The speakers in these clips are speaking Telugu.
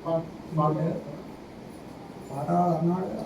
పాట అన్నాడు.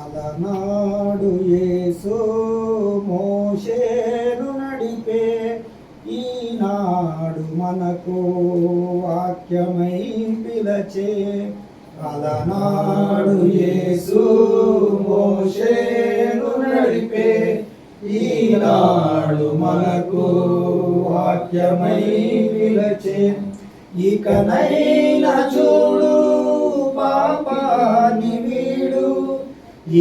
అలనాడు యేసు మోషేను నడిపే, ఈనాడు మనకు వాక్యమై పిలచే. అలనాడు యేసు మోషేను నడిపే, ఈనాడు మనకు వాక్యమై పిలచే. ఇకనైనా చూడు పాపాని వీడు,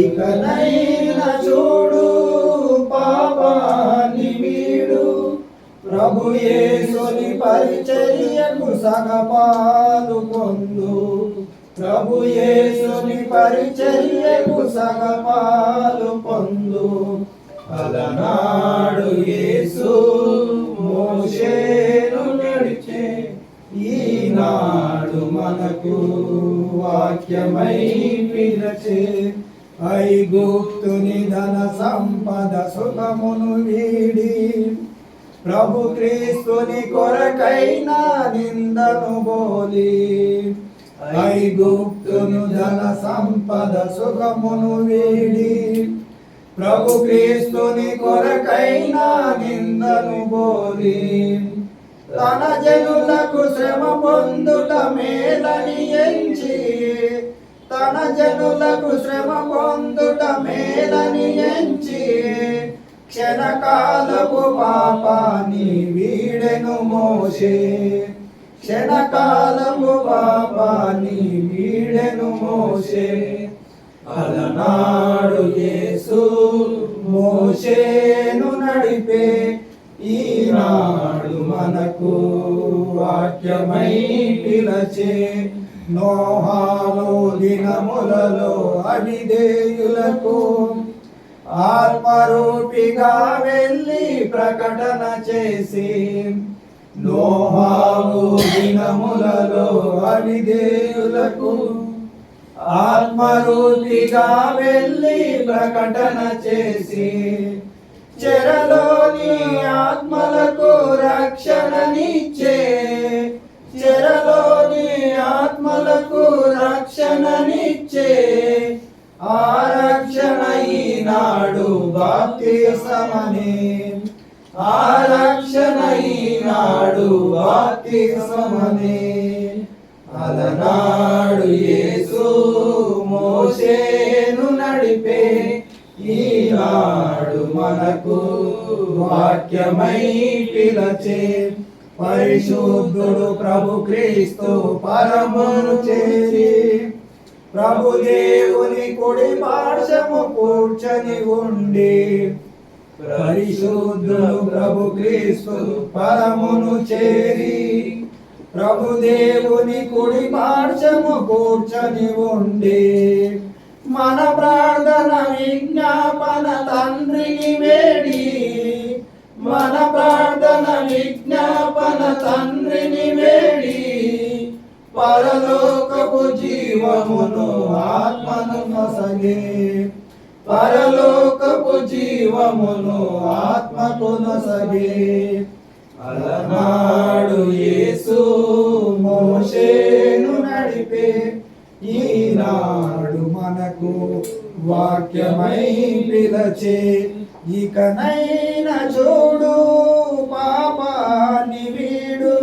ఇకనైనా చూడు పాపాని వీడు. ప్రభు యేసుని పరిచర్యకు సగపాలు పొందు, ప్రభు యేసుని పరిచర్యకు సగపాలు పొందు. అలనాడు యేసు మోషేను నడిచే, ఈనాడు మనకు వాక్యమై పిలచే. ఐగుప్తుని ధన సంపద సుఖమును వీడి, ప్రభు క్రీస్తుని కొరకైనా నిందను బోలి. ఐగుప్తుని ధన సంపద సుఖమును వీడి, ప్రభు క్రీస్తుని కొరకైనా నిందను బోలి. తన జనులకు శ్రమ పొందుట మేలని ఎంచి, తన జనులకు శ్రమ పొందుట మేలని ఎంచి. క్షణకాలపు పాపాన్ని వీడెను మోషే, క్షణకాలపు పాపాన్ని వీడెను మోషే. అలనాడు యేసు మోషేను నడిపే, ఈనాడు మనకు వాక్యమై పిలచే. నోహాను దినములలో అవిధేయులకు ఆత్మరూపిగా వెళ్ళి ప్రకటన చేసి, నోహాను దినములలో అవిధేయులకు ఆత్మరూపిగా వెళ్ళి ప్రకటన చేసి. చెరలోని ఆత్మలకు రక్షణనిచ్చే, చెరలోని ఆత్మలకు రక్షణనిచ్చే. ఆ రక్షణ ఈనాడు బాప్తిస్మమే, ఆ రక్షణ ఈనాడు బాప్తిస్మమే. అలనాడు యేసు మోషేను నడిపే, ఈనాడు మనకు వాక్యమై పిలచే. పరిశుద్ధుడు ప్రభు క్రీస్తు పరమును చేరి, ప్రభు దేవుని కుడి పార్శ్వము కూర్చొని ఉండి. పరిశుద్ధుడు ప్రభు క్రీస్తు పరమును చేరి, ప్రభు దేవుని కుడి పార్శ్వము కూర్చొని ఉండి. మన ప్రార్థన విజ్ఞాపన తండ్రిని వేడి, మన ప్రార్థన విజ్ఞాపన తండ్రిని వేడి. పరలోకపు జీవమును ఆత్మను నొసగే, పరలోకపు జీవమును ఆత్మకు నొసగే. అలనాడు యేసు మోషేను నడిపే, ఈనాడు మనకు వాక్యమై పిలచే. ఇకనైనా చూడు పాపాని వీడు,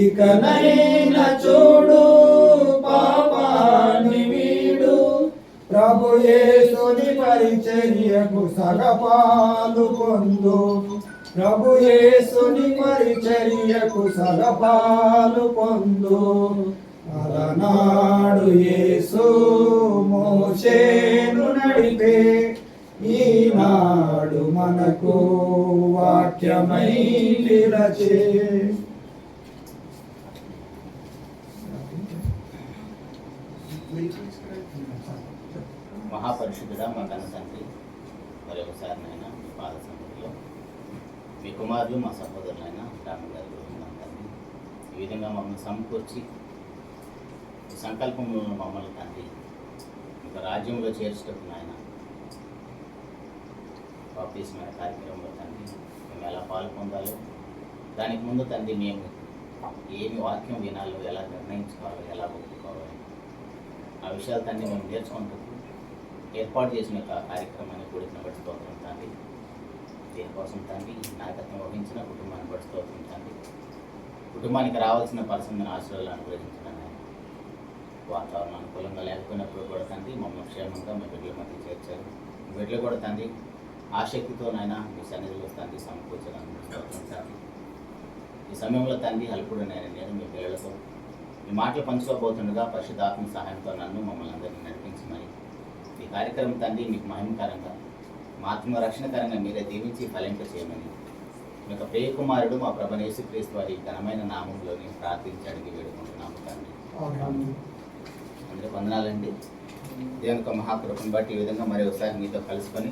ఇకనైనా చూడు పాపాని వీడు. ప్రభు యేసుని పరిచర్యకు సగపాలు పొందు, ప్రభు యేసుని పరిచర్యకు సగపాలు పొందు. అలనాడు యేసు మోషేను నడిపే, మనకు వాక్యమై నిలచే. మహాపరిశుద్ధుడా మా కన్న తండ్రి, మరి ఒకసారి నాయన మీ పాద సన్నిధిలో మీ కుమారులు మా సహోదరులైన రాము గారి తండ్రి ఈ విధంగా మమ్మల్ని సమకూర్చి ఈ సంకల్పంలో మమ్మల్ని తండ్రి ఒక రాజ్యంలో చేర్చేటప్పుడు నాయన బాప్తిస్మయ కార్యక్రమంలో తండ్రి మేము ఎలా పాల్పొందాలో దానికి ముందు తండ్రి మేము ఏమి వాక్యం వినాలో ఎలా నిర్ణయించుకోవాలో ఎలా ఒప్పుకోవాలో ఆ విషయాలు తండ్రి మేము నేర్చుకుంటూ ఏర్పాటు చేసిన కార్యక్రమాన్ని కూడిన బట్టి స్తోత్రం తండ్రి. దీనికోసం తండ్రి నాయకత్వం వహించిన కుటుంబాన్ని బట్టి స్తోత్రం తండ్రి. కుటుంబానికి రావాల్సిన పరిస్థితిని ఆశీర్వాదాలు అనుగ్రహించడం వాతావరణం అనుకూలంగా లేకపోయినప్పుడు కూడా తండ్రి మమ్మల్ని క్షేమంగా మీ బిడ్డల మధ్య చేర్చారు. బిడ్డలు కూడా తండ్రి ఆసక్తితోనైనా మీ సన్నిధిలో తండ్రి సమకూర్చడానికి స్తోత్రం తండ్రి. ఈ సమయంలో తండ్రి అల్పుడు నేను మీ పిల్లలతో ఈ మాటలు పంచుకోబోతుండగా పరిశుద్ధాత్మ సహాయంతో నన్ను మమ్మల్ని అందరినీ నడిపించమని ఈ కార్యక్రమం తండ్రి మీకు మహిమకరంగా మా ఆత్మ రక్షణకరంగా మీరే దీవించి ఫలింప చేయమని మీ యొక్క ప్రియ కుమారుడు మా ప్రభు యేసుక్రీస్తు వారి ఘనమైన నామంలోని ప్రార్థించి అడిగి వేడుకుంటున్నాము తండ్రి. అందరూ వందనాలండి. దేవుని యొక్క మహాకృపను బట్టి ఈ విధంగా మరి ఒకసారి మీతో కలుసుకొని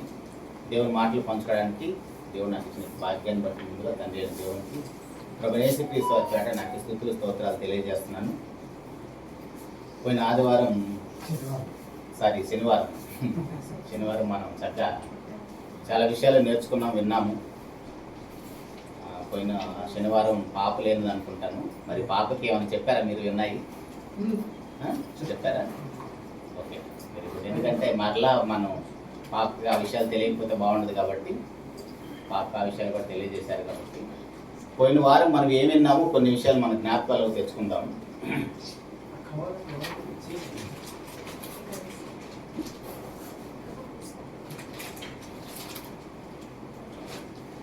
దేవుని మాటలు పంచుకోవడానికి దేవుడు నాకు ఇచ్చిన భాగ్యాన్ని బట్టి ముందుగా తండ్రి దేవునికి ప్రభు యేసుక్రీస్తు వారి పేట నాకు స్తుతులు స్తోత్రాలు తెలియజేస్తున్నాను. పోయిన శనివారం మనం చక్కగా చాలా విషయాలు నేర్చుకున్నాం, విన్నాము. పోయిన శనివారం పాప లేనిది అనుకుంటాను. మరి పాపకి ఏమైనా చెప్పారా మీరు? విన్నాయి చెప్పారా? Okay, very good. ఎందుకంటే మరలా మనం పాపకి ఆ విషయాలు తెలియకపోతే బాగుండదు కాబట్టి పాపకి ఆ విషయాలు కూడా తెలియజేశారు కాబట్టి పోయిన వారం మనం ఏం విన్నామో కొన్ని విషయాలు మన జ్ఞాపకాలకు తెచ్చుకుందాము.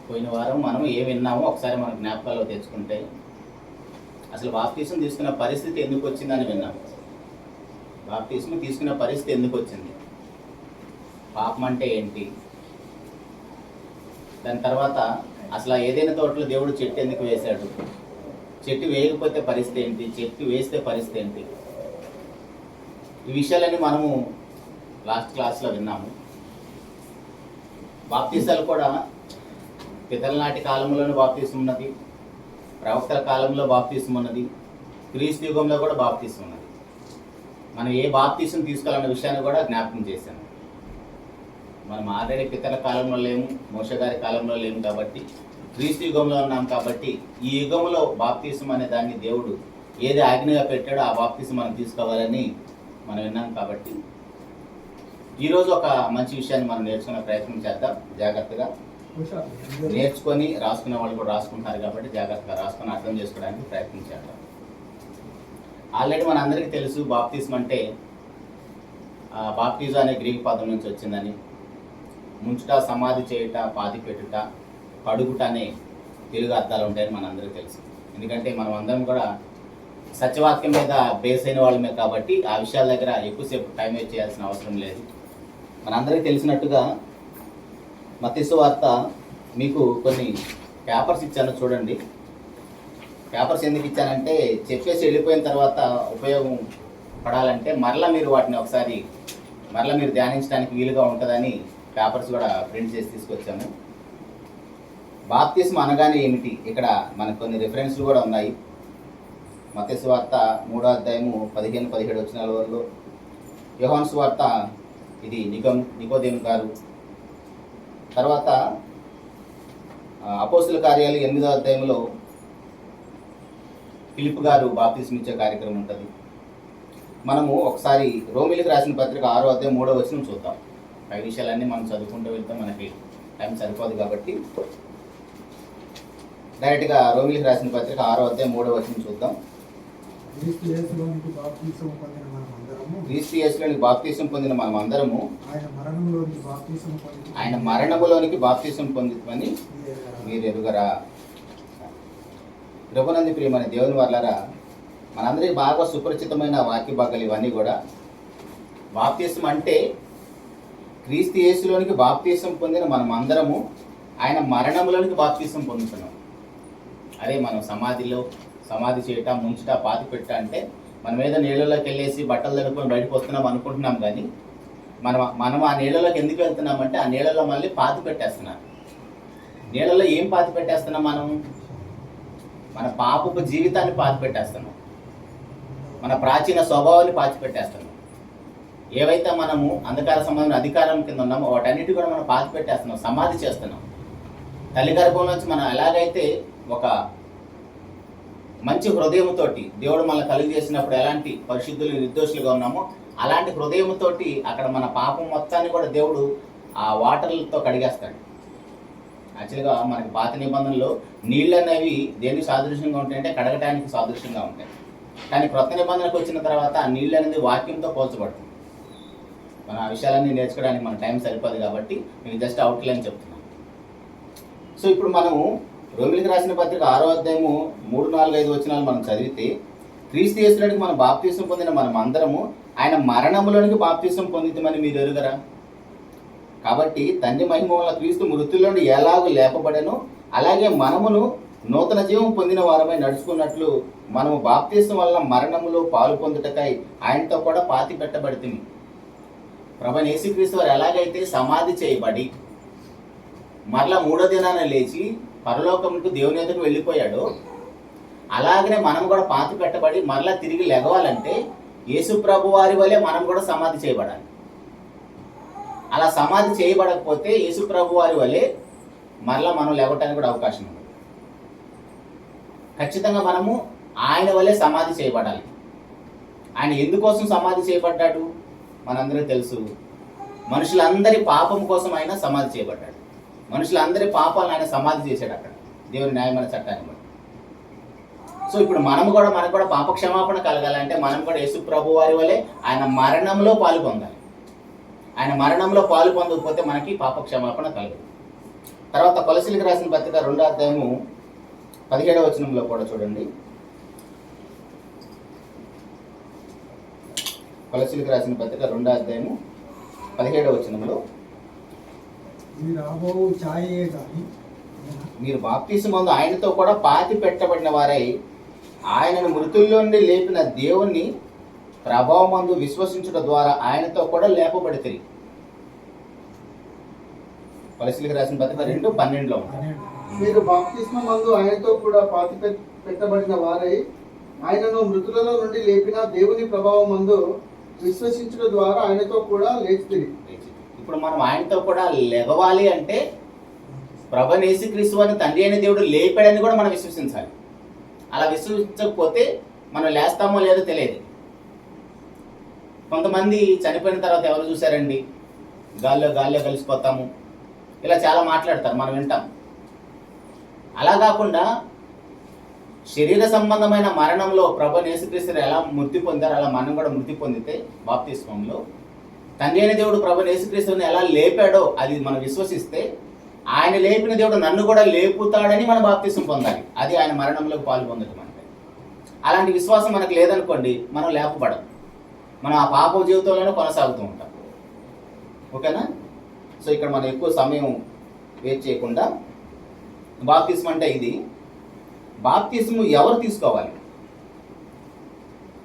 పోయిన వారం మనం ఏం విన్నామో ఒకసారి మన జ్ఞాపకాల్లో తెచ్చుకుంటే అసలు బాప్తిసం తీసుకున్న పరిస్థితి ఎందుకు వచ్చిందని విన్నాము. బాప్తిసం తీసుకున్న పరిస్థితి ఎందుకు వచ్చింది, పాపం అంటే ఏంటి, దాని తర్వాత అసలు ఏదైనా తోటలో దేవుడు చెట్టు ఎందుకు వేశాడు, చెట్టు వేయకపోతే పరిస్థితి ఏంటి, చెట్టు వేస్తే పరిస్థితి ఏంటి, ఈ విషయాలన్నీ మనము లాస్ట్ క్లాస్లో విన్నాము. బాప్తిసాలు కూడా పితల నాటి కాలంలోనే బాప్తిసం ఉన్నది, ప్రవక్తల కాలంలో బాప్తిసం ఉన్నది, క్రీస్తు యుగంలో కూడా బాప్తిసం ఉన్నది. మనం ఏ బాప్తిసం తీసుకోవాలన్న విషయాన్ని కూడా జ్ఞాపకం చేశాను. మనం ఆల్రెడీ పితల కాలంలో లేము, మోషే గారి కాలంలో లేము కాబట్టి క్రీస్తు యుగంలో ఉన్నాం కాబట్టి ఈ యుగంలో బాప్తిసం అనే దాన్ని దేవుడు ఏది ఆజ్ఞగా పెట్టాడో ఆ బాప్తిసం మనం తీసుకోవాలని మనం విన్నాం. కాబట్టి ఈరోజు ఒక మంచి విషయాన్ని మనం నేర్చుకునే ప్రయత్నం చేద్దాం. జాగ్రత్తగా నేర్చుకొని రాసుకునే వాళ్ళు కూడా రాసుకుంటారు కాబట్టి జాగ్రత్తగా రాసుకొని అర్థం చేసుకోవడానికి ప్రయత్నం చేద్దాం. ఆల్రెడీ మన అందరికీ తెలుసు బాప్తిజం అంటే బాప్టిజం అనే గ్రీక్ పదం నుంచి వచ్చిందని, ముంచుట, సమాధి చేయుట, పాతి పెట్టుట, కడుగుట అనే తెలుగు అర్థాలు ఉంటాయని మనందరికీ తెలుసు. ఎందుకంటే మనం అందరం కూడా సత్యవాక్యం మీద బేస్ అయిన వాళ్ళమే కాబట్టి ఆ విషయాల దగ్గర ఎక్కువసేపు టైం వేస్ట్ చేయాల్సిన అవసరం లేదు. మనందరికీ తెలిసినట్టుగా మత్తయి సువార్త మీకు కొన్ని పేపర్స్ ఇచ్చాను చూడండి. పేపర్స్ ఎందుకు ఇచ్చానంటే చెప్పేసి వెళ్ళిపోయిన తర్వాత ఉపయోగం పడాలంటే మరలా మీరు వాటిని ఒకసారి మరలా మీరు ధ్యానించడానికి వీలుగా ఉంటుందని పేపర్స్ కూడా ప్రింట్ చేసి తీసుకొచ్చాము. బాప్తిస్మ అనగానే ఏమిటి, ఇక్కడ మనకు కొన్ని రిఫరెన్స్లు కూడా ఉన్నాయి. మత్తయి సువార్త 3వ అధ్యాయము 15-17 వచనాల వరకు, యోహాను సువార్త ఇది నికోదేము గారు, తర్వాత అపోస్తుల కార్యాలు 8వ అధ్యాయంలో ఫిలిప్ గారు బాప్తిస్మ ఇచ్చే కార్యక్రమం ఉంటుంది. మనము ఒకసారి రోమిలికి రాసిన పత్రిక 6వ అధ్యాయం 3వ వచనం చూద్దాం. పై విషయాలన్నీ మనం చదువుకుంటూ వెళ్తాం, మనకి టైం సరిపోదు కాబట్టి డైరెక్ట్గా రోమిలికి రాసిన పత్రిక 6వ అధ్యాయం 3వ వచనం చూద్దాం. క్రీస్తు యేసులోనికి బాప్తిసం పొందిన మనం అందరము ఆయన మరణములోనికి బాప్తిసం పొందిమని మీరు ఎరుగరా. ప్రభునందు ప్రియమైన దేవుని వల్లరా, మనందరికీ బాగా సుపరిచితమైన వాక్య భాగాలు ఇవన్నీ కూడా. బాప్తిసం అంటే క్రీస్తు యేసులోనికి బాప్తిసం పొందిన మనం అందరము ఆయన మరణంలోనికి బాప్తిసం పొందుతున్నాం. అదే మనం సమాధి చేయట, ముంచుట, పాతి పెట్ట అంటే మనం ఏదో నీళ్ళలోకి వెళ్ళేసి బట్టలు తడుపుకొని బయటకు వస్తున్నాం అనుకుంటున్నాం, కానీ మనం ఆ నీళ్ళలోకి ఎందుకు వెళ్తున్నామంటే ఆ నీళ్ళలో మళ్ళీ పాతి పెట్టేస్తున్నాం. నీళ్ళలో ఏం పాతి పెట్టేస్తున్నాం? మన పాపపు జీవితాన్ని పాతి పెట్టేస్తున్నాం, మన ప్రాచీన స్వభావాన్ని పాతి పెట్టేస్తున్నాం. ఏవైతే మనము అంధకార సంబంధమైన అధికారం కింద ఉన్నామో వాటన్నిటి కూడా మనం పాతి పెట్టేస్తున్నాం, సమాధి చేస్తున్నాం. తల్లి గర్భం నుంచి మనం ఎలాగైతే ఒక మంచి హృదయంతో దేవుడు మనల్ని కలుగు చేసినప్పుడు ఎలాంటి పరిశుద్ధులు నిర్దోషులుగా ఉన్నామో అలాంటి హృదయంతో అక్కడ మన పాపం మొత్తాన్ని కూడా దేవుడు ఆ వాటర్లతో కడిగేస్తాడు. యాక్చువల్గా మనకి పాత నిబంధనలో నీళ్ళు అనేవి దేనికి సాదృశ్యంగా ఉంటాయంటే కడగటానికి సాదృశ్యంగా ఉంటాయి. కానీ క్రొత్త నిబంధనకు వచ్చిన తర్వాత ఆ నీళ్ళు అనేది వాక్యంతో పోల్చబడుతుంది. మన ఆ విషయాలన్నీ నేర్చుకోవడానికి మన టైం సరిపోదు కాబట్టి మీకు జస్ట్ అవుట్లైన్ చెప్తున్నాను. సో ఇప్పుడు మనము రోమిలికి రాసిన పత్రిక 6వ అధ్యాయము 3, 4, 5 వచనాలు మనం చదివితే, క్రీస్తు యేసులోనికి మనం బాప్తీసం పొందిన మనం అందరము ఆయన మరణంలోనికి బాప్తీసం పొందితమని మీరు ఎరుగరా? కాబట్టి తండ్రి మహిమ వల్ల క్రీస్తు మృతుల్లో నుండి ఎలాగో లేపబడెనో అలాగే మనమును నూతన జీవం పొందిన వారమై నడుచుకున్నట్లు మనము బాప్తీసం వల్ల మరణములో పాలు పొందుటకై ఆయనతో కూడా పాతి పెట్టబడితిమి. ప్రభువైన యేసుక్రీస్తు వారు ఎలాగైతే సమాధి చేయబడి మరలా 3వ దినాన లేచి పరలోకముకు దేవుని ఎదుకు వెళ్ళిపోయాడో అలాగనే మనం కూడా పాతి పెట్టబడి మరలా తిరిగి లెగవాలంటే యేసు ప్రభు వారి వలె మనం కూడా సమాధి చేయబడాలి. అలా సమాధి చేయబడకపోతే యేసు ప్రభు వారి వలె మరలా మనం లేవటానికి కూడా అవకాశం ఉంది. ఖచ్చితంగా మనము ఆయన వలె సమాధి చేయబడాలి. ఆయన ఎందుకోసం సమాధి చేయబడ్డాడు మనందరికీ తెలుసు. మనుషులందరి పాపం కోసం ఆయన సమాధి చేయబడ్డాడు. మనుషులందరి పాపాలను ఆయన సమాధి చేశాడు అక్కడ దేవుని న్యాయమైన చట్టాన్ని బట్టి. సో ఇప్పుడు మనకు కూడా పాప క్షమాపణ కలగాలంటే మనం కూడా యేసు ప్రభు వారి వలె ఆయన మరణంలో పాలు పొందాలి. ఆయన మరణంలో పాలు పొందకపోతే మనకి పాప క్షమాపణ కలగదు. తర్వాత కొలసీలకు రాసిన పత్రిక 2వ అధ్యాయము 17వ వచనంలో కూడా చూడండి. కొలసీలకు రాసిన పత్రిక 2వ అధ్యాయము 17వ వచనంలో, మీరు బాప్తిసమందు ఆయనతో కూడా పాతి పెట్టబడిన వారై ఆయనను మృతుల్లో నుండి లేపిన దేవుణ్ణి ప్రభావమందు విశ్వసించుట ద్వారా ఆయనతో కూడా లేపబడితిరి. కొలసీలకు రాసిన పత్రిక 2:12లో మీరు బాప్తిస్మమందు ఆయనతో కూడా పాతి పెట్టబడిన వారై ఆయనను మృతులలో నుండి లేపిన దేవుని ప్రభావమందు విశ్వసించుట ద్వారా ఆయనతో కూడా లేచితిరి. ఇప్పుడు మనం ఆయనతో కూడా లెగవాలి అంటే ప్రభువైన యేసుక్రీస్తు వారిని తండ్రి అయిన దేవుడు లేపాడని కూడా మనం విశ్వసించాలి. అలా విశ్వసించకపోతే మనం లేస్తామో లేదో తెలియదు. కొంతమంది చనిపోయిన తర్వాత ఎవరు చూశారండి, గాల్లో కలిసిపోతాము, ఇలా చాలా మాట్లాడతారు, మనం వింటాం. అలా కాకుండా శరీర సంబంధమైన మరణంలో ప్రభువైన యేసుక్రీస్తు ఎలా మృతి పొందారు అలా మనం కూడా మృతి పొందితే బాప్తిస్మంలో తండ్రి అయిన దేవుడు ప్రభువైన యేసుక్రీస్తుని ఎలా లేపాడో అది మనం విశ్వసిస్తే ఆయన లేపిన దేవుడు నన్ను కూడా లేపుతాడని మనం బాప్తిసం పొందాలి. అది ఆయన మరణంలోకి పాలు పొందడం అంటే. అలాంటి విశ్వాసం మనకు లేదనుకోండి, మనం లేపబడం, మనం ఆ పాప జీవితంలోనే కొనసాగుతూ ఉంటాం. ఓకేనా? సో ఇక్కడ మనం ఎక్కువ సమయం వేస్ట్ చేయకుండా, బాప్తిసం అంటే ఇది. బాప్తిసము ఎవరు తీసుకోవాలి?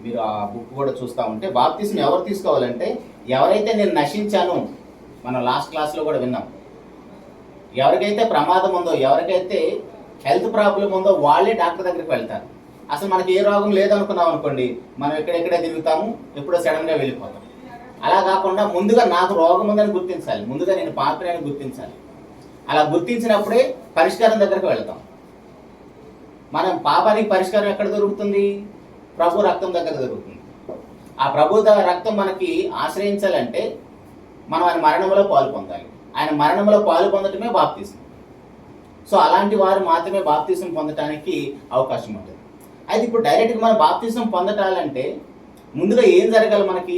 మీరు ఆ బుక్ కూడా చూస్తూ ఉంటే బాప్తిసం ఎవరు తీసుకోవాలంటే, ఎవరైతే నేను నశించాను, మనం లాస్ట్ క్లాస్లో కూడా విన్నాం, ఎవరికైతే ప్రమాదం ఉందో, ఎవరికైతే హెల్త్ ప్రాబ్లం ఉందో వాళ్ళే డాక్టర్ దగ్గరికి వెళ్తారు. అసలు మనకి ఏ రోగం లేదనుకున్నాం అనుకోండి, మనం ఎక్కడెక్కడే తిరుగుతాము, ఎప్పుడో సడన్గా వెళ్ళిపోతాం. అలా కాకుండా ముందుగా నాకు రోగం ఉందని గుర్తించాలి, ముందుగా నేను పాత్రని గుర్తించాలి. అలా గుర్తించినప్పుడే పరిష్కారం దగ్గరకు వెళ్తాం. మనం పాపానికి పరిష్కారం ఎక్కడ దొరుకుతుంది? ప్రభు రక్తం దగ్గర దొరుకుతుంది. ఆ ప్రభు రక్తం మనకి ఆశ్రయించాలంటే మనం ఆయన మరణంలో పాలు పొందాలి. ఆయన మరణంలో పాలు పొందటమే బాప్తిసం. సో అలాంటి వారు మాత్రమే బాప్తిసం పొందటానికి అవకాశం ఉంటుంది. అయితే ఇప్పుడు డైరెక్ట్గా మనం బాప్తిసం పొందటాలంటే ముందుగా ఏం జరగాలి? మనకి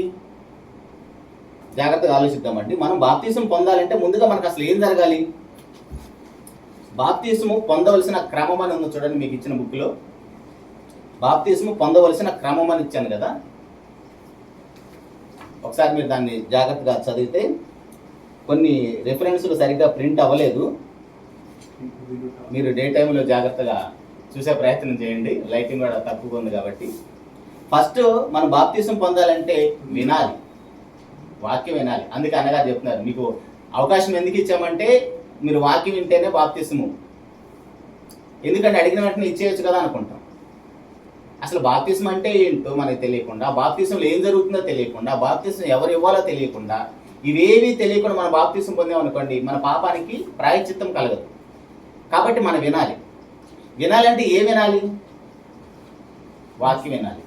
జాగ్రత్తగా ఆలోచిద్దామండి. మనం బాప్తిసం పొందాలంటే ముందుగా మనకు అసలు ఏం జరగాలి? బాప్తిసము పొందవలసిన క్రమం అని ఉంది చూడండి, మీకు ఇచ్చిన బుక్లో బాప్తిసము పొందవలసిన క్రమం అని ఇచ్చాను కదా. ఒకసారి మీరు దాన్ని జాగ్రత్తగా చదివితే, కొన్ని రిఫరెన్స్లు సరిగ్గా ప్రింట్ అవ్వలేదు, మీరు డే టైంలో జాగ్రత్తగా చూసే ప్రయత్నం చేయండి, లైటింగ్ కూడా తక్కువగా ఉంది కాబట్టి. ఫస్ట్ మనం బాప్తిసం పొందాలంటే వినాలి, వాక్యం వినాలి. అందుకే అన్నగారు చెప్తున్నారు, మీకు అవకాశం ఎందుకు ఇచ్చామంటే మీరు వాక్యం వింటేనే బాప్తిసము. ఎందుకంటే అడిగిన వెంటనే ఇచ్చేయచ్చు కదా అనుకుంటాం. అసలు బాప్తిసం అంటే ఏంటో మనకు తెలియకుండా, బాప్తిసంలో ఏం జరుగుతుందో తెలియకుండా, బాప్తిసం ఎవరు ఇవ్వాలో తెలియకుండా, ఇవేవి తెలియకుండా మనం బాప్తిసం పొందామనుకోండి, మన పాపానికి ప్రాయశ్చిత్తం కలగదు. కాబట్టి మనం వినాలి. వినాలంటే ఏం వినాలి? వాక్యం వినాలి.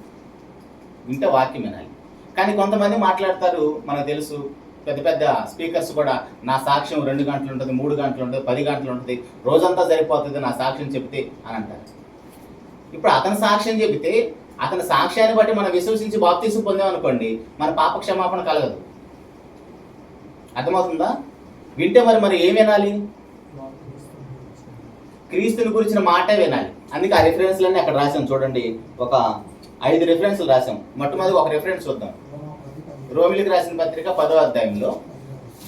వింటే వాక్యం వినాలి. కానీ కొంతమంది మాట్లాడతారు, మనకు తెలుసు, పెద్ద పెద్ద స్పీకర్స్ కూడా, నా సాక్ష్యం 2 గంటలు ఉంటుంది, 3 గంటలు ఉంటుంది, 10 గంటలు ఉంటుంది, రోజంతా సరిపోతుంది నా సాక్ష్యం చెబితే అని అంటారు. ఇప్పుడు అతని సాక్ష్యం చెబితే అతని సాక్ష్యాన్ని బట్టి మనం విశ్వసించి బాప్తీసం పొందామనుకోండి, మన పాప క్షమాపణ కలగదు. అర్థమవుతుందా? వింటే మరి ఏం వినాలి? క్రీస్తుని గురించిన మాటే వినాలి. అందుకే ఆ రిఫరెన్స్లన్నీ అక్కడ రాసాం చూడండి, ఒక 5 రిఫరెన్స్లు రాసాం. మొట్టమొదటి ఒక రిఫరెన్స్ చూద్దాం. రోమిలికి రాసిన పత్రిక 10వ అధ్యాయంలో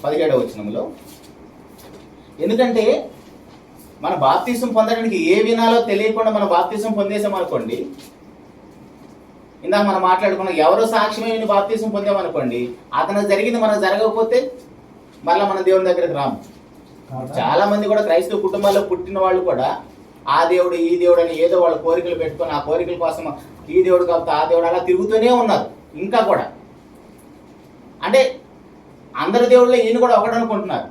17వ వచనంలో. ఎందుకంటే మన బాప్తీసం పొందడానికి ఏ వినాలో తెలియకుండా మనం బాప్తీసం పొందేసామనుకోండి, ఇందాక మనం మాట్లాడుకున్న ఎవరో సాక్ష్యమే విని బాప్తీసం పొందామనుకోండి, అతను జరిగింది మనకు జరగకపోతే మళ్ళీ మన దేవుని దగ్గరికి రాము. చాలా మంది కూడా క్రైస్తవ కుటుంబాల్లో పుట్టిన వాళ్ళు కూడా ఆ దేవుడు ఈ దేవుడు అని ఏదో వాళ్ళ కోరికలు పెట్టుకొని ఆ కోరికల కోసం ఈ దేవుడు కాకపోతే ఆ దేవుడు అలా తిరుగుతూనే ఉన్నారు ఇంకా కూడా. అంటే అందరి దేవుళ్ళే ఈయన కూడా ఒకటి అనుకుంటున్నారు.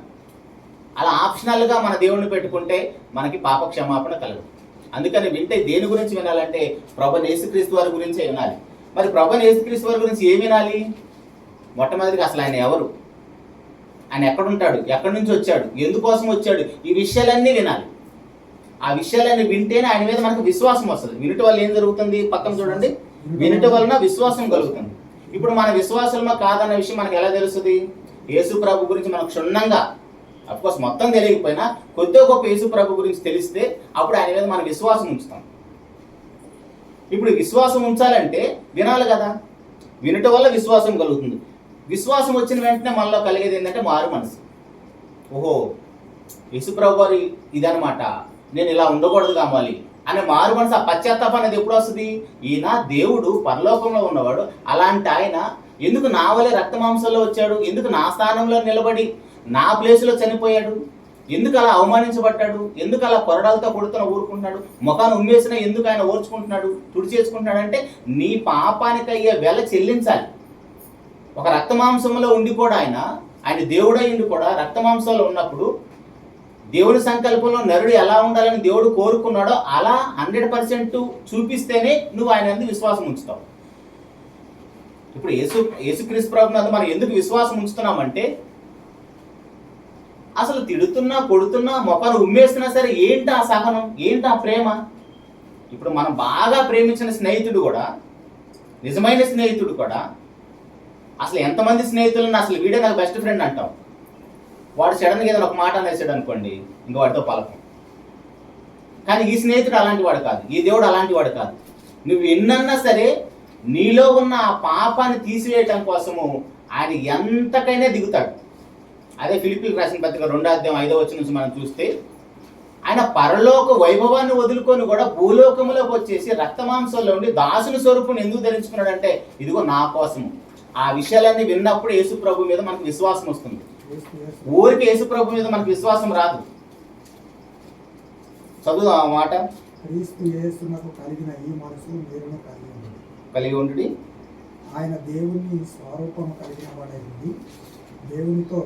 అలా ఆప్షనల్గా మన దేవుడిని పెట్టుకుంటే మనకి పాప క్షమాపణ కలగదు. అందుకని వింటే దేని గురించి వినాలంటే ప్రభువైన యేసుక్రీస్తు వారి గురించే వినాలి. మరి ప్రభువైన యేసుక్రీస్తు వారి గురించి ఏం వినాలి? మొట్టమొదటిగా అసలు ఆయన ఎవరు, ఆయన ఎక్కడుంటాడు, ఎక్కడి నుంచి వచ్చాడు, ఎందుకోసం వచ్చాడు, ఈ విషయాలన్నీ వినాలి. ఆ విషయాలన్నీ వింటేనే ఆయన మీద మనకు విశ్వాసం వస్తుంది. వినుట వల్ల ఏం జరుగుతుంది? పక్కన చూడండి, వినుట వలన విశ్వాసం కలుగుతుంది. ఇప్పుడు మన విశ్వాసమా కాదన్న విషయం మనకు ఎలా తెలుస్తుంది? యేసు ప్రభు గురించి మనకు క్షుణ్ణంగా, అఫ్కోర్స్ మొత్తం తెలియకపోయినా కొద్దిగా గొప్ప యేసు ప్రభు గురించి తెలిస్తే అప్పుడు ఆయన మీద మన విశ్వాసం ఉంచుతాం. ఇప్పుడు విశ్వాసం ఉంచాలంటే వినాలి కదా. వినుట వల్ల విశ్వాసం కలుగుతుంది. విశ్వాసం వచ్చిన వెంటనే మనలో కలిగేది ఏంటంటే మారు మనసు. ఓహో, యేసు ప్రభు వారి ఇదనమాట, నేను ఇలా ఉండకూడదు కావాలి అనే మారు మనసు, ఆ పశ్చాత్తాపం అనేది ఎప్పుడు వస్తుంది? ఈయన దేవుడు పరలోకంలో ఉన్నవాడు, అలాంటి ఆయన ఎందుకు నా వలే రక్త మాంసంలో వచ్చాడు, ఎందుకు నా స్థానంలో నిలబడి నా ప్లేసులో చనిపోయాడు, ఎందుకు అలా అవమానించబడ్డాడు, ఎందుకు అలా కొరడాలతో కొడుతున్న ఊరుకుంటున్నాడు, ముఖాన్ని ఉమ్మేసినా ఎందుకు ఆయన ఓర్చుకుంటున్నాడు, తుడిచేసుకుంటున్నాడు అంటే నీ పాపానికి అయ్యే వెల చెల్లించాలి. ఒక రక్త మాంసంలో ఉండి కూడా ఆయన దేవుడై ఉండి కూడా రక్త మాంసంలో ఉన్నప్పుడు దేవుడి సంకల్పంలో నరుడు ఎలా ఉండాలని దేవుడు కోరుకున్నాడో అలా 100% చూపిస్తేనే నువ్వు ఆయన ఎందుకు విశ్వాసం ఉంచుతావు. ఇప్పుడు యేసుక్రీస్తు ప్రభు నందు మనం ఎందుకు విశ్వాసం ఉంచుతున్నామంటే, అసలు తిడుతున్నా కొడుతున్నా మొక్కను ఉమ్మేస్తున్నా సరే ఏంటి ఆ సహనం, ఏంటి ఆ ప్రేమ? ఇప్పుడు మనం బాగా ప్రేమించిన స్నేహితుడు కూడా, నిజమైన స్నేహితుడు కూడా, అసలు ఎంతమంది స్నేహితులను అసలు వీడే నాకు బెస్ట్ ఫ్రెండ్ అంటాం, వాడు సడన్గా ఏదైనా ఒక మాట అనేసాడు అనుకోండి, ఇంకా వాడితో పలకం. కానీ ఈ స్నేహితుడు అలాంటి వాడు కాదు, ఈ దేవుడు అలాంటి వాడు కాదు. నువ్వు ఎన్నన్నా సరే నీలో ఉన్న ఆ పాపాన్ని తీసివేయటం కోసము ఆయన ఎంతకైనా దిగుతాడు. అదే ఫిలిప్పీలకు రాసిన పత్రిక 2వ అధ్యాయం 5వ వచనం నుంచి మనం చూస్తే, ఆయన పరలోక వైభవాన్ని వదులుకొని కూడా భూలోకంలోకి వచ్చేసి రక్తమాంసంలో ఉండి దాసుని స్వరూపుని ఎందుకు ధరించుకున్నాడంటే, ఇదిగో నా కోసము. ఆ విషయాలన్నీ విన్నప్పుడు యేసు ప్రభు మీద మనకు విశ్వాసం వస్తుంది. ఊరికి యేసు ప్రభు మీద మనకు విశ్వాసం రాదు. చదువు ఆ మాట. క్రీస్తు యేసునకు కలిగిన ఈ మనసు మీరును కలిగి ఉండి ఆయన దేవుని స్వరూపము కలిగిన వాడై ఉండి దేవునితో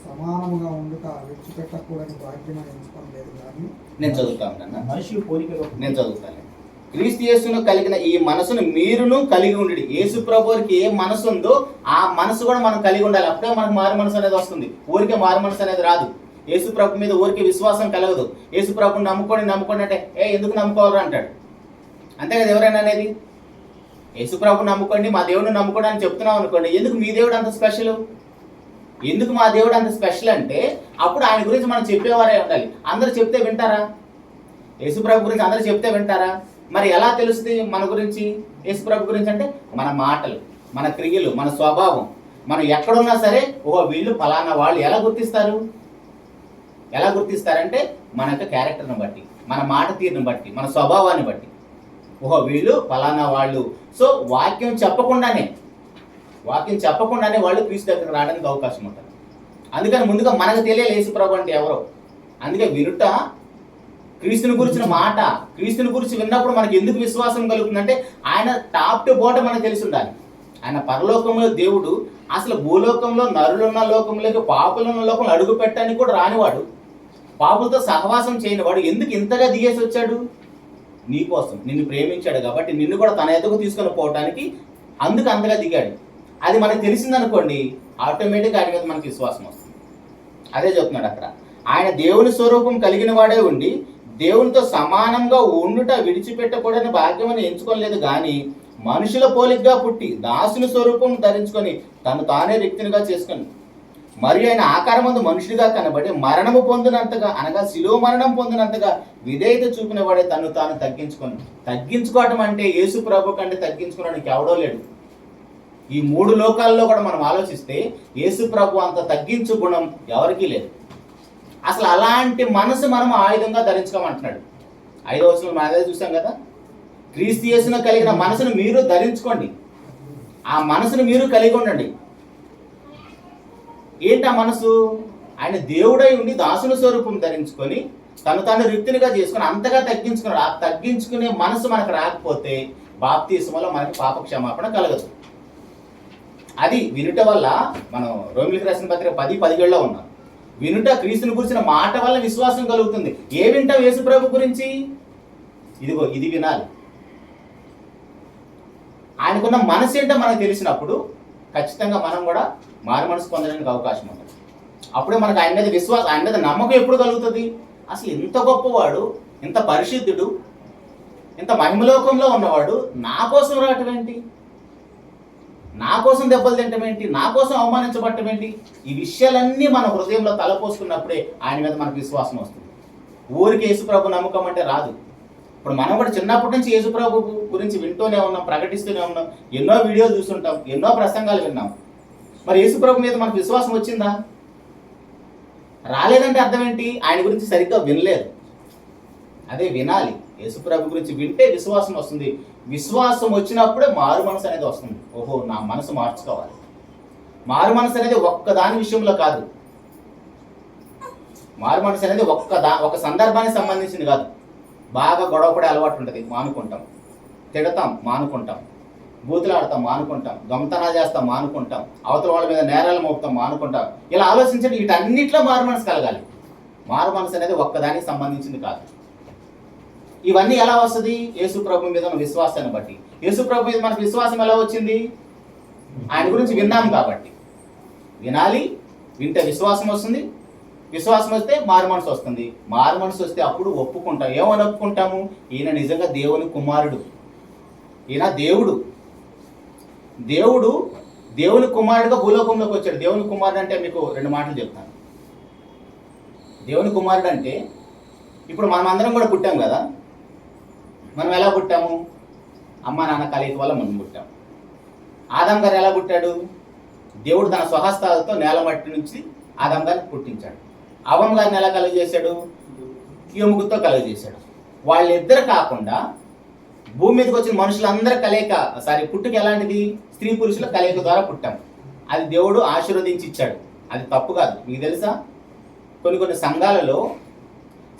సమానముగా ఉండుట విడిచిపెట్టకూడని భాగ్యం ఎంచుకోలేదు. కానీ నేను చదువుతాను, మనిషి పోలికలో నేను చదువుతాను. క్రీస్తు యేసును కలిగిన ఈ మనసును మీరును కలిగి ఉండి. యేసు ప్రభువుకి ఏ మనసు ఉందో ఆ మనసు కూడా మనం కలిగి ఉండాలి. అప్పుడే మనకు మారు మనసు అనేది వస్తుంది. ఊరికే మారు మనసు అనేది రాదు. యేసు ప్రభు మీద ఊరికే విశ్వాసం కలగదు. యేసు ప్రభుని నమ్ముకోండి అంటే ఎందుకు నమ్ముకోవాలని అంటాడు. అంతే కదా ఎవరైనా అనేది. యేసు ప్రభుని నమ్ముకోండి, మా దేవుడిని నమ్ముకోండి అని చెప్తున్నాం అనుకోండి, ఎందుకు మీ దేవుడు అంత స్పెషల్, ఎందుకు మా దేవుడు అంత స్పెషల్ అంటే అప్పుడు ఆయన గురించి మనం చెప్పేవారే ఉండాలి. అందరూ చెప్తే వింటారా? యేసు ప్రభు గురించి అందరూ చెప్తే వింటారా? మరి ఎలా తెలుస్తుంది మన గురించి, యేసు ప్రభు గురించి అంటే మన మాటలు, మన క్రియలు, మన స్వభావం. మనం ఎక్కడున్నా సరే ఓహో వీళ్ళు ఫలానా వాళ్ళు ఎలా గుర్తిస్తారు? ఎలా గుర్తిస్తారంటే మన యొక్క క్యారెక్టర్ని బట్టి, మన మాట తీరుని బట్టి, మన స్వభావాన్ని బట్టి. ఓహో వీళ్ళు ఫలానా వాళ్ళు. సో వాక్యం చెప్పకుండానే వాళ్ళు క్రీస్తు దగ్గరకు రావడానికి అవకాశం ఉంటుంది. అందుకని ముందుగా మనకు తెలియాలి యేసుప్రభు అంటే ఎవరో. అందుకే వినుట, క్రీస్తుని గురించిన మాట, క్రీస్తుని గురించి విన్నప్పుడు మనకి ఎందుకు విశ్వాసం కలుగుతుందంటే ఆయన టాప్ టు బాటమ్ మనకు తెలిసి ఉండాలి. ఆయన పరలోకంలో దేవుడు, అసలు భూలోకంలో నరులున్న లోకంలోకి పాపులున్న లోకంలో అడుగు పెట్టడానికి కూడా రానివాడు, పాపులతో సహవాసం చేయనివాడు ఎందుకు ఇంతగా దిగేసి వచ్చాడు? నీ కోసం, నిన్ను ప్రేమించాడు కాబట్టి నిన్ను కూడా తన ఎదుగు తీసుకొని పోవటానికి అందుకు అంతగా దిగాడు. అది మనకు తెలిసిందనుకోండి, ఆటోమేటిక్గా ఆయన మీద మనకి విశ్వాసం వస్తుంది. అదే చెప్తున్నాడు అక్కడ. ఆయన దేవుని స్వరూపం కలిగిన వాడే ఉండి దేవునితో సమానంగా ఉండుట విడిచిపెట్టకూడని భాగ్యమని ఎంచుకోలేదు కానీ మనుషుల పోలికగా పుట్టి దాసుని స్వరూపం ధరించుకొని తను తానే రిక్తునిగా చేసుకొని మరియు ఆయన ఆకారమందు మనుషుడిగా కనబడి మరణము పొందినంతగా, అనగా శిలువ మరణం పొందినంతగా విధేయత చూపిన వాడే తను తాను తగ్గించుకోవటం అంటే యేసు ప్రభు కంటే తగ్గించుకోవడానికి ఎవడో లేడు. ఈ 3 లోకాల్లో కూడా మనం ఆలోచిస్తే యేసు ప్రభు అంత తగ్గించు గుణం ఎవరికీ లేదు. అసలు అలాంటి మనసు మనం ఆయుధంగా ధరించుకోమంటున్నాడు. 5వ వచనంలో మనం అదే చూసాం కదా, క్రీస్తు యేసును కలిగిన మనసును మీరు ధరించుకోండి. ఆ మనసును మీరు కలిగి ఉండండి. ఏంటి ఆ మనసు? ఆయన దేవుడై ఉండి దాసుని స్వరూపం ధరించుకొని తను తాను రిక్తునిగా చేసుకొని అంతగా తగ్గించుకున్నాడు. ఆ తగ్గించుకునే మనసు మనకు రాకపోతే బాప్తిస్మలో మనకి పాపక్షమాపణ కలగదు. అది వినుట వల్ల, మనం రోమిలికి రాసిన పత్రిక 10:17లో ఉన్నాం. వినుట, క్రీస్తుని గురించిన మాట వల్ల విశ్వాసం కలుగుతుంది. ఏ వింటాం యేసు ప్రభు గురించి? ఇదిగో ఇది వినాలి. ఆయనకున్న మనసు ఏంటో మనకు తెలిసినప్పుడు ఖచ్చితంగా మనం కూడా మారు మనసు పొందడానికి అవకాశం ఉంటుంది. అప్పుడే మనకు ఆయన మీద విశ్వాసం, ఆయన మీద నమ్మకం ఎప్పుడు కలుగుతుంది? అసలు ఇంత గొప్పవాడు, ఇంత పరిశుద్ధుడు, ఇంత మహిమలోకంలో ఉన్నవాడు నా కోసం రావటం ఏంటి? నా కోసం దెబ్బలు తింటం ఏంటి? నా కోసం అవమానించబడటం ఏంటి? ఈ విషయాలన్నీ మన హృదయంలో తలపోసుకున్నప్పుడే ఆయన మీద మనకు విశ్వాసం వస్తుంది. ఊరికి యేసుప్రభు నమ్మకం అంటే రాదు. ఇప్పుడు మనం కూడా చిన్నప్పటి నుంచి యేసుప్రభు గురించి వింటూనే ఉన్నాం, ప్రకటిస్తూనే ఉన్నాం, ఎన్నో వీడియోలు చూస్తుంటాం, ఎన్నో ప్రసంగాలు విన్నాం. మరి యేసుప్రభు మీద మనకు విశ్వాసం వచ్చిందా? రాలేదంటే అర్థం ఏంటి? ఆయన గురించి సరిగ్గా వినలేదు. అదే వినాలి. యేసుప్రభు గురించి వింటే విశ్వాసం వస్తుంది. విశ్వాసం వచ్చినప్పుడే మారు మనసు అనేది వస్తుంది. ఓహో నా మనసు మార్చుకోవాలి. మారు మనసు అనేది ఒక్కదాని విషయంలో కాదు. మారు మనసు అనేది ఒక సందర్భానికి సంబంధించింది కాదు. బాగా గొడవపడే అలవాటు ఉంటుంది, మానుకుంటాం. తిడతాం, మానుకుంటాం. బూతులాడతాం, మానుకుంటాం. దొంగతనాలు చేస్తాం, మానుకుంటాం. అవతల వాళ్ళ మీద నేరాలు మోపుతాం, మానుకుంటాం. ఇలా ఆలోచించండి. వీటన్నిటిలో మారు మనసు కలగాలి. మారు మనసు అనేది ఒక్కదానికి సంబంధించింది కాదు. ఇవన్నీ ఎలా వస్తుంది? యేసు ప్రభు మీద ఉన్న విశ్వాసాన్ని బట్టి. యేసు ప్రభు మీద మనకు విశ్వాసం ఎలా వచ్చింది? ఆయన గురించి విన్నాం కాబట్టి. వినాలి, వింటే విశ్వాసం వస్తుంది. విశ్వాసం వస్తే మారు మనసు వస్తుంది. మారు మనసు వస్తే అప్పుడు ఒప్పుకుంటాం. ఏమని ఒప్పుకుంటాము? ఈయన నిజంగా దేవుని కుమారుడు, ఈయన దేవుడు. దేవుని కుమారుడుగా భూలోకంలోకి వచ్చాడు. దేవుని కుమారుడు అంటే మీకు 2 మాటలు చెప్తాను. దేవుని కుమారుడు అంటే ఇప్పుడు మనం అందరం కూడా పుట్టాం కదా. మనం ఎలా పుట్టాము? అమ్మ నాన్న కలయిక వల్ల మనం పుట్టాం. ఆదాం గారు ఎలా పుట్టాడు? దేవుడు తన స్వహస్తాలతో నేల మట్టి నుంచి ఆదాం గారిని పుట్టించాడు. అవ్వం గారిని ఎలా కలుగజేశాడు? ఎముకతో కలుగజేశాడు. వాళ్ళిద్దరు కాకుండా భూమి మీదకి వచ్చిన మనుషులందరూ పుట్టుక ఎలాంటిది? స్త్రీ పురుషుల కలయిక ద్వారా పుట్టాం. అది దేవుడు ఆశీర్వదించి ఇచ్చాడు. అది తప్పు కాదు. మీకు తెలుసా, కొన్ని సంఘాలలో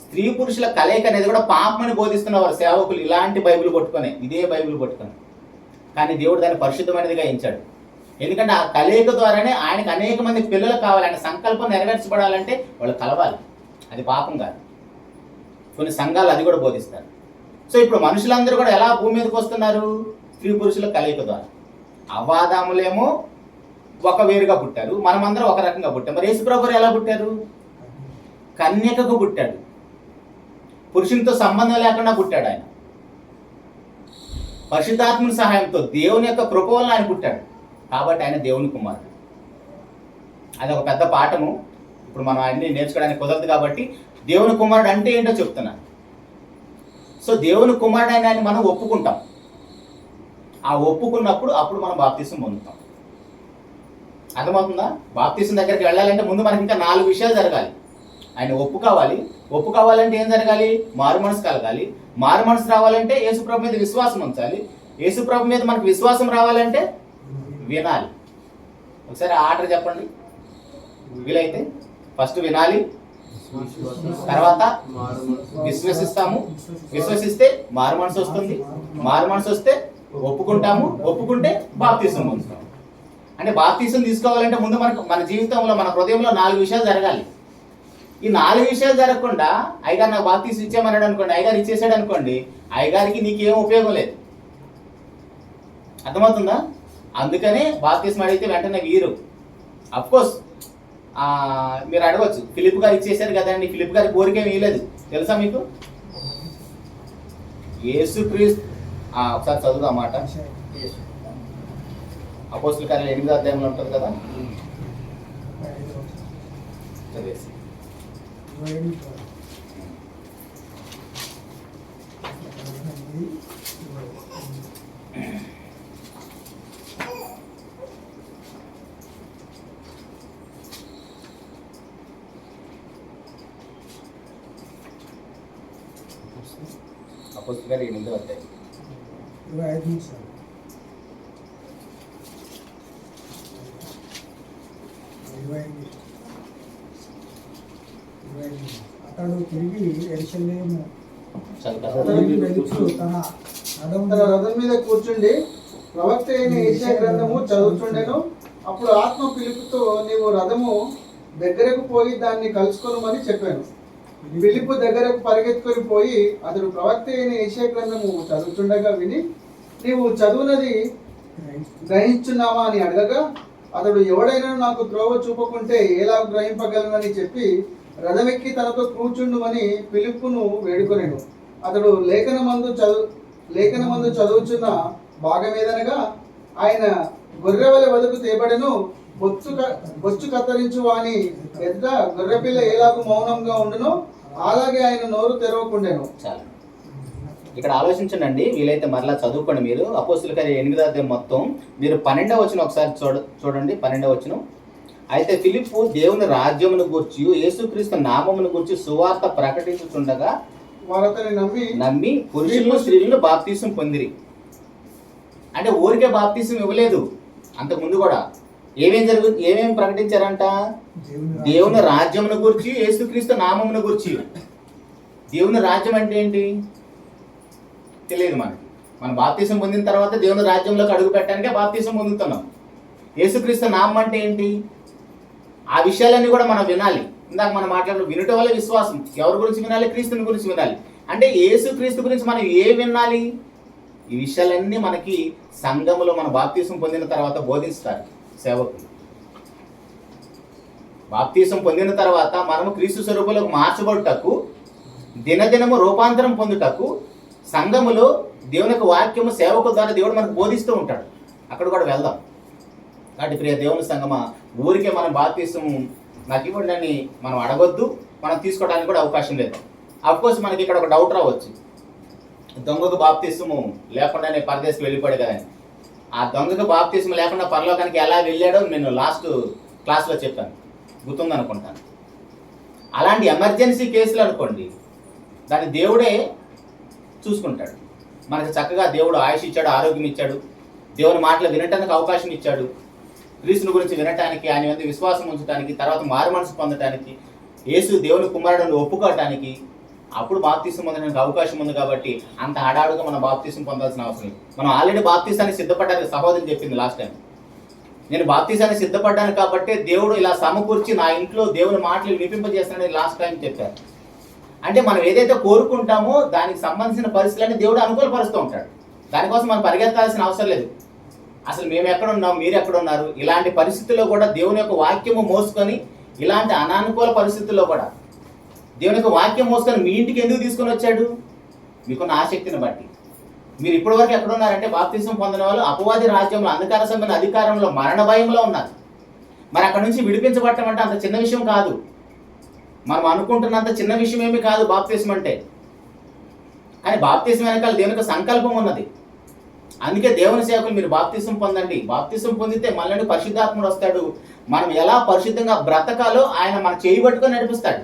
స్త్రీ పురుషుల కలయిక అనేది కూడా పాపమని బోధిస్తున్నవారు సేవకులు. ఇలాంటి బైబిల్ పట్టుకొని, ఇదే బైబిల్ పట్టుకొని. కానీ దేవుడు దాన్ని పరిశుద్ధమైనదిగా ఎంచాడు. ఎందుకంటే ఆ కలయిక ద్వారానే ఆయనకు అనేక మంది పిల్లలు కావాలి. ఆయన సంకల్పం నెరవేర్చబడాలంటే వాళ్ళు కలవాలి. అది పాపం కాదు. కొన్ని సంఘాలు అది కూడా బోధిస్తారు. సో ఇప్పుడు మనుషులందరూ కూడా ఎలా భూమి మీదకి వస్తున్నారు? స్త్రీ పురుషుల కలయిక ద్వారా. అవాదాములేమో ఒక వేరుగా పుట్టారు, మనమందరం ఒక రకంగా పుట్టాం. మరి యేసుప్రభు ఎలా పుట్టారు? కన్యకకు పుట్టాడు. పురుషునితో సంబంధం లేకుండా పుట్టాడు. ఆయన పరిశుద్ధాత్మని సహాయంతో దేవుని యొక్క కృప వల్ల ఆయన పుట్టాడు. కాబట్టి ఆయన దేవుని కుమారుడు. అది ఒక పెద్ద పాఠము. ఇప్పుడు మనం అన్ని నేర్చుకోవడానికి కుదరదు కాబట్టి దేవుని కుమారుడు అంటే ఏంటో చెప్తున్నాను. సో దేవుని కుమారుడు ఆయన మనం ఒప్పుకుంటాం. ఆ ఒప్పుకున్నప్పుడు అప్పుడు మనం బాప్తిసం పొందుతాం. అర్థమవుతుందా? బాప్తిసం దగ్గరికి వెళ్ళాలంటే ముందు మనకి ఇంకా 4 విషయాలు జరగాలి. ఆయన ఒప్పు కావాలంటే ఏం జరగాలి? మారు మనసు కలగాలి. మారు మనసు రావాలంటే యేసుప్రభు మీద విశ్వాసం ఉంచాలి. యేసుప్రభు మీద మనకు విశ్వాసం రావాలంటే వినాలి. ఒకసారి ఆర్డర్ చెప్పండి వీలైతే. ఫస్ట్ వినాలి, తర్వాత విశ్వసిస్తాము, విశ్వసిస్తే మారు మనసు వస్తుంది, మారు మనసు వస్తే ఒప్పుకుంటాము, ఒప్పుకుంటే బాప్తిసం పొందుతాము. అంటే బాప్తిసం తీసుకోవాలంటే ముందు మన జీవితంలో, మన హృదయంలో 4 విషయాలు జరగాలి. ఈ 4 విషయాలు జరగకుండా అయ్యగారు నాకు బాప్తిసం ఇచ్చామన్నాడు అనుకోండి, అయ్యగారు ఇచ్చేసాడు అనుకోండి, అయ్యగారికి నీకేం ఉపయోగం లేదు. అర్థమవుతుందా? అందుకనే బాప్తిసం అడిగితే వెంటనే వీరు. అఫ్కోర్స్ మీరు అడగవచ్చు, ఫిలిప్ గారు ఇచ్చేసారు కదండి, ఫిలిప్ గారి కోరిక ఏమీ లేదు తెలుసా మీకు? యేసుక్రీస్తు ఒకసారి చదువుదా మాట. అపోస్తుల కార్యాలు 8వ అధ్యాయంలో ఉంటుంది కదా, చదివేసి. అపోస్తుల కార్యాలు 8వ అధ్యాయం 25 నిమిషాలు. అతడు తిరిగి యెరూషలేము వెళుచు తన రథం మీద కూర్చుండి ప్రవక్త అయిన యెషయా గ్రంథము చదువుచుండెను. అప్పుడు ఆత్మ ఫిలిప్పుతో, నీవు రథము దగ్గరకు పోయి దాన్ని కలుసుకొనుమని చెప్పాను. ఫిలిప్పు దగ్గరకు పరిగెత్తుకొని పోయి అతడు ప్రవక్త అయిన యెషయా గ్రంథము చదువుతుండగా విని, నీవు చదువునది గ్రహించున్నావా అని అడగగా, అతడు ఎవడైనా నాకు త్రోవ చూపకుంటే ఎలా గ్రహింపగలనని చెప్పి రథమెక్కి తనతో కూర్చుండుమని ఫిలిప్పును వేడుకొనెను. అతడు లేఖనమందు చదువుచున్న భాగమేదనగా, ఆయన గొర్రెవల వదకు తేబడెను, బొచ్చు కత్తిరించు వాని ఎదుట గొర్రెపిల్ల ఎలాగూ మౌనంగా ఉండునో అలాగే ఆయన నోరు తెరవకుండెను. చాలా ఇక్కడ ఆలోచించండి, వీలైతే మరలా చదువుకోండి మీరు. అపోస్తుల కార్యాలు 8వ అధ్యాయం మొత్తం మీరు 12వ వచనం ఒకసారి చూడండి. 12వ వచనం. అయితే ఫిలిప్పు దేవుని రాజ్యమును గూర్చి యేసుక్రీస్తు నామమును గూర్చి సువార్త ప్రకటించుచుండగా వారతని నమ్మి పురుషులను స్త్రీలను బాప్తీసం పొందిరి. అంటే ఊరికే బాప్తీసం ఇవ్వలేదు, అంతకుముందు కూడా ఏమేమి ప్రకటించారంట? దేవుని రాజ్యమును గూర్చి, యేసుక్రీస్తు నామమును గూర్చి. దేవుని రాజ్యం అంటే ఏంటి తెలియదు మనకి. మనం బాప్తీసం పొందిన తర్వాత దేవుని రాజ్యంలోకి అడుగు పెట్టడానికే బాప్తీసం పొందుతున్నాం. యేసుక్రీస్తు నామం అంటే ఏంటి? ఆ విషయాలన్నీ కూడా మనం వినాలి. ఇందాక మనం మాట్లాడిన వినటం వల్ల విశ్వాసం. ఎవరి గురించి వినాలి? క్రీస్తుని గురించి వినాలి. అంటే యేసుక్రీస్తు గురించి మనం వినాలి? ఈ విషయాలన్నీ మనకి సంఘములో మన బాప్తీసం పొందిన తర్వాత బోధిస్తారు సేవకులు. బాప్తీసం పొందిన తర్వాత మనము క్రీస్తు స్వరూపంలోకి మార్చబడుటకు, దినదినము రూపాంతరం పొందుటకు సంఘములో దేవుని యొక్క వాక్యము సేవకుల ద్వారా దేవుడు మనకు బోధిస్తూ ఉంటాడు. అక్కడ కూడా వెళ్దాం. కాబట్టి ప్రియ దేవుని సంఘమా, ఊరికే మనం బాప్తీసం నాకు ఇవ్వండి అని మనం అడగొద్దు, మనం తీసుకోవడానికి కూడా అవకాశం లేదు. అఫ్కోర్స్ మనకి ఇక్కడ ఒక డౌట్ రావచ్చు, దొంగకు బాప్తీసము లేకుండానే పరదేశం వెళ్ళిపోయాడు కదని. ఆ దొంగకు బాప్తీసం లేకుండా పరలోకానికి ఎలా వెళ్ళాడో నేను లాస్ట్ క్లాస్లో చెప్పాను, గుర్తుందనుకుంటాను. అలాంటి ఎమర్జెన్సీ కేసులు అనుకోండి, దాన్ని దేవుడే చూసుకుంటాడు. మనకి చక్కగా దేవుడు ఆయుష్ ఇచ్చాడు, ఆరోగ్యం ఇచ్చాడు, దేవుని మాటలు వినటానికి అవకాశం ఇచ్చాడు, క్రీస్తుని గురించి వినటానికి, ఆయన మీద విశ్వాసం ఉంచడానికి, తర్వాత మారు మనసు పొందటానికి, యేసు దేవుని కుమారుడిని ఒప్పుకోవటానికి, అప్పుడు బాప్తీసం పొందడానికి అవకాశం ఉంది. కాబట్టి అంత హడావుడిగా మనం బాప్తీసం పొందాల్సిన అవసరం లేదు. మనం ఆల్రెడీ బాప్తీసానికి సిద్ధపడ్డానికి సహోదరి చెప్పింది లాస్ట్ టైం. నేను బాప్తీసానికి సిద్ధపడ్డాను కాబట్టి దేవుడు ఇలా సమకూర్చి నా ఇంట్లో దేవుని మాటలు వినిపింపజేస్తానని లాస్ట్ టైం చెప్పారు. అంటే మనం ఏదైతే కోరుకుంటామో దానికి సంబంధించిన పరిస్థితులన్నీ దేవుడు అనుకూలపరుస్తూ ఉంటాడు. దానికోసం మనం పరిగెత్తాల్సిన అవసరం లేదు. అసలు మేము ఎక్కడ ఉన్నాం, మీరు ఎక్కడ ఉన్నారు, ఇలాంటి పరిస్థితుల్లో కూడా దేవుని యొక్క వాక్యము మోసుకొని, ఇలాంటి అనానుకూల పరిస్థితుల్లో కూడా దేవుని యొక్క వాక్యం మోసుకొని మీ ఇంటికి ఎందుకు తీసుకొని వచ్చాడు? మీకున్న ఆసక్తిని బట్టి. మీరు ఇప్పటివరకు ఎక్కడ ఉన్నారంటే బాప్తీసం పొందిన వాళ్ళు అపవాది రాజ్యంలో, అంధకార సంబంధ అధికారంలో, మరణ భయంలో ఉన్నారు. మరి అక్కడ నుంచి విడిపించబడటం అంటే అంత చిన్న విషయం కాదు. మనం అనుకుంటున్నంత చిన్న విషయం ఏమీ కాదు బాప్తీసం అంటే. కానీ బాప్తీసం వెనకాల దేవునికి సంకల్పం ఉన్నది. అందుకే దేవుని సేవకులు మీరు బాప్తీసం పొందండి. బాప్తీసం పొందితే మళ్ళీ పరిశుద్ధాత్ముడు వస్తాడు. మనం ఎలా పరిశుద్ధంగా బ్రతకాలో ఆయన మన చేయి పట్టుకొని నడిపిస్తాడు.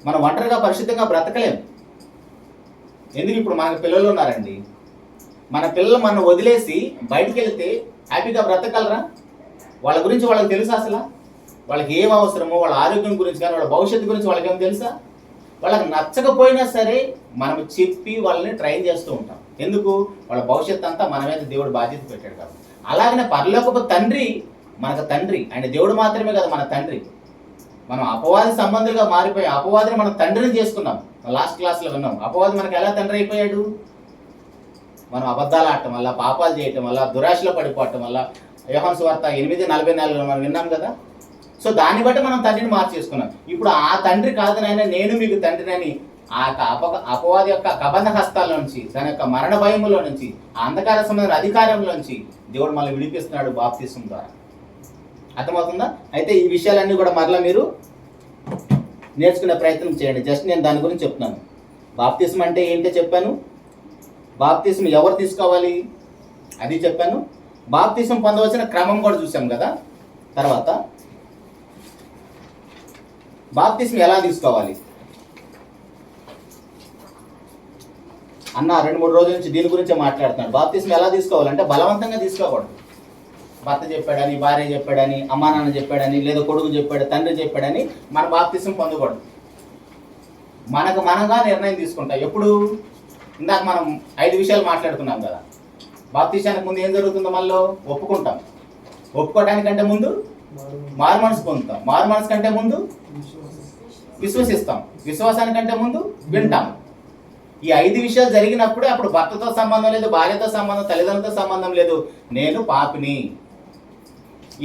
మనం ఒంటరిగా పరిశుద్ధంగా బ్రతకలేము. ఎందుకు? ఇప్పుడు మనకు పిల్లలు ఉన్నారండి. మన పిల్లలు మనం వదిలేసి బయటికి వెళ్తే హ్యాపీగా బ్రతకగలరా? వాళ్ళ గురించి వాళ్ళకి తెలుసా? అసలు వాళ్ళకి ఏం అవసరమో వాళ్ళ ఆరోగ్యం గురించి కానీ వాళ్ళ భవిష్యత్తు గురించి వాళ్ళకి ఏం తెలుసా? వాళ్ళకి నచ్చకపోయినా సరే మనం చెప్పి వాళ్ళని ట్రైన్ చేస్తూ ఉంటాం. ఎందుకు? వాళ్ళ భవిష్యత్తు అంతా మన మీద దేవుడు బాధ్యత పెట్టాడు కాబట్టి. అలాగనే పరలోకపు తండ్రి మనకు తండ్రి, ఆయన దేవుడు మాత్రమే కదా మన తండ్రి. మనం అపవాది సంబంధులుగా మారిపోయాం. అపవాదిని మనం తండ్రిని చేసుకున్నాం. లాస్ట్ క్లాస్లో విన్నాం. అపవాది మనకు ఎలా తండ్రి అయిపోయాడు? మనం అబద్ధాలు ఆడటం వల్ల, పాపాలు చేయటం వల్ల, దురాశలో పడిపోవటం వల్ల. యోహాను సువార్త 8:44 మనం విన్నాం కదా. సో దాన్ని బట్టి మనం తండ్రిని మార్చేసుకున్నాం. ఇప్పుడు ఆ తండ్రి కాదు నాయన, నేను మీకు తండ్రినని ఆ అపవాది యొక్క కబంధ హస్తాల నుంచి, దాని యొక్క మరణ భయములో నుంచి, ఆ అంధకార సంబంధమైన అధికారంలో నుంచి దేవుడు మళ్ళీ విడిపిస్తున్నాడు బాప్తిసం ద్వారా. అర్థమవుతుందా? అయితే ఈ విషయాలన్నీ కూడా మరలా మీరు నేర్చుకునే ప్రయత్నం చేయండి. జస్ట్ నేను దాని గురించి చెప్తున్నాను. బాప్తిసం అంటే ఏంటో చెప్పాను. బాప్తిసం ఎవరు తీసుకోవాలి అది చెప్పాను. బాప్తిసం పొందవలసిన క్రమం కూడా చూసాం కదా. తర్వాత బాప్తిసం ఎలా తీసుకోవాలి అన్న 2-3 రోజుల నుంచి దీని గురించే మాట్లాడుతున్నాడు. బాప్తిసం ఎలా తీసుకోవాలంటే బలవంతంగా తీసుకోకూడదు. భర్త చెప్పాడని, భార్య చెప్పాడని, అమ్మా నాన్న చెప్పాడని, లేదా కొడుకు చెప్పాడు, తండ్రి చెప్పాడని మన బాప్తిసం పొందకూడదు. మనకు మనంగా నిర్ణయం తీసుకుంటాం. ఎప్పుడు? ఇందాక మనం 5 విషయాలు మాట్లాడుకున్నాం కదా. బాప్తిసానికి ముందు ఏం జరుగుతుందో మళ్ళీ ఒప్పుకుంటాం. ఒప్పుకోవడానికంటే ముందు మారు మనసు పొందుతాం. మారు మనసు కంటే ముందు విశ్వసిస్తాం. విశ్వాసానికంటే ముందు వింటాం. ఈ 5 విషయాలు జరిగినప్పుడే అప్పుడు భర్తతో సంబంధం లేదు, భార్యతో సంబంధం, తల్లిదండ్రులతో సంబంధం లేదు. నేను పాపిని,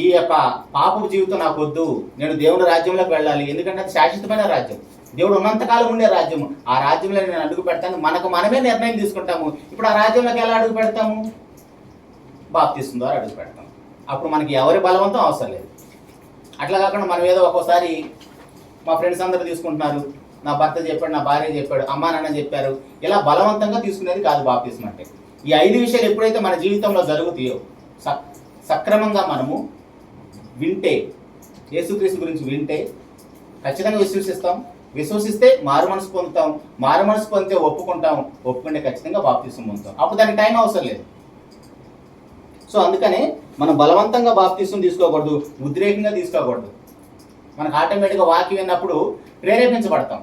ఈ యొక్క పాపపు జీవితం నాకు వద్దు, నేను దేవుని రాజ్యంలోకి వెళ్ళాలి. ఎందుకంటే అది శాశ్వతమైన రాజ్యం, దేవుడు ఉన్నంతకాలం ఉండే రాజ్యము. ఆ రాజ్యంలో నేను అడుగు పెడతాను. మనకు మనమే నిర్ణయం తీసుకుంటాము. ఇప్పుడు ఆ రాజ్యంలోకి ఎలా అడుగు పెడతాము? బాప్తిసం ద్వారా అడుగు పెడతాం. అప్పుడు మనకి ఎవరి బలవంతం అవసరం లేదు. అట్లా కాకుండా మనం ఏదో ఒక్కోసారి మా ఫ్రెండ్స్ అందరూ తీసుకుంటున్నారు, నా భర్త చెప్పాడు, నా భార్య చెప్పాడు, అమ్మా నాన్న చెప్పారు, ఇలా బలవంతంగా తీసుకునేది కాదు బాప్తిసం అంటే. ఈ 5 విషయాలు ఎప్పుడైతే మన జీవితంలో జరుగుతాయో, సక్రమంగా మనము వింటే, యేసుక్రీస్తు గురించి వింటే ఖచ్చితంగా విశ్వసిస్తాం. విశ్వసిస్తే మారు మనసు పొందుతాం. మారు మనసు పొందితే ఒప్పుకుంటాం. ఒప్పుకుంటే ఖచ్చితంగా బాప్తిసం పొందుతాం. అప్పుడు దానికి టైం అవసరం లేదు. సో అందుకనే మనం బలవంతంగా బాప్తిసం తీసుకోకూడదు, ఉద్రేకంగా తీసుకోకూడదు. మనకు ఆటోమేటిక్గా వాక్యం విన్నప్పుడు ప్రేరేపించబడతాం.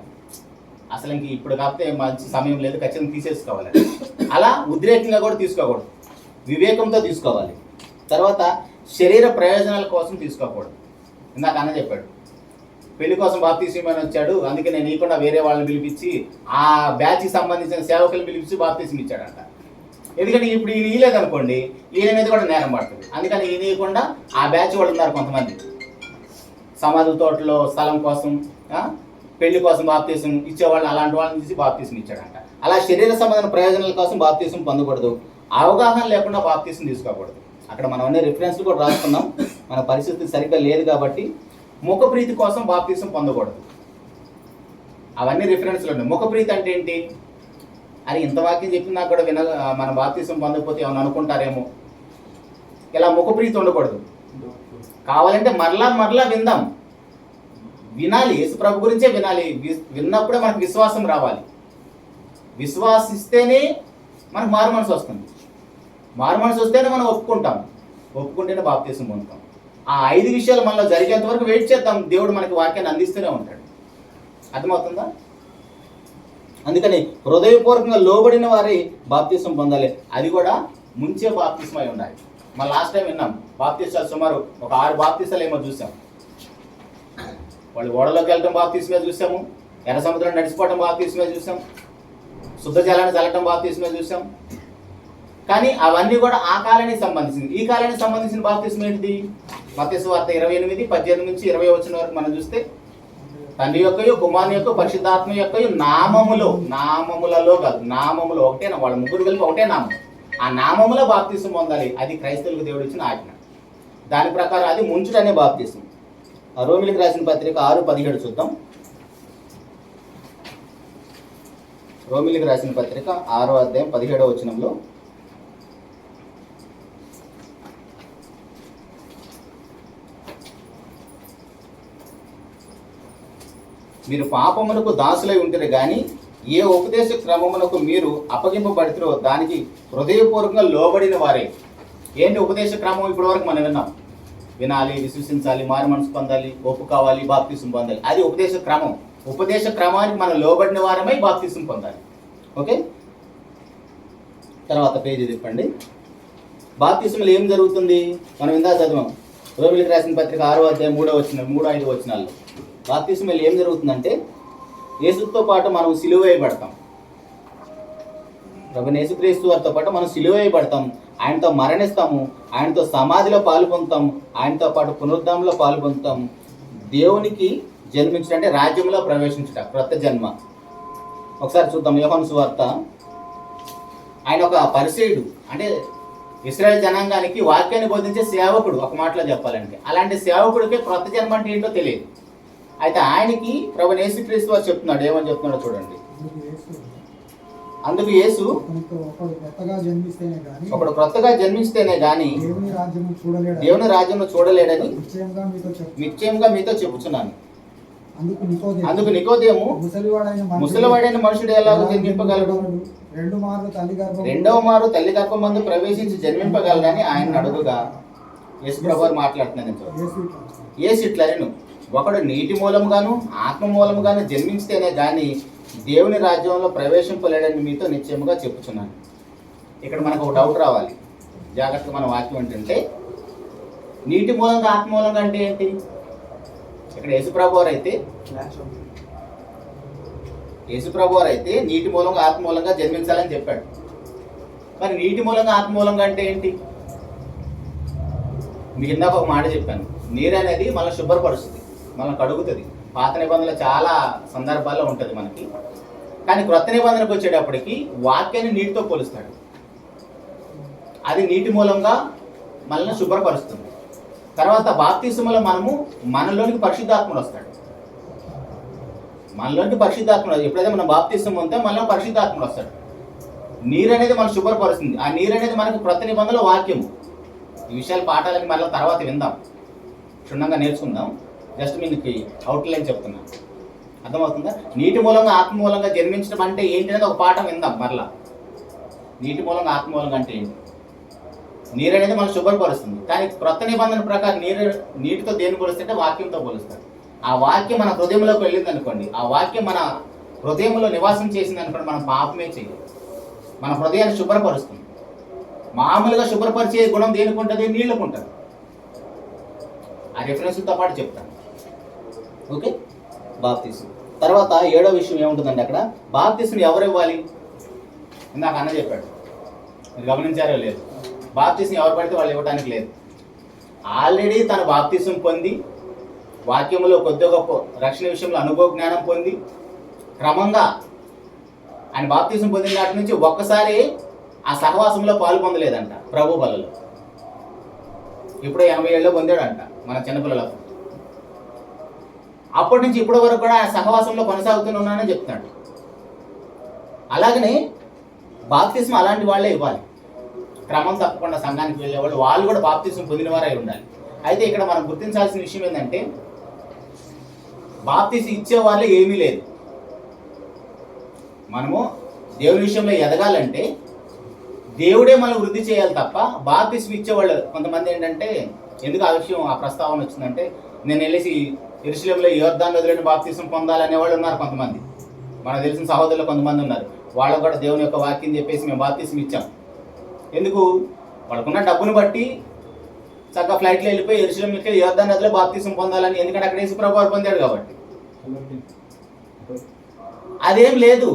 అసలు ఇంక ఇప్పుడు కాకపోతే మంచి సమయం లేదు, ఖచ్చితంగా తీసేసుకోవాలి. అలా ఉద్రేకంగా కూడా తీసుకోకూడదు, వివేకంతో తీసుకోవాలి. తర్వాత శరీర ప్రయోజనాల కోసం తీసుకోకూడదు. ఇందాక అన్న చెప్పాడు, పెళ్లి కోసం బాప్తిసం వచ్చాడు, అందుకే నేను ఇవ్వకుండా వేరే వాళ్ళని పిలిపించి ఆ బ్యాచ్కి సంబంధించిన సేవకులను పిలిపించి బాప్తిసం ఇచ్చాడంట. ఎందుకంటే ఇప్పుడు ఈయన ఇవ్వలేదనుకోండి, ఈయన మీద కూడా నేరం పడుతుంది. అందుకని ఈయన ఇవ్వకుండా ఆ బ్యాచ్ వాళ్ళు ఉన్నారు కొంతమంది, సమాధుల తోటలో స్థలం కోసం, పెళ్లి కోసం బాప్తిసం ఇచ్చేవాళ్ళని, అలాంటి వాళ్ళని చూసి బాప్తిసం ఇచ్చాడంట. అలా శరీర సంబంధమైన ప్రయోజనాల కోసం బాప్తిసం పొందకూడదు. అవగాహన లేకుండా బాప్తిసం తీసుకోకూడదు. అక్కడ మనం అన్ని రిఫరెన్స్లు కూడా రాసుకున్నాం. మన పరిస్థితి సరిగ్గా లేదు కాబట్టి ముఖప్రీతి కోసం బాప్తిసం పొందకూడదు. అవన్నీ రిఫరెన్స్లు ఉన్నాయి. ముఖప్రీతి అంటే ఏంటి? అని ఇంత వాక్యం చెప్పినా కూడా మన బాప్తిసం పొందకపోతే ఏమైనా అనుకుంటారేమో. ఇలా ముఖప్రీతి ఉండకూడదు. కావాలంటే మరలా విందాం, వినాలి. యేసు ప్రభు గురించే వినాలి. విన్నప్పుడే మనకు విశ్వాసం రావాలి. విశ్వాసిస్తేనే మనకు మారు మనసు వస్తుంది. మారు మనసు వస్తేనే మనం ఒప్పుకుంటాం. ఒప్పుకుంటేనే బాప్తిసం పొందుతాం. ఆ 5 విషయాలు మనలో జరిగేంత వరకు వెయిట్ చేద్దాం. దేవుడు మనకి వాక్యాన్ని అందిస్తూనే ఉంటాడు. అర్థమవుతుందా? అందుకని హృదయపూర్వకంగా లోబడిన వారి బాప్తిసం పొందాలి. అది కూడా ముంచే బాప్తిసం అయి ఉండాలి. మన లాస్ట్ టైం విన్నాం, బాప్తిసాలు సుమారు ఒక 6 బాప్తిసాలు ఏమో చూసాం. వాళ్ళు ఓడలోకి వెళ్ళటం బాప్తిసమే చూసాము, ఎర్ర సముద్రం నడిచిపోవటం బాప్తిసమే చూసాం, శుద్ధ జలాన్ని చల్లటం బాప్తిసమే చూసాం. కానీ అవన్నీ కూడా ఆ కాలానికి సంబంధించింది. ఈ కాలానికి సంబంధించిన బాప్తిసం ఏంటిది? మత్తయి సువార్త 28:18-20 వచ్చిన వరకు మనం చూస్తే, తండ్రి యొక్కయు, కుమారుని యొక్క, పరిశుద్ధాత్మ యొక్కయు నామములలో కాదు, నామములో ఒకటేనా, వాళ్ళ ముగ్గురు కలిపి ఒకటే నామం. ఆ నామములో బాప్తిసం పొందాలి. అది క్రైస్తవులకు దేవుడు ఇచ్చిన ఆజ్ఞ. దాని ప్రకారం అది ముంచుటనే బాప్తిసం. రోమిలికి రాసిన పత్రిక 6:17 చూద్దాం. రోమిలికి రాసిన పత్రిక 6:17 మీరు పాపమునకు దాసులై ఉంటారు కానీ ఏ ఉపదేశ క్రమమునకు మీరు అప్పగింపబడితే దానికి హృదయపూర్వకంగా లోబడిన వారే. ఏంటి ఉపదేశ క్రమం? ఇప్పటి వరకు మనం విన్నాం. వినాలి, విశ్వసించాలి, మారు మనసు పొందాలి, ఒప్పు కావాలి, బాప్తిసం పొందాలి. అది ఉపదేశ క్రమం. ఉపదేశ క్రమానికి మనం లోబడిన వారమై బాప్తిసం పొందాలి. ఓకే, తర్వాత పేజీ తిప్పండి. బాప్తిసంలో ఏం జరుగుతుంది? మనం ఇందా చదివాం, రోమిలికి రాసిన పత్రిక 6వ అధ్యాయం 3-5 వచనాల్లో. బాప్తిసంలో ఏం జరుగుతుందంటే యేసుతో పాటు మనం సిలువ వేయబడతాం. ప్రభువైన యేసుక్రీస్తు వారితో పాటు మనం సిలువ వేయబడతాం, ఆయనతో మరణిస్తాము, ఆయనతో సమాధిలో పాలు పొందుతాం, ఆయనతో పాటు పునరుద్ధరణలో పాలు పొందుతాం. దేవునికి జన్మించడం అంటే రాజ్యంలో ప్రవేశించడం, క్రొత్త జన్మ. ఒకసారి చూద్దాం యోహాను సువార్త. ఆయన ఒక పరిసయ్యుడు, అంటే ఇశ్రాయేల్ జనాంగానికి వాక్యాన్ని బోధించే సేవకుడు, ఒక మాటలో చెప్పాలంటే. అలాంటి సేవకుడికి క్రొత్త జన్మ అంటే ఏంటో తెలియదు. అయితే ఆయనకి ప్రభువైన యేసుక్రీస్తు వారు చెప్తున్నాడు. ఏమని చెప్తున్నాడో చూడండి. అందుకు యేసు ఒకడు క్రొత్తగా జన్మిస్తేనే గాని దేవుని రాజ్యము చూడలేడని నిశ్చయంగా మీతో చెప్పుచున్నాను. అందుకు నికోదేము, ముసలివాడైన మనుషుడు ఎలాగో జన్మింపగలడు? రెండవ మారు తల్లి గర్భమందు ప్రవేశించి జన్మింపగలడని ఆయన అడుగుగా యేసు ప్రభువారు మాట్లాడుతున్నాను. యేసు ఇట్లనెను, ఒకడు నీటి మూలముగాను ఆత్మ మూలముగాను జన్మించితేనే గాని దేవుని రాజ్యంలో ప్రవేశింపలేడని మీతో నిశ్చయముగా చెప్పుచున్నాను. ఇక్కడ మనకు ఒక డౌట్ రావాలి. జాగ్రత్తగా మన వాక్యం ఏంటంటే, నీటి మూలంగా ఆత్మ మూలంగా అంటే ఏంటి? ఇక్కడ యేసుప్రభువారు అయితే నీటి మూలంగా ఆత్మ మూలంగా జన్మించాలని చెప్పాడు. మరి నీటి మూలంగా ఆత్మ మూలంగా అంటే ఏంటి? మీకు ఇందాక ఒక మాట చెప్పాను, నీరు అనేది మనల్ని శుభ్రపరుస్తుంది, మనల్ని కడుగుతుంది. పాత నిబంధనలు చాలా సందర్భాల్లో ఉంటుంది మనకి. కానీ క్రొత్త నిబంధనకు వచ్చేటప్పటికి వాక్యాన్ని నీటితో పోలుస్తాడు. అది నీటి మూలంగా మనల్ని శుభ్రపరుస్తుంది. తర్వాత బాప్తిసములో మనలోనికి పరిశుద్ధాత్ముడు వస్తాడు. మనలోనికి పరిశుద్ధాత్ముడు ఎప్పుడైతే మనం బాప్తిసం ఉంటే మనలో పరిశుద్ధాత్ముడు వస్తాడు. నీరు అనేది మనం శుభ్రపరుస్తుంది. ఆ నీరు అనేది మనకు క్రొత్త నిబంధనలో వాక్యము. ఈ విషయాల పాఠాలని మళ్ళీ తర్వాత విందాం, క్షుణ్ణంగా నేర్చుకుందాం. జస్ట్ మీకు అవుట్లైన్ చెప్తున్నాను, అర్థమవుతుందా? నీటి మూలంగా ఆత్మ మూలంగా జన్మించడం అంటే ఏంటి అనేది ఒక పాఠం విందాం మరలా. నీటి మూలంగా ఆత్మ మూలంగా అంటే ఏంటి? నీరు అనేది మనం శుభ్రపరుస్తుంది. కానీ క్రొత్త నిబంధన ప్రకారం నీటితో దేన్ని పోలుస్తుంటే వాక్యంతో పోలుస్తారు. ఆ వాక్యం మన హృదయంలోకి వెళ్ళింది అనుకోండి, ఆ వాక్యం మన హృదయంలో నివాసం చేసింది అనుకోండి, మనం పాపమే చేయాలి. మన హృదయాన్ని శుభ్రపరుస్తుంది. మామూలుగా శుభ్రపరిచే గుణం దేనికి ఉంటుంది? నీళ్ళకు ఉంటుంది. ఆ రిఫరెన్స్తో పాటు చెప్తాను. ఓకే, బాప్తిసం. తర్వాత 7వ విషయం ఏముంటుందండి అక్కడ? బాప్తిసం ఎవరు ఇవ్వాలి? ఇందాక అన్న చెప్పాడు, మీరు గమనించారో లేదు. బాప్తిసం ఎవరు పడితే వాళ్ళు ఇవ్వడానికి లేదు. ఆల్రెడీ తన బాప్తిసం పొంది వాక్యంలో కొద్ది గొప్ప రక్షణ విషయంలో అనుభవ జ్ఞానం పొంది క్రమంగా ఆయన బాప్తిసం పొందిన నాటి నుంచి ఒక్కసారి ఆ సహవాసంలో పాలు పొందలేదంట ప్రభు బలలో. ఇప్పుడే 80 ఏళ్ళలో పొందాడంట మన చిన్నపిల్లలకు. అప్పటి నుంచి ఇప్పటి వరకు కూడా ఆ సహవాసంలో కొనసాగుతున్నానని చెప్తున్నాడు. అలాగనే బాప్తిసం అలాంటి వాళ్ళే ఇవ్వాలి. క్రమం తప్పకుండా సంఘానికి వెళ్ళేవాళ్ళు, వాళ్ళు కూడా బాప్తిసం పొందిన వారై ఉండాలి. అయితే ఇక్కడ మనం గుర్తించాల్సిన విషయం ఏంటంటే, బాప్తిసం ఇచ్చే వాళ్ళే ఏమీ లేదు. మనము దేవుని విషయంలో ఎదగాలంటే దేవుడే మనం వృద్ధి చేయాలి తప్ప బాప్తిసం ఇచ్చేవాళ్ళు కొంతమంది ఏంటంటే, ఎందుకు ఆ విషయం ఆ ప్రస్తావన వచ్చిందంటే, నేను వెళ్ళేసి యెరూషలేములో యోర్దాను నదిలోని బాప్తిసం పొందాలనే వాళ్ళు ఉన్నారు కొంతమంది. మనకు తెలిసిన సహోదరులు కొంతమంది ఉన్నారు. వాళ్ళకు కూడా దేవుని యొక్క వాక్యం చెప్పేసి మేము బాప్తిసం ఇచ్చాం. ఎందుకు? వాళ్ళకున్న డబ్బును బట్టి చక్కగా ఫ్లైట్లో వెళ్ళిపోయి యెరూషలేముకి యోర్దాను నదిలో బాప్తిసం పొందాలని, ఎందుకంటే అక్కడ యేసు ప్రభువు పొందాడు కాబట్టి. అదేం లేదు,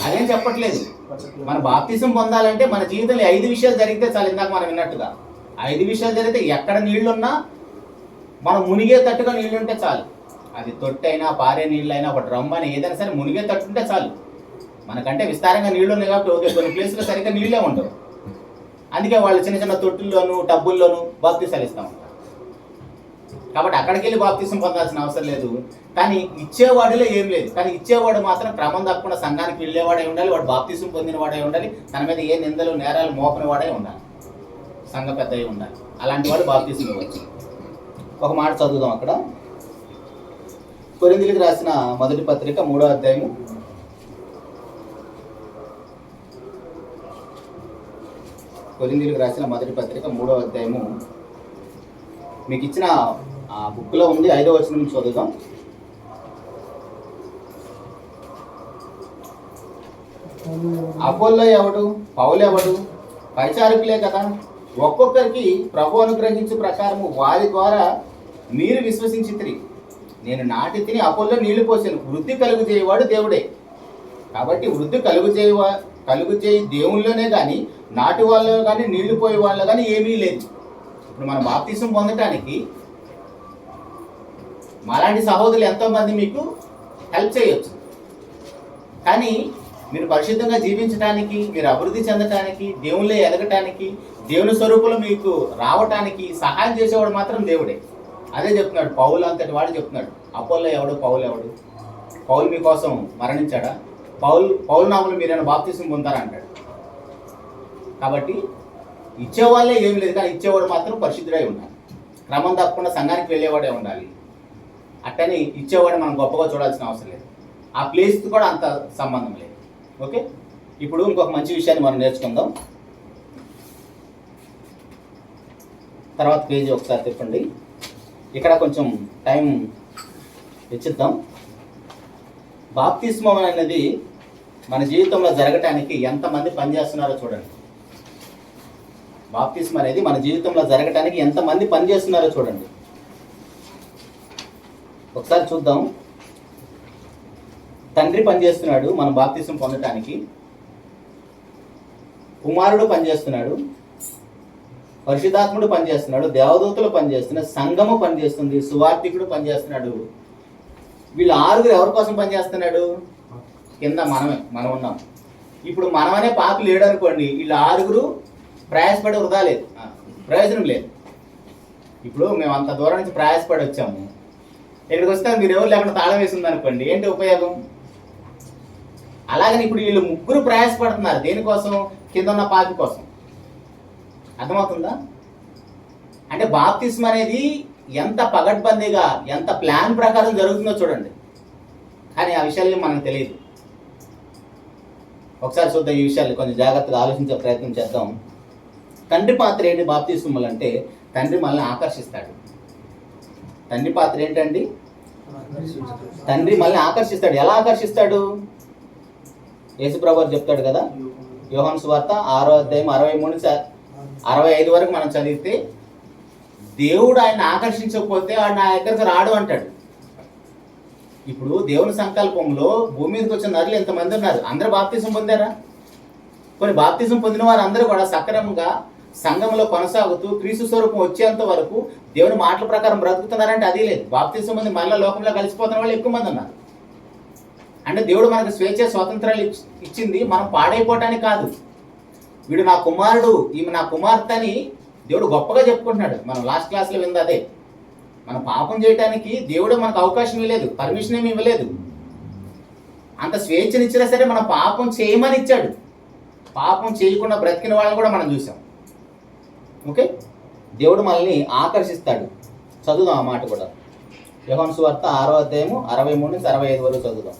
అదేం చెప్పట్లేదు. మన బాప్తిసం పొందాలంటే మన జీవితంలో 5 విషయాలు జరిగితే చాలు. ఇందాక మనం విన్నట్టుగా 5 విషయాలు జరిగితే ఎక్కడ నీళ్లున్నా మనం మునిగే తట్టుగా నీళ్ళు ఉంటే చాలు. అది తొట్టైనా పారే నీళ్ళైనా ఒక డ్రమ్ అయినా ఏదైనా సరే మునిగే తట్టుంటే చాలు. మనకంటే విస్తారంగా నీళ్లు ఉన్నాయి కాబట్టి ఓకే, కొన్ని ప్లేసులో సరిగ్గా నీళ్ళే ఉండవు. అందుకే వాళ్ళు చిన్న చిన్న తొట్టుల్లోనూ టబ్బుల్లోనూ బాప్తిసాలు ఇస్తూ ఉంటారు. కాబట్టి అక్కడికి వెళ్ళి బాప్తిసం పొందాల్సిన అవసరం లేదు. కానీ ఇచ్చేవాడిలో ఏం లేదు. కానీ ఇచ్చేవాడు మాత్రం క్రమం తప్పకుండా సంఘానికి వెళ్ళేవాడే ఉండాలి, వాడు బాప్తిసం పొందిన వాడే ఉండాలి, తన మీద ఏ నిందలు నేరాలు మోపని వాడే ఉండాలి, సంఘ పెద్దవి ఉండాలి. అలాంటి వాడు బాప్తిసం ఇవ్వచ్చు. ఒక మాట చదువుదాం అక్కడ. కొరింథీయులకు రాసిన మొదటి పత్రిక 3వ అధ్యాయము. కొరింథీయులకు రాసిన మొదటి పత్రిక 3వ అధ్యాయము మీకు ఇచ్చిన బుక్లో ఉంది. 5వ వచనం నుంచి చదువుదాం. అపోల్లో ఎవడు, పౌలు ఎవడు? పరిచారకులే కదా. ఒక్కొక్కరికి ప్రభు అనుగ్రహించు ప్రకారము వారి ద్వారా మీరు విశ్వసించితిరి. నేను నాటి తిని అపోల్లో నీళ్లు పోసాను. వృద్ధి కలుగు చేయవాడు దేవుడే. కాబట్టి వృద్ధి కలుగు చేయి దేవుళ్ళలోనే కానీ నాటి వాళ్ళలో కానీ నీళ్లు పోయే వాళ్ళలో కానీ ఏమీ లేదు. ఇప్పుడు మనం బాప్తిసం పొందటానికి మాలాంటి సహోదరులు ఎంతోమంది మీకు హెల్ప్ చేయొచ్చు. కానీ మీరు పరిశుద్ధంగా జీవించడానికి, మీరు అభివృద్ధి చెందటానికి, దేవుళ్ళే ఎదగటానికి, దేవుని స్వరూపంలో మీకు రావటానికి సహాయం చేసేవాడు మాత్రం దేవుడే. అదే చెప్తున్నాడు పౌలు అంతటి వాడు చెప్తున్నాడు. అపోల్లో ఎవడు, పౌలు ఎవడు? పౌలు మీకోసం మరణించాడా? పౌలు నామలు మీరైనా బాప్తిసం పొందారా అంటాడు. కాబట్టి ఇచ్చేవాళ్ళే ఏమి లేదు, కానీ ఇచ్చేవాడు మాత్రం పరిశుద్ధుడై ఉండాలి. క్రమం తప్పకుండా సంఘానికి వెళ్ళేవాడే ఉండాలి. అట్టని ఇచ్చేవాడు మనం గొప్పగా చూడాల్సిన అవసరం లేదు. ఆ ప్లేస్కి కూడా అంత సంబంధం లేదు. ఓకే, ఇప్పుడు ఇంకొక మంచి విషయాన్ని మనం నేర్చుకుందాం. తర్వాత పేజీ ఒకసారి తిప్పండి. ఇక్కడ కొంచెం టైం వెచ్చిద్దాం. బాప్తిస్మం అనేది మన జీవితంలో జరగటానికి ఎంతమంది పనిచేస్తున్నారో చూడండి. బాప్తిస్మం అనేది మన జీవితంలో జరగటానికి ఎంతమంది పనిచేస్తున్నారో చూడండి. ఒకసారి చూద్దాం. తండ్రి పనిచేస్తున్నాడు మనం బాప్తిసం పొందటానికి, కుమారుడు పనిచేస్తున్నాడు, పరిశుద్ధాత్ముడు పనిచేస్తున్నాడు, దేవదూతలు పనిచేస్తున్నాడు, సంఘము పనిచేస్తుంది, సువార్థికుడు పనిచేస్తున్నాడు. వీళ్ళు 6 ఎవరి కోసం పనిచేస్తున్నాడు? కింద మనం ఉన్నాం. ఇప్పుడు మనమనే పాపి లేడు అనుకోండి, వీళ్ళు 6 ప్రయాసపడి వృధా లేదు, ప్రయోజనం లేదు. ఇప్పుడు మేము అంత దూరం నుంచి ప్రయాసపడి వచ్చాము, ఇక్కడికి వస్తే మీరు ఎవరు లేకుండా తాళం వేసి ఉందనుకోండి, ఏంటి ఉపయోగం? అలాగని ఇప్పుడు వీళ్ళు 3 ప్రయాసపడుతున్నారు దేనికోసం? కింద ఉన్న పాపి కోసం. అర్థమవుతుందా? అంటే బాప్తిస్మ అనేది ఎంత పగడ్బందీగా, ఎంత ప్లాన్ ప్రకారం జరుగుతుందో చూడండి. కానీ ఆ విషయాలు మనకు తెలియదు. ఒకసారి చూద్దాం. ఈ విషయాలు కొంచెం జాగ్రత్తగా ఆలోచించే ప్రయత్నం చేద్దాం. తండ్రి పాత్ర ఏంటి బాప్తిస్మలు అంటే? తండ్రి మనల్ని ఆకర్షిస్తాడు. తండ్రి పాత్ర ఏంటండి? తండ్రి మనల్ని ఆకర్షిస్తాడు. ఎలా ఆకర్షిస్తాడు? యేసుప్రభు చెప్తాడు కదా, యోహాను సువార్త 6వ అధ్యాయం 63 నుంచి 65 వరకు మనం చదివితే, దేవుడు ఆయన ఆకర్షించకపోతే వాడు నా దగ్గరకు రాడు అంటాడు. ఇప్పుడు దేవుని సంకల్పంలో భూమి మీదకి వచ్చిన నరులు ఎంతమంది ఉన్నారు? అందరూ బాప్తిసం పొందారా? కొన్ని బాప్తిసం పొందిన వారు అందరూ కూడా సక్రమంగా సంఘంలో కొనసాగుతూ క్రీస్తు స్వరూపం వచ్చేంత వరకు దేవుని మాటల ప్రకారం బ్రతుకుతున్నారంటే అది లేదు. బాప్తిసం పొంది మళ్ళీ లోకంలో కలిసిపోతున్న వాళ్ళు ఎక్కువ మంది ఉన్నారు. అంటే దేవుడు మనకు స్వేచ్ఛ స్వాతంత్రాలు ఇచ్చింది మనం పాడైపోవటానికి కాదు. వీడు నా కుమారుడు, ఈమె నా కుమార్తె అని దేవుడు గొప్పగా చెప్పుకుంటున్నాడు. మనం లాస్ట్ క్లాస్లో వింది అదే. మనం పాపం చేయడానికి దేవుడు మనకు అవకాశం ఇవ్వలేదు, పర్మిషన్ ఏమి ఇవ్వలేదు. అంత స్వేచ్ఛనిచ్చినా సరే మనం పాపం చేయమని ఇచ్చాడు. పాపం చేయకుండా బ్రతికిన వాళ్ళని కూడా మనం చూసాం. ఓకే, దేవుడు మనల్ని ఆకర్షిస్తాడు. చదువుదాం ఆ మాట కూడా. యోహాను సువార్త 6వ అధ్యాయము 63 నుంచి 65 వరకు చదువుదాం.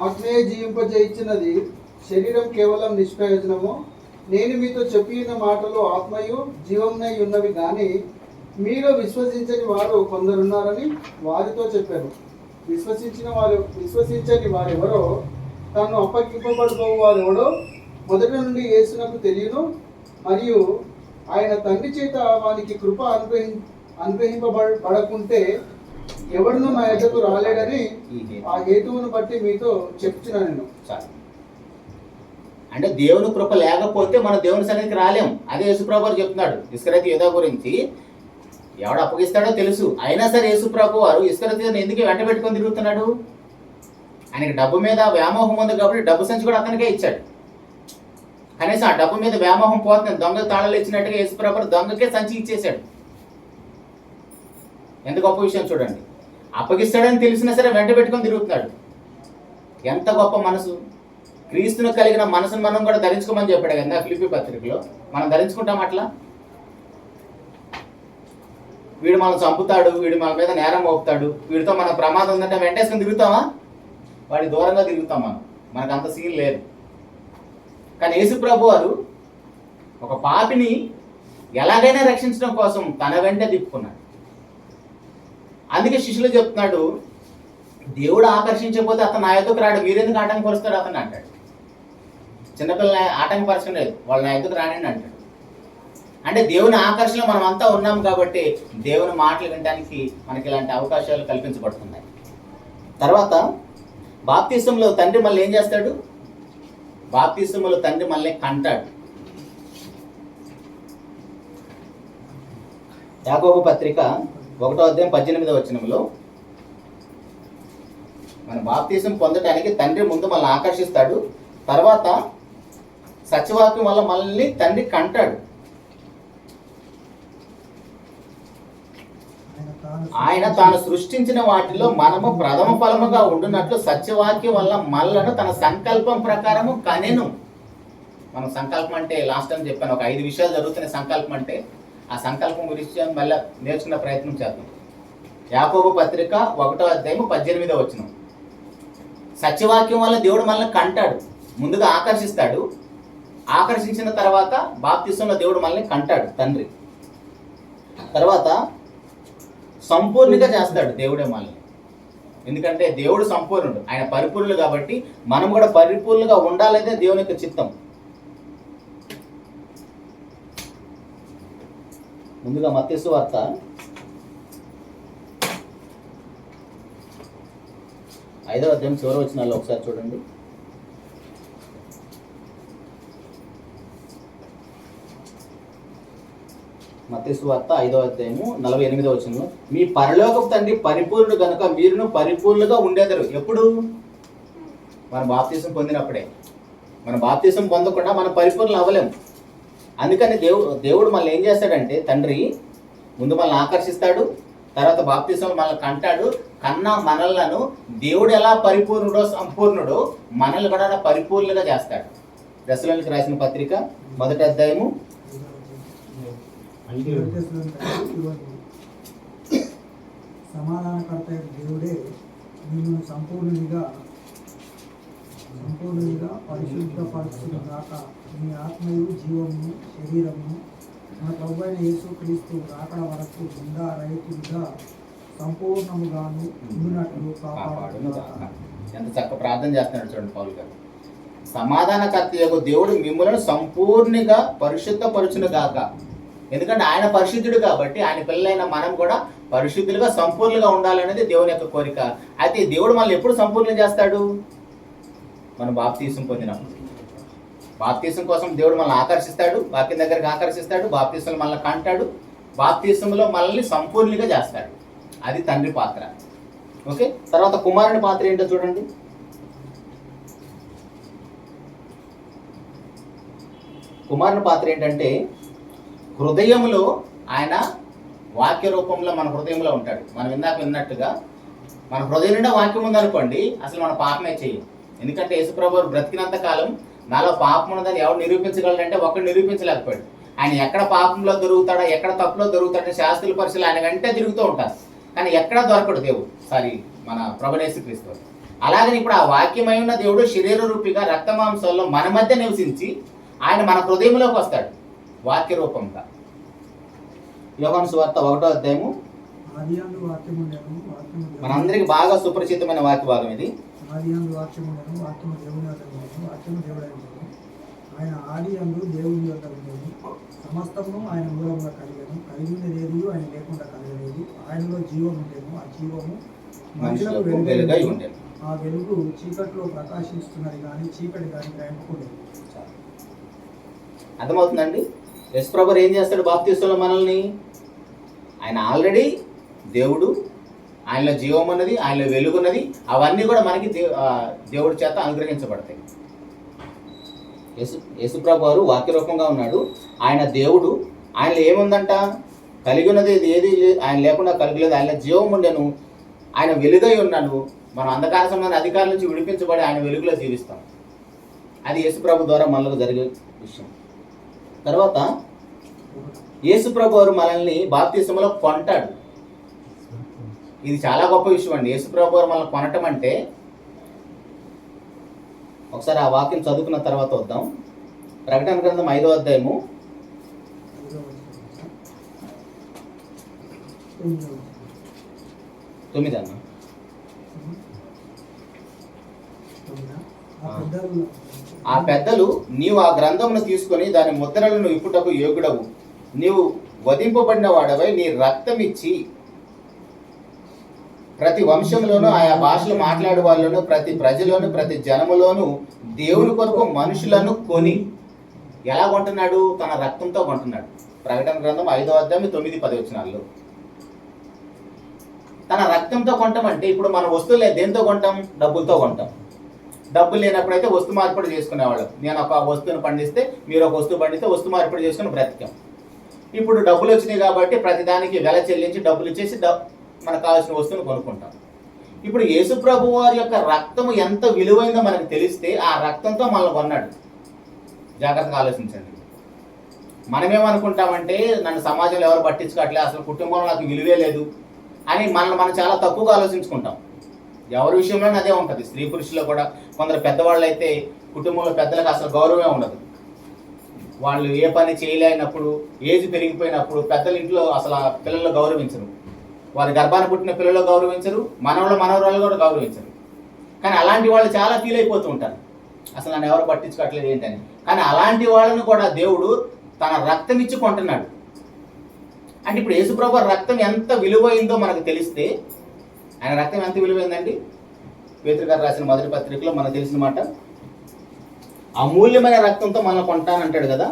ఆత్మీయ జీవింపజేయించినది శరీరం కేవలం నిష్ప్రయోజనము. నేను మీతో చెప్పిన మాటలు ఆత్మయు జీవమునై ఉన్నవి కానీ మీరు విశ్వసించని వారు కొందరున్నారని వారితో చెప్పారు. విశ్వసించని వారెవరో, తను అప్పగింపబడిపోవు వారెవడో మొదటి నుండి యేసునకు తెలియను, మరియు ఆయన తండ్రి చేత వానికి కృప అనుగ్రహింపబడకుంటే ఎవడును నా ఎద్దకు రాలేడని ఆ హేతువును బట్టి మీతో చెప్తున్నాను నేను. అంటే దేవుని కృప లేకపోతే మన దేవుని సన్నిధికి రాలేం. అదే యేసుప్రభు చెప్తున్నాడు ఇస్కరియోతు యూదా గురించి. ఎవడు అప్పగిస్తాడో తెలుసు, అయినా సరే యేసుప్రభు వారు ఇస్కరియోతును ఎందుకు వెంట పెట్టుకొని తిరుగుతున్నాడు? ఆయనకి డబ్బు మీద వ్యామోహం ఉంది కాబట్టి డబ్బు సంచి కూడా అతనికే ఇచ్చాడు. కనీసం ఆ డబ్బు మీద వ్యామోహం పోతుంది. దొంగ తాళాలు ఇచ్చినట్టుగా యేసుప్రభు దొంగకే సంచి ఇచ్చేశాడు. ఎంత గొప్ప విషయం చూడండి. అప్పగిస్తాడని తెలిసినా సరే వెంట పెట్టుకొని తిరుగుతున్నాడు. ఎంత గొప్ప మనసు! క్రీస్తును కలిగిన మనసును మనం కూడా ధరించుకోమని చెప్పాడు కదా ఫిలిప్పీ పత్రికలో. మనం ధరించుకుంటాం అట్లా? వీడు మనం చంపుతాడు, వీడు మన మీద నేరం మోపుతాడు, వీడితో మన ప్రమాదం ఉందంటే వెంటేసుకొని తిరుగుతామా? వాడి దూరంగా తిరుగుతాం మనం, మనకు అంత సీన్ లేదు. కానీ యేసు ప్రభు వారు ఒక పాపిని ఎలాగైనా రక్షించడం కోసం తన వెంటే తిప్పుకున్నాడు. అందుకే శిష్యులు చెప్తున్నాడు, దేవుడు ఆకర్షించకపోతే అతను నా యొద్దకు రాడు, మీరెందుకు ఆటంకపరుస్తాడు అతను అంటాడు. చిన్నపిల్లల్ని ఆటంకపరచడం లేదు, వాళ్ళు నా యొద్దకు రాని అంటాడు. అంటే దేవుని ఆకర్షణలో మనం అంతా ఉన్నాం కాబట్టి దేవుని మాటలు వినడానికి మనకి ఇలాంటి అవకాశాలు కల్పించబడుతున్నాయి. తర్వాత బాప్తిసంలో తండ్రి మళ్ళీ ఏం చేస్తాడు? బాప్తిసంలో తండ్రి మళ్ళీ కంటాడు. యాకోబు పత్రిక 1:18 మన బాప్తిసం పొందడానికి తండ్రి ముందు మనల్ని ఆకర్షిస్తాడు, తర్వాత సత్యవాక్యం వల్ల మనల్ని తండ్రి కంటాడు. ఆయన తాను సృష్టించిన వాటిలో మనము ప్రథమ ఫలముగా ఉండునట్లు సత్యవాక్యం వల్ల మనలను తన సంకల్పం ప్రకారము కనెను. మనం సంకల్పం అంటే లాస్ట్ టైం చెప్పాను, ఒక 5 విషయాలు జరుగుతున్న సంకల్పం అంటే ఆ సంకల్పం గురించి మళ్ళీ నేర్చుకునే ప్రయత్నం చేద్దాం. యాకోబు పత్రిక 1:18 సత్యవాక్యం వల్ల దేవుడు మనల్ని కంటాడు, ముందుగా ఆకర్షిస్తాడు, ఆకర్షించిన తర్వాత బాప్తిసంలో దేవుడు మనల్ని కంటాడు తండ్రి. తర్వాత సంపూర్ణంగా చేస్తాడు దేవుడే మనల్ని. ఎందుకంటే దేవుడు సంపూర్ణుడు, ఆయన పరిపూర్ణులు కాబట్టి మనం కూడా పరిపూర్ణంగా ఉండాలనే దేవుని యొక్క చిత్తం. ముందుగా మత్తయి సువార్త 5వ చివరి వచనాల్లో ఒకసారి చూడండి. మత్తయి సువార్త 5:48 మీ పరలోకపు తండ్రి పరిపూర్ణుడు కనుక మీరును పరిపూర్ణులుగా ఉండేదరు. ఎప్పుడు? మన బాప్తిసం పొందినప్పుడే. మన బాప్తిసం పొందకుండా మనం పరిపూర్ణులు అవ్వలేము. అందుకని దేవుడు మనల్ని ఏం చేస్తాడంటే, తండ్రి ముందు మనల్ని ఆకర్షిస్తాడు, తర్వాత బాప్తిసం మనల్ని కంటాడు. కన్నా మనలను దేవుడు ఎలా పరిపూర్ణుడో సంపూర్ణుడో మనల్ని కూడా పరిపూర్ణులుగా చేస్తాడు. దశలోనికి రాసిన పత్రిక 1వ సమాధానకర్త దేవుడే నిన్ను సంపూర్ణంగా పరిశుద్ధపరచును గాక. నీ ఆత్మయు జీవము శరీరము మన ప్రభువైన యేసుక్రీస్తు రాకడ వరకు గుండా రైతులుగా సంపూర్ణముగాను ఉండునట్లు కాపాడును గాక. ఎంత చక్కగా ప్రార్థన చేస్తున్నాడు చూడండి పౌలు గారు. సమాధానకర్త యొక్క దేవుడు మిమ్మల్ని సంపూర్ణంగా పరిశుద్ధపరచును గాక. ఎందుకంటే ఆయన పరిశుద్ధుడు కాబట్టి ఆయన పిల్లలైన మనం కూడా పరిశుద్ధులుగా సంపూర్ణంగా ఉండాలనేది దేవుని యొక్క కోరిక. అయితే దేవుడు మనల్ని ఎప్పుడు సంపూర్ణం చేస్తాడు? మనం బాప్తీసం పొందినప్పుడు. బాప్తీసం కోసం దేవుడు మనల్ని ఆకర్షిస్తాడు, వాక్యం దగ్గరికి ఆకర్షిస్తాడు, బాప్తీసం మనల్ని కంటాడు, బాప్తీసంలో మనల్ని సంపూర్ణంగా చేస్తాడు. అది తండ్రి పాత్ర. ఓకే, తర్వాత కుమారుని పాత్ర ఏంటో చూడండి. కుమారుని పాత్ర ఏంటంటే, హృదయంలో ఆయన వాక్య రూపంలో మన హృదయంలో ఉంటాడు. మనం ఇందాక విన్నట్టుగా మన హృదయం నిండా వాక్యం ఉందనుకోండి, అసలు మన పాపమే చేయం. ఎందుకంటే యేసుప్రభు బ్రతికినంత కాలం నాలో పాపం ఉన్నదని ఎవరు నిరూపించగలరంటే ఒక్కడు నిరూపించలేకపోయాడు. ఆయన ఎక్కడ పాపంలో దొరుకుతాడో, ఎక్కడ తప్పులో దొరుకుతాడో శాస్త్రుల పరిశీలన ఆయన వెంటే తిరుగుతూ ఉంటారు, కానీ ఎక్కడా దొరకడు దేవుడు. మన ప్రభువైన యేసుక్రీస్తు. అలాగని ఇప్పుడు ఆ వాక్యమై ఉన్న దేవుడు శరీర రూపిగా రక్తమాంసాల్లో మన మధ్య నివసించి ఆయన మన హృదయంలోకి వస్తాడు వాక్య రూపంగా. యోహాను సువార్త 1వ మనందరికి బాగా సుపరిచితమైన వాక్య భాగం ఇది. ఆయన ఆది అందు దేవుని యొక్క ఉండేది, సమస్తము ఆయన మూలంగా కలిగను, కలిగినదేది ఆయన లేకుండా కలగలేదు. ఆయనలో జీవం ఉండేను, ఆ జీవము మనుషులకు వెలుగై ఉండేది. ఆ వెలుగు చీకట్లో ప్రకాశిస్తున్నది కానీ చీకటి దాన్ని గ్రహింపకూడదు. అర్థమవుతుందండి? యేసుప్రభు ఏం చేస్తాడు బాప్తిసంలో మనల్ని? ఆయన ఆల్రెడీ దేవుడు, ఆయనలో జీవం ఉన్నది, ఆయనలో వెలుగున్నది, అవన్నీ కూడా మనకి దేవుడి చేత అనుగ్రహించబడతాయి. యేసుప్రభు వారు వాక్య రూపంగా ఉన్నాడు, ఆయన దేవుడు, ఆయనలో ఏముందంట? కలిగి ఉన్నది ఏది ఆయన లేకుండా కలిగలేదు, ఆయనలో జీవం ఉండేను, ఆయన వెలుగై ఉన్నాను. మనం అంధకార సంబంధ అధికారుల నుంచి విడిపించబడి ఆయన వెలుగులో జీవిస్తాం. అది యేసుప్రభు ద్వారా మనలో జరిగే విషయం. తర్వాత యేసు ప్రభు వారు మనల్ని బాప్తిసంలో కొంటాడు. ఇది చాలా గొప్ప విషయం అండి. యేసు ప్రభు వారు మనల్ని కొనటం అంటే, ఒకసారి ఆ వాక్యం చదువుకున్న తర్వాత వద్దాం. ప్రకటన గ్రంథం 5వ అధ్యాయము 9 అన్న. ఆ పెద్దలు, నీవు ఆ గ్రంథమును తీసుకొని దాని ముద్రలను ఇప్పుటకు యోగ్యుడవు, నీవు వధింపబడిన వాడవై నీ రక్తం ఇచ్చి ప్రతి వంశంలోను ఆయా భాషలు మాట్లాడే వాళ్ళను ప్రతి ప్రజలోను ప్రతి జనములోను దేవుని కొరకు మనుషులను కొని. ఎలా కొంటున్నాడు? తన రక్తంతో కొంటున్నాడు. ప్రకటన గ్రంథం 5వ అధ్యాయం 9-10 వచనాల్లో తన రక్తంతో కొంటామంటే, ఇప్పుడు మన వస్తువులే దేంతో కొంటాం? డబ్బులతో కొంటాం. డబ్బులు లేనప్పుడైతే వస్తు మార్పిడి చేసుకునేవాళ్ళం. నేను ఒక వస్తువును పండిస్తే మీరు ఒక వస్తువు పండిస్తే వస్తు మార్పిడి చేసుకుని బ్రతికాం. ఇప్పుడు డబ్బులు వచ్చినాయి కాబట్టి ప్రతిదానికి వెల చెల్లించి డబ్బులు ఇచ్చేసి మనకు కావాల్సిన వస్తువును కొనుక్కుంటాం. ఇప్పుడు యేసు ప్రభు వారి యొక్క రక్తము ఎంత విలువైందో మనకు తెలిస్తే ఆ రక్తంతో మనల్ని కొన్నాడు. జాగ్రత్తగా ఆలోచించండి. మనమేమనుకుంటామంటే, నన్ను సమాజంలో ఎవరు పట్టించుకోవట్లే, అసలు కుటుంబంలో నాకు విలువే లేదు అని మనం చాలా తక్కువగా ఆలోచించుకుంటాం. ఎవరి విషయంలోనే అదే ఉంటుంది. స్త్రీ పురుషుల్లో కూడా కొందరు పెద్దవాళ్ళు అయితే కుటుంబంలో పెద్దలకు అసలు గౌరవమే ఉండదు. వాళ్ళు ఏ పని చేయలేనప్పుడు, ఏజ్ పెరిగిపోయినప్పుడు పెద్దల ఇంట్లో అసలు ఆ పిల్లలు గౌరవించరు. వారి గర్భాన్ని పుట్టిన పిల్లలు గౌరవించరు, మనవరాలు కూడా గౌరవించరు. కానీ అలాంటి వాళ్ళు చాలా ఫీల్ అయిపోతూ ఉంటారు, అసలు నన్ను ఎవరు పట్టించుకోవట్లేదు ఏంటని. కానీ అలాంటి వాళ్ళను కూడా దేవుడు తన రక్తం ఇచ్చి కొంటున్నాడు. అంటే ఇప్పుడు యేసుప్రభు రక్తం ఎంత విలువైందో మనకు తెలిస్తే, ఆయన రక్తం ఎంత విలువైందండి? పేతురు గారు రాసిన మొదటి పత్రికలో మనకు తెలిసిన మాట, అమూల్యమైన రక్తంతో మనల్ని కొంటానంటాడు కదా.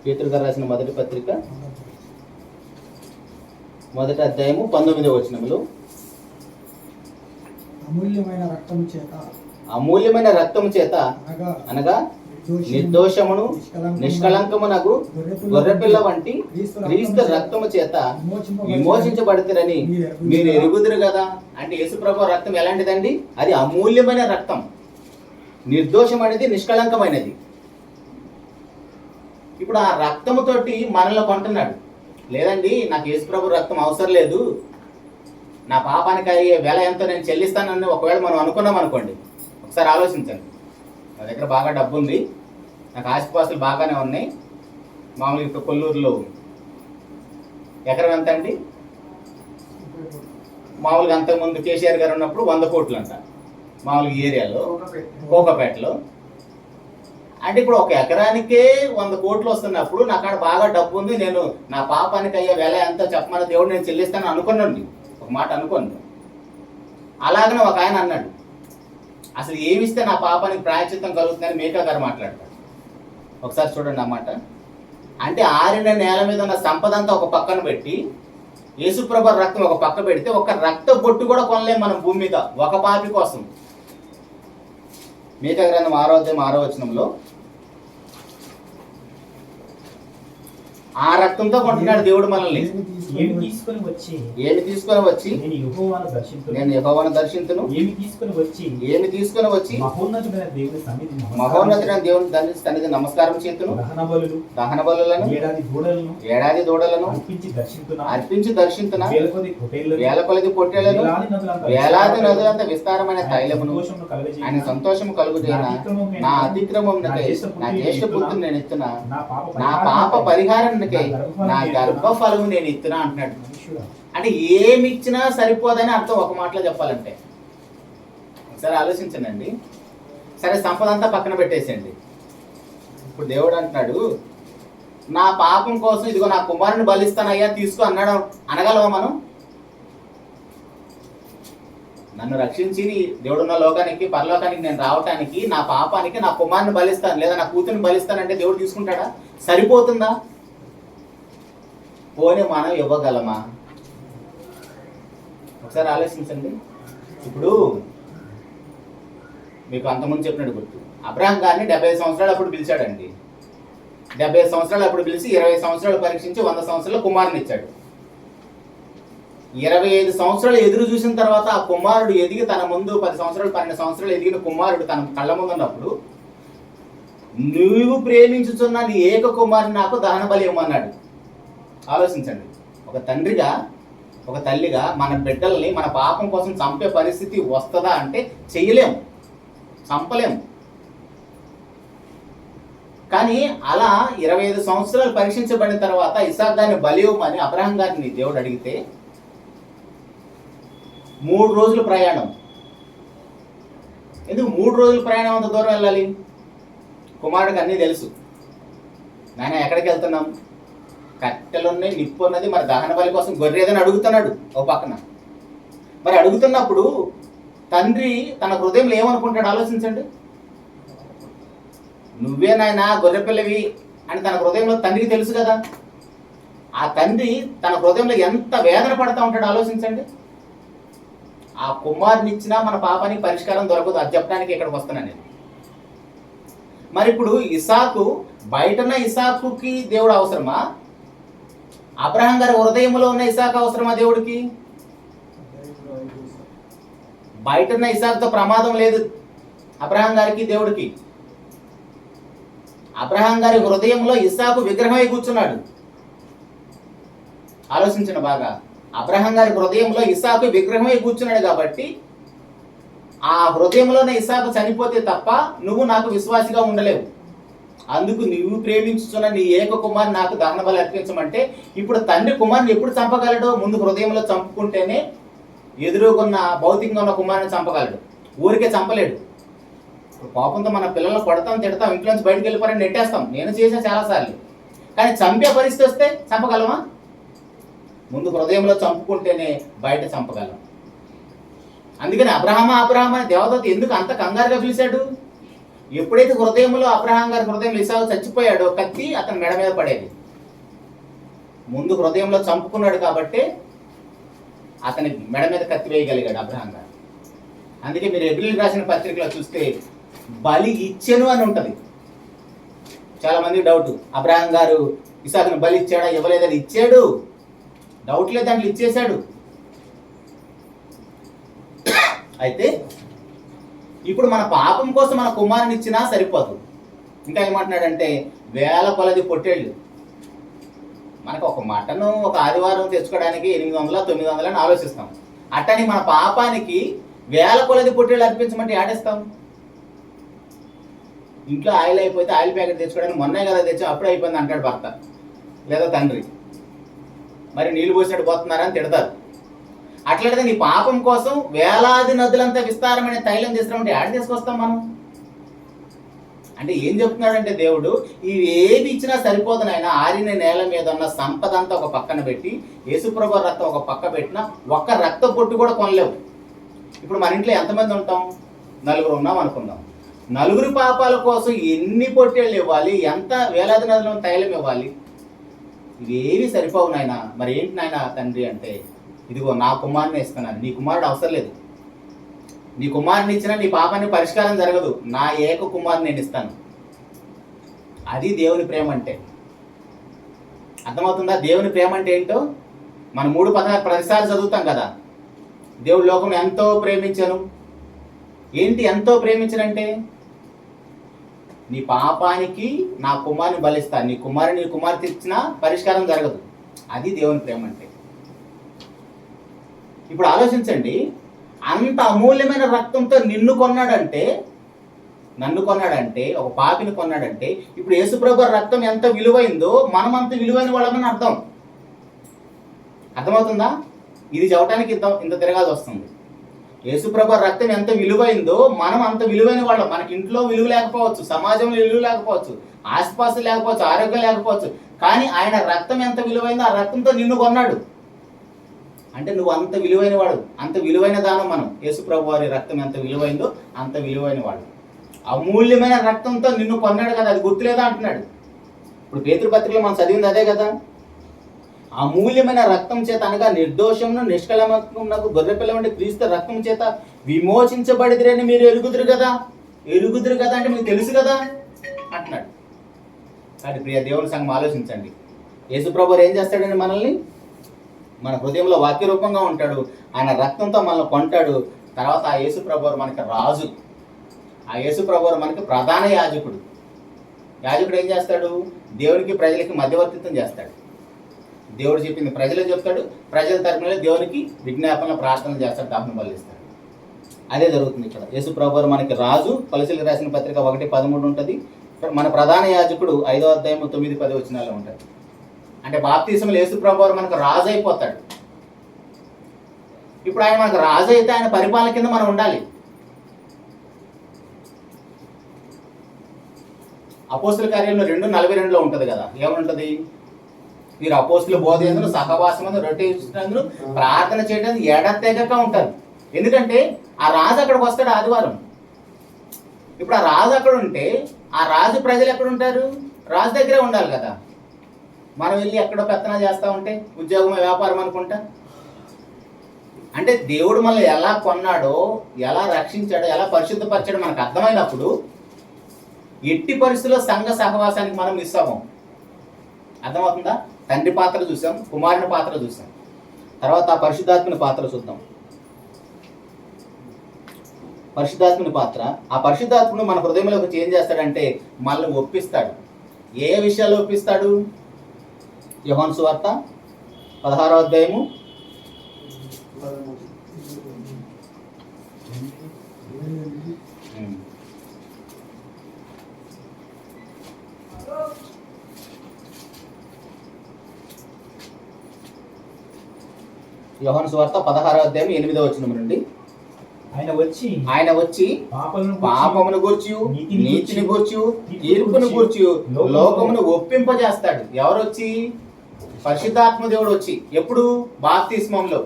పేతురు గారు రాసిన మొదటి పత్రిక 1వ అధ్యాయము 19వ వచనములో, అమూల్యమైన రక్తము చేత అనగా నిర్దోషమును నిష్కళంకమునగు గొర్రెపిల్ల వంటి క్రీస్తు రక్తము చేత విమోచించబడతారని మీరు ఎరుగుదురు కదా. అంటే యేసుప్రభు రక్తం ఎలాంటిదండి? అది అమూల్యమైన రక్తం, నిర్దోషమైనది, నిష్కళంకమైనది. ఇప్పుడు ఆ రక్తముతోటి మనల్ని కొంటున్నాడు. లేదండి, నాకు యేసుప్రభు రక్తం అవసరం లేదు, నా పాపానికి అయ్యే వెల ఎంతో నేను చెల్లిస్తానని ఒకవేళ మనం అనుకున్నాం అనుకోండి, ఒకసారి ఆలోచించండి. నా దగ్గర బాగా డబ్బు ఉంది, నాకు ఆస్తిపాస్తులు బాగానే ఉన్నాయి. మామూలుగా ఇప్పుడు కొల్లూరులో ఎకరం ఎంత అండి? మామూలుగా అంతకుముందు కేసీఆర్ గారు ఉన్నప్పుడు 100 కోట్లు అంట మామూలుగా ఏరియాలో, కోకపేటలో. అంటే ఇప్పుడు ఒక ఎకరానికే 100 కోట్లు వస్తున్నప్పుడు నా కాడ బాగా డబ్బు ఉంది, నేను నా పాపానికి అయ్యే వెల ఎంతో చెప్పమని దేవుడు నేను చెల్లిస్తాను అనుకున్నాండి. ఒక మాట అనుకోండి. అలాగనే ఒక ఆయన అన్నాడు, అసలు ఏమిస్తే నా పాపానికి ప్రాయశ్చిత్తం కలుగుతుందని మేకా గారు మాట్లాడతాడు. ఒకసారి చూడండి అన్నమాట. అంటే ఆరిన నేల మీద ఉన్న సంపద అంతా ఒక పక్కన పెట్టి యేసుప్రభు రక్తం ఒక పక్క పెడితే ఒక రక్త బొట్టు కూడా కొనలేం మనం భూమి మీద ఒక పాపి కోసం. మేకా గ్రంథం 6వ అధ్యాయం 6వ వచనంలో, ఆ రక్తంతో కొంటున్నాడు దేవుడు మనల్ని. ఏమి తీసుకొని వచ్చి నేను యెహోవాను దర్శింతును. ఏమి తీసుకొని వచ్చి మహోన్నతుడైన దేవుని సన్నిధి నమస్కారం చేతును. దహన బలులను ఏడాది దూడలను అర్పించి దర్శింతున. వేల కొలది పొట్టేళ్లను వేలాది నదులంత విస్తారమైన తైలమును ఆయన సంతోషము కలుగుచేయన. నా అతిక్రమమునకై నా జ్యేష్ఠ పుత్రుని నేను ఇస్తున్నా, నా పాప పరిహారానికై నా గర్భఫలము నేను ఇస్తున్నా అంటున్నాడు. అంటే ఏమి ఇచ్చినా సరిపోదని అర్థం ఒక మాటలో చెప్పాలంటే. ఒకసారి ఆలోచించండి. సరే, సంపద అంతా పక్కన పెట్టేసేయండి. ఇప్పుడు దేవుడు అంటున్నాడు, నా పాపం కోసం ఇదిగో నా కుమారుని బలిస్తానయ్యా తీసుకో అన్నాడు. అనగలవా మనం? నన్ను రక్షించి దేవుడున్న లోకానికి పరలోకానికి నేను రావటానికి నా పాపానికి నా కుమారుని బలిస్తాను లేదా నా కూతురిని బలిస్తానంటే దేవుడు తీసుకుంటాడా? సరిపోతుందా? పోనీ మనం ఇవ్వగలమా? ఒకసారి ఆలోచించండి. ఇప్పుడు మీకు అంతకుముందు చెప్పినట్టు గుర్తు, అబ్రహాం గారిని 70 సంవత్సరాలు అప్పుడు పిలిచాడండి. 70 సంవత్సరాలు అప్పుడు పిలిచి 20 సంవత్సరాలు పరీక్షించి 100 సంవత్సరాలు కుమారుని ఇచ్చాడు. 25 సంవత్సరాలు ఎదురు చూసిన తర్వాత ఆ కుమారుడు ఎదిగి తన ముందు 10 సంవత్సరాలు 12 సంవత్సరాలు ఎదిగిన కుమారుడు తన కళ్ళ ముందు ఉన్నప్పుడు నువ్వు ప్రేమించుచున్న నీ ఏక కుమారుని నాకు దహన బలి ఇవ్వమన్నాడు. ఆలోచించండి, ఒక తండ్రిగా ఒక తల్లిగా మన బిడ్డల్ని మన పాపం కోసం చంపే పరిస్థితి వస్తుందా అంటే చెయ్యలేం, చంపలేం. కానీ అలా 25 సంవత్సరాలు పరీక్షించబడిన తర్వాత ఇసాక్ గారిని బలి ఇవ్వమని అబ్రహాం గారిని దేవుడు అడిగితే 3 రోజులు ప్రయాణం. ఎందుకు 3 రోజులు ప్రయాణం అంత దూరం వెళ్ళాలి? కుమారుడికి అన్నీ తెలుసు. నాయన ఎక్కడికి వెళ్తున్నాం, కట్టెలున్నాయి, నిప్పు ఉన్నది, మరి దహన బలి కోసం గొర్రెదని అడుగుతున్నాడు ఓ పక్కన. మరి అడుగుతున్నప్పుడు తండ్రి తన హృదయంలో ఏమనుకుంటాడు ఆలోచించండి. నువ్వే నాయన గొర్రె పిల్లవి అని తన హృదయంలో తండ్రికి తెలుసు కదా. ఆ తండ్రి తన హృదయంలో ఎంత వేదన పడతా ఉంటాడు ఆలోచించండి. ఆ కుమారుని ఇచ్చినా మన పాపానికి పరిష్కారం దొరకదు, అది చెప్పడానికి ఇక్కడికి వస్తున్నాను నేను. మరి ఇప్పుడు ఇసాకు బయటన్న ఇసాకుకి దేవుడు అవసరమా? అబ్రహాం గారి హృదయంలో ఉన్న ఇసాకు అవసరమా దేవుడికి? బయటన్న ఇసాకుతో ప్రమాదం లేదు అబ్రహాం గారికి దేవుడికి. అబ్రహాం గారి హృదయంలో ఇసాకు విగ్రహమై కూర్చున్నాడు. ఆలోచించండి బాగా. అబ్రహాం గారి హృదయంలో ఇసాకు విగ్రహమై కూర్చున్నాడు కాబట్టి ఆ హృదయంలోనే ఇసాకు చనిపోతే తప్ప నువ్వు నాకు విశ్వాసిగా ఉండలేవు. అందుకు నువ్వు ప్రేమించుతున్న నీ ఏక కుమారుని నాకు దహన బలి అర్పించమంటే ఇప్పుడు తండ్రి కుమారుని ఎప్పుడు చంపగలడు? ముందు హృదయంలో చంపుకుంటేనే ఎదురుకున్న భౌతికంగా ఉన్న కుమారుని చంపగలడు, ఊరికే చంపలేడు. కోపంతో మన పిల్లలను కొడతాం, తిడతాం, ఇంట్లో నుంచి బయటకు వెళ్ళిపోరని నెట్టేస్తాం. నేను చేసిన చాలాసార్లు. కానీ చంపే పరిస్థితి వస్తే చంపగలమా? ముందు హృదయంలో చంపుకుంటేనే బయట చంపగలం. అందుకని అబ్రహామా అని దేవదూత ఎందుకు అంత కంగారుగా పిలిచాడు? ఎప్పుడైతే హృదయంలో అబ్రహాం గారి హృదయంలో ఇసాకు చచ్చిపోయాడో కత్తి అతని మెడ మీద పడేది. ముందు హృదయంలో చంపుకున్నాడు కాబట్టి అతని మెడ మీద కత్తి వేయగలిగాడు అబ్రహాం గారు. అందుకే మీరు హెబ్రీయులకు రాసిన పత్రికలో చూస్తే బలి ఇచ్చెను అని ఉంటుంది. చాలా మందికి డౌట్, అబ్రహాం గారు ఇసాకుని బలి ఇచ్చాడా ఇవ్వలేదని. ఇచ్చాడు, డౌట్ లేదు, దాంట్లో ఇచ్చేశాడు. అయితే ఇప్పుడు మన పాపం కోసం మన కుమారుని ఇచ్చినా సరిపోదు. ఇంకా ఏమంటున్నాడంటే వేల కొలది పొట్టేళ్ళు. మనకు ఒక మటను ఒక ఆదివారం తెచ్చుకోవడానికి 800 900 అని ఆలోచిస్తాం. అట్టని మన పాపానికి వేల కొలది పొట్టేళ్ళు అర్పించమంటే ఆడేస్తాం. ఇంట్లో ఆయిల్ అయిపోతే ఆయిల్ ప్యాకెట్ తెచ్చుకోవడానికి మొన్నే కదా తెచ్చాం, అప్పుడే అయిపోయింది అంటాడు భర్త లేదా తండ్రి. మరి నీళ్ళు పోసినట్టు పోతున్నారని తిడతారు. అట్లయితే నీ పాపం కోసం వేలాది నదులంతా విస్తారమైన తైలం తీసుకురామంటే యాడ్ తీసుకొస్తాం మనం. అంటే ఏం చెప్తున్నాడంటే దేవుడు, ఇవి ఏవి ఇచ్చినా సరిపోదు నాయన. ఆరిన నేల మీద ఉన్న సంపద అంతా ఒక పక్కన పెట్టి యేసుప్రభు రక్తం ఒక పక్క పెట్టినా ఒక్క రక్త పొట్టు కూడా కొనలేవు. ఇప్పుడు మన ఇంట్లో ఎంతమంది ఉంటాం? 4 ఉన్నాం అనుకుందాం. 4 పాపాల కోసం ఎన్ని పొట్టేళ్ళు ఇవ్వాలి, ఎంత వేలాది నదుల తైలం ఇవ్వాలి? ఇవేవి సరిపోవు నాయన. మరి ఏంటి నాయన తండ్రి అంటే, ఇదిగో నా కుమారుని ఇస్తున్నాను, నీ కుమారుడు అవసరం లేదు. నీ కుమారుని ఇచ్చినా నీ పాపానికి పరిష్కారం జరగదు, నా ఏక కుమారుని నేను ఇస్తాను. అది దేవుని ప్రేమ అంటే. అర్థమవుతుందా? దేవుని ప్రేమ అంటే ఏంటో మనం 3 ప్రతిసారి చదువుతాం కదా. దేవుడు లోకం ఎంతో ప్రేమించను. ఏంటి ఎంతో ప్రేమించనంటే, నీ పాపానికి నా కుమారుని బలిస్తాను, నీ కుమార్తె ఇచ్చినా పరిష్కారం జరగదు. అది దేవుని ప్రేమ అంటే. ఇప్పుడు ఆలోచించండి, అంత అమూల్యమైన రక్తంతో నన్ను కొన్నాడంటే, ఒక పాపిని కొన్నాడంటే, ఇప్పుడు యేసుప్రభు రక్తం ఎంత విలువైందో మనం అంత విలువైన వాళ్ళమని అర్థం. అర్థమవుతుందా? ఇది చెప్పడానికి ఇంత తిరగాల్సి వస్తుంది. యేసుప్రభు రక్తం ఎంత విలువైందో మనం అంత విలువైన వాళ్ళం. మనకి ఇంట్లో విలువ లేకపోవచ్చు, సమాజంలో విలువ లేకపోవచ్చు, ఆస్పాసు లేకపోవచ్చు, ఆరోగ్యం లేకపోవచ్చు, కానీ ఆయన రక్తం ఎంత విలువైందో ఆ రక్తంతో నిన్ను కొన్నాడు. అంటే నువ్వు అంత విలువైన వాడు, అంత విలువైన దానం మనం. యేసుప్రభు వారి రక్తం ఎంత విలువైందో అంత విలువైన వాడు. అమూల్యమైన రక్తంతో నిన్ను కొన్నాడు కదా, అది గుర్తులేదా అంటున్నాడు. ఇప్పుడు పేతురు పత్రికలో మనం చదివింది అదే కదా. అమూల్యమైన రక్తం చేత అనగా నిర్దోషమును నిష్కళంకమునకు గొర్రెపిల్ల వంటి క్రీస్తు రక్తం చేత విమోచించబడిదిరని మీరు ఎరుగుదురు కదా అంటే మీకు తెలుసు కదా అంటున్నాడు. కాబట్టి ప్రియ దేవుని సంఘం ఆలోచించండి, యేసుప్రభు ఏం చేస్తాడండి? మనల్ని మన హృదయంలో వాక్య రూపంగా ఉంటాడు. ఆయన రక్తంతో మనల్ని కొంటాడు. తర్వాత ఆ యేసు ప్రభువారు మనకి రాజు. ఆ యేసు ప్రభువారు మనకి ప్రధాన యాజకుడు. యాజకుడు ఏం చేస్తాడు? దేవునికి ప్రజలకి మధ్యవర్తిత్వం చేస్తాడు. దేవుడు చెప్పింది ప్రజలు చెప్తాడు, ప్రజల తరపున దేవునికి విజ్ఞాపన ప్రార్థనలు చేస్తాడు, దహన బలులు ఇస్తాడు. అదే జరుగుతుంది ఇక్కడ. యేసు ప్రభువారు మనకి రాజు. కొలసీలకు రాసిన పత్రిక 1:13 ఉంటుంది. మన ప్రధాన యాజకుడు 5వ అధ్యాయం 9-10 వచనాల్లో ఉంటుంది. అంటే బాప్తిసంలో యేసు ప్రభువారు మనకు రాజు అయిపోతాడు. ఇప్పుడు ఆయన మనకు రాజు అయితే ఆయన పరిపాలన కింద మనం ఉండాలి. అపోస్తుల కార్యంలో 2:42 ఉంటుంది కదా, ఏముంటుంది? మీరు అపోస్తుల బోధ సహవాసం రొట్టె ఇచ్చినందును ప్రార్థన చేయడానికి ఎడతెగక ఉంటారు. ఎందుకంటే ఆ రాజు అక్కడికి వస్తాడు ఆదివారం. ఇప్పుడు ఆ రాజు అక్కడ ఉంటే ఆ రాజు ప్రజలు ఎక్కడ ఉంటారు? రాజు దగ్గరే ఉండాలి కదా. మనం వెళ్ళి ఎక్కడో పెత్తన చేస్తూ ఉంటే ఉద్యోగం వ్యాపారం అనుకుంటా. అంటే దేవుడు మనల్ని ఎలా కొన్నాడో, ఎలా రక్షించాడో, ఎలా పరిశుద్ధపరిచాడో మనకు అర్థమైనప్పుడు ఎట్టి పరిస్థితుల్లో సంఘ సహవాసానికి మనం మిస్ అవ్వం. అర్థమవుతుందా? తండ్రి పాత్ర చూసాం, కుమారుని పాత్ర చూసాం, తర్వాత ఆ పరిశుద్ధాత్మని పాత్ర చూద్దాం. పరిశుద్ధాత్మని పాత్ర. ఆ పరిశుద్ధాత్ముడు మన హృదయంలోకి వచ్చి ఏం చేస్తాడంటే మనల్ని ఒప్పిస్తాడు. ఏ విషయాలు ఒప్పిస్తాడు? యోహాను సువార్త 16వ అధ్యాయము 16వ అధ్యాయం 8వ వచనం నుండి, ఆయన వచ్చి పాపమును గూర్చి, నీతిని గూర్చి, తీర్పును గూర్చి లోకమును ఒప్పింపజేస్తాడు. ఎవరు వచ్చి? పరిశుద్ధాత్మ దేవుడు వచ్చి. ఎప్పుడు? బాప్తిస్మంలో.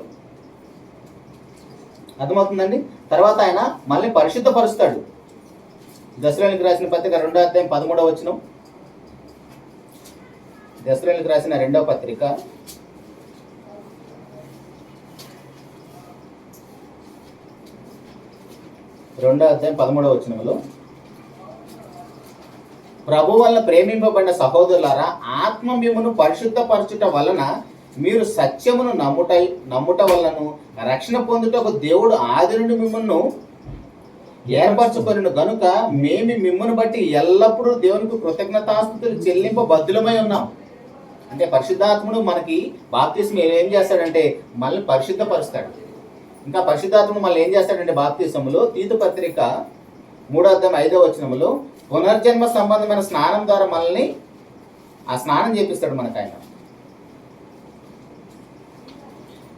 అర్థమవుతుందండి? తర్వాత ఆయన మళ్ళీ పరిశుద్ధపరుస్తాడు. దశలోనికి రాసిన పత్రిక 2వ అధ్యాయం 13వ వచనం. దశలోనికి రాసిన 2వ పత్రిక 2వ అధ్యాయం 13వ వచనంలో, ప్రభు వలన ప్రేమింపబడిన సహోదరులారా, ఆత్మ మిమ్మును పరిశుద్ధపరచుట వలన మీరు సత్యమును నమ్ముట వలన రక్షణ పొందుటకు దేవుడు ఆది నుండి మిమ్మల్ని ఏర్పరచుకొనిను గనుక మేము మిమ్మల్ని బట్టి ఎల్లప్పుడూ దేవునికి కృతజ్ఞతాస్తుతులు చెల్లింప బద్దులమై ఉన్నాం. అంటే పరిశుద్ధాత్ముడు మనకి బాప్తిస్మం ఏం చేస్తాడంటే మనల్ని పరిశుద్ధపరుస్తాడు. ఇంకా పరిశుద్ధాత్ముడు మళ్ళీ ఏం చేస్తాడంటే బాప్తిస్మములో తీతు పత్రిక 3వ అధ్యాయం 5వ వచనములో పునర్జన్మ సంబంధమైన స్నానం ద్వారా మనల్ని ఆ స్నానం చేపిస్తాడు మనకు ఆయన.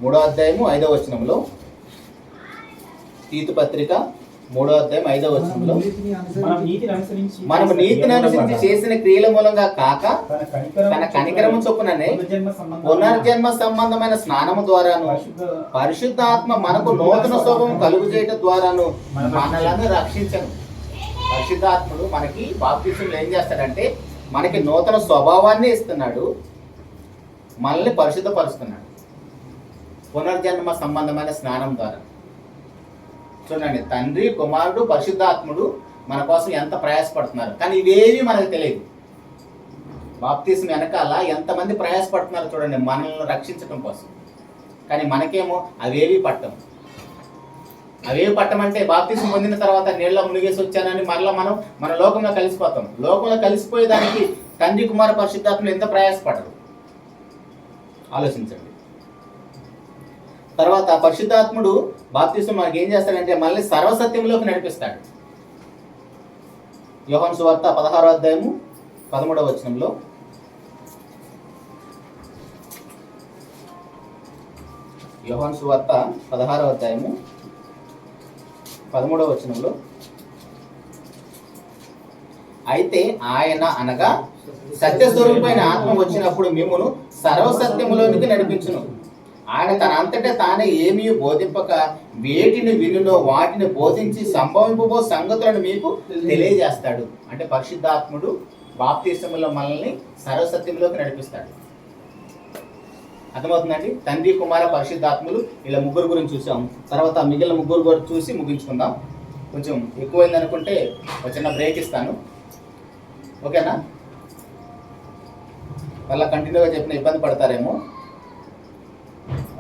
3వ అధ్యాయము 5వ వచనంలో, తీతు పత్రిక 3వ అధ్యాయం 5వ వచనంలో, మనము నీతిని అనుసరించి చేసిన క్రియల మూలంగా కాక తన కనికరము చొప్పుననే పునర్జన్మ సంబంధమైన స్నానము ద్వారాను పరిశుద్ధాత్మ మనకు నూతన స్వభావం కలుగు చేయటం ద్వారాను మనలను రక్షించను. పరిశుద్ధాత్ముడు మనకి బాప్తిస్మంలో ఏం చేస్తాడంటే మనకి నూతన స్వభావాన్ని ఇస్తున్నాడు, మనల్ని పరిశుద్ధపరుస్తున్నాడు పునర్జన్మ సంబంధమైన స్నానం ద్వారా. చూడండి, తండ్రి, కుమారుడు, పరిశుద్ధాత్ముడు మన కోసం ఎంత ప్రయాసపడుతున్నారు. కానీ ఇవేవి మనకు తెలియదు. బాప్తిస్మం వెనకాల ఎంతమంది ప్రయాసపడుతున్నారు చూడండి మనల్ని రక్షించడం కోసం. కానీ మనకేమో అవేవి పట్టం. అవేవి పట్టమంటే బాప్తిస్మం పొందిన తర్వాత నీళ్ళ మునిగేసి వచ్చానని మరలా మనం మన లోకంలో కలిసిపోతాం. లోకంలో కలిసిపోయేదానికి తండ్రి, కుమార, పరిశుద్ధాత్మలు ఎంత ప్రయాసపడరు ఆలోచించండి. తర్వాత పరిశుద్ధాత్ముడు బాప్తిస్మం మనకి ఏం చేస్తాడంటే మళ్ళీ సర్వసత్యంలోకి నడిపిస్తాడు. యోహాను సువార్త 16వ అధ్యాయము 13వ వచనంలో, యోహాను సువార్త 16వ అధ్యాయము 13వ వచనంలో, అయితే ఆయన అనగా సత్యస్వరూపమైన ఆత్మ వచ్చినప్పుడు మిమ్మును సర్వసత్యములోనికి నడిపించును. ఆయన తన అంతటా తానే ఏమీ బోధింపక వేటిని వినునో వాటిని బోధించి సంభవింపబో సంగతులను మీకు తెలియజేస్తాడు. అంటే పరిశుద్ధాత్ముడు బాప్తిస్మంలో మనల్ని సర్వసత్యంలోకి నడిపిస్తాడు. అర్థమవుతుందండి? తండ్రి, కుమార, పరిశుద్ధాత్ములు ఇలా ముగ్గురు గురించి చూసాం. తర్వాత మిగిలిన ముగ్గురు గురించి చూసి ముగించుకుందాం. కొంచెం ఎక్కువైంది అనుకుంటే ఒక చిన్న బ్రేక్ ఇస్తాను, ఓకేనా? మళ్ళీ కంటిన్యూగా చెప్పిన ఇబ్బంది పడతారేమో.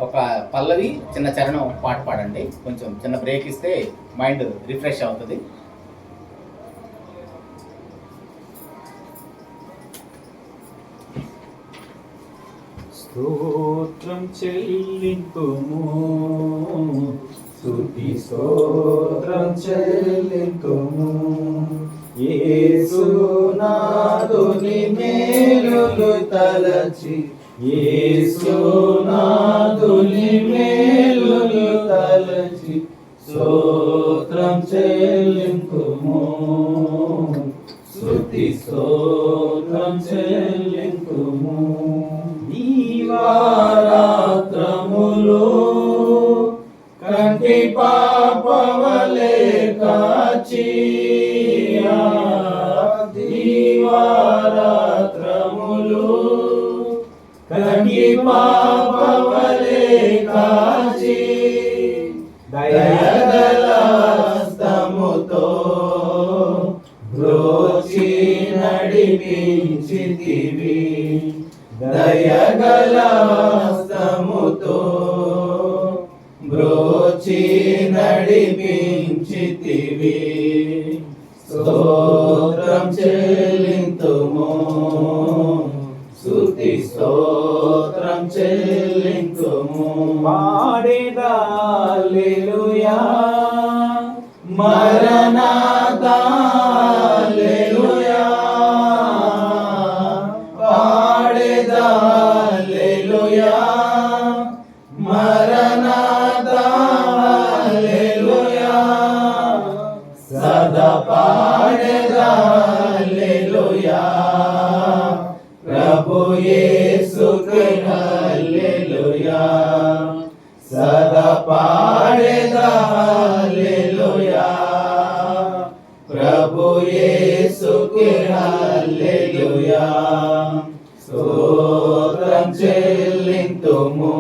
ఒక పల్లవి చిన్న చరణం పాట పాడండి, కొంచెం చిన్న బ్రేక్ ఇస్తే మైండ్ రిఫ్రెష్ అవుతుంది. స్తోత్రం చెల్లింతుము, స్తుతి స్తోత్రం చెల్లింతుము, యేసునాథుని మేలులు తలచి, యేసునాథుని మేలులు తలచి, స్తోత్రం చెల్లింతుము, స్తుతి స్తోత్రం చెల్లింతుము. దీవారాత్రములు కంటి పాపవలే కాచి, దీవారాత్రములు కంటి పాపవలే కాచి, దయగల హస్తముతో బ్రోచి నడిపించితివి, దయగల హస్తముతో బ్రోచి నడిపించితివి, స్తోత్రం చెల్లింతుము, స్తుతి స్తోత్రం చెల్లింతుము. పాడేదా హల్లెలూయా, మరణాతా హల్లెలూయా, పాడేదా హల్లెలూయా, మరణాతా హల్లెలూయా, సదా పాడేదా హల్లెలూయా, ప్రభు యేసుకే హల్లెలూయా, సదా పాడేదా హల్లెలూయా, ప్రభు యేసుకే హల్లెలూయా, స్తోత్రం చెల్లింతుము,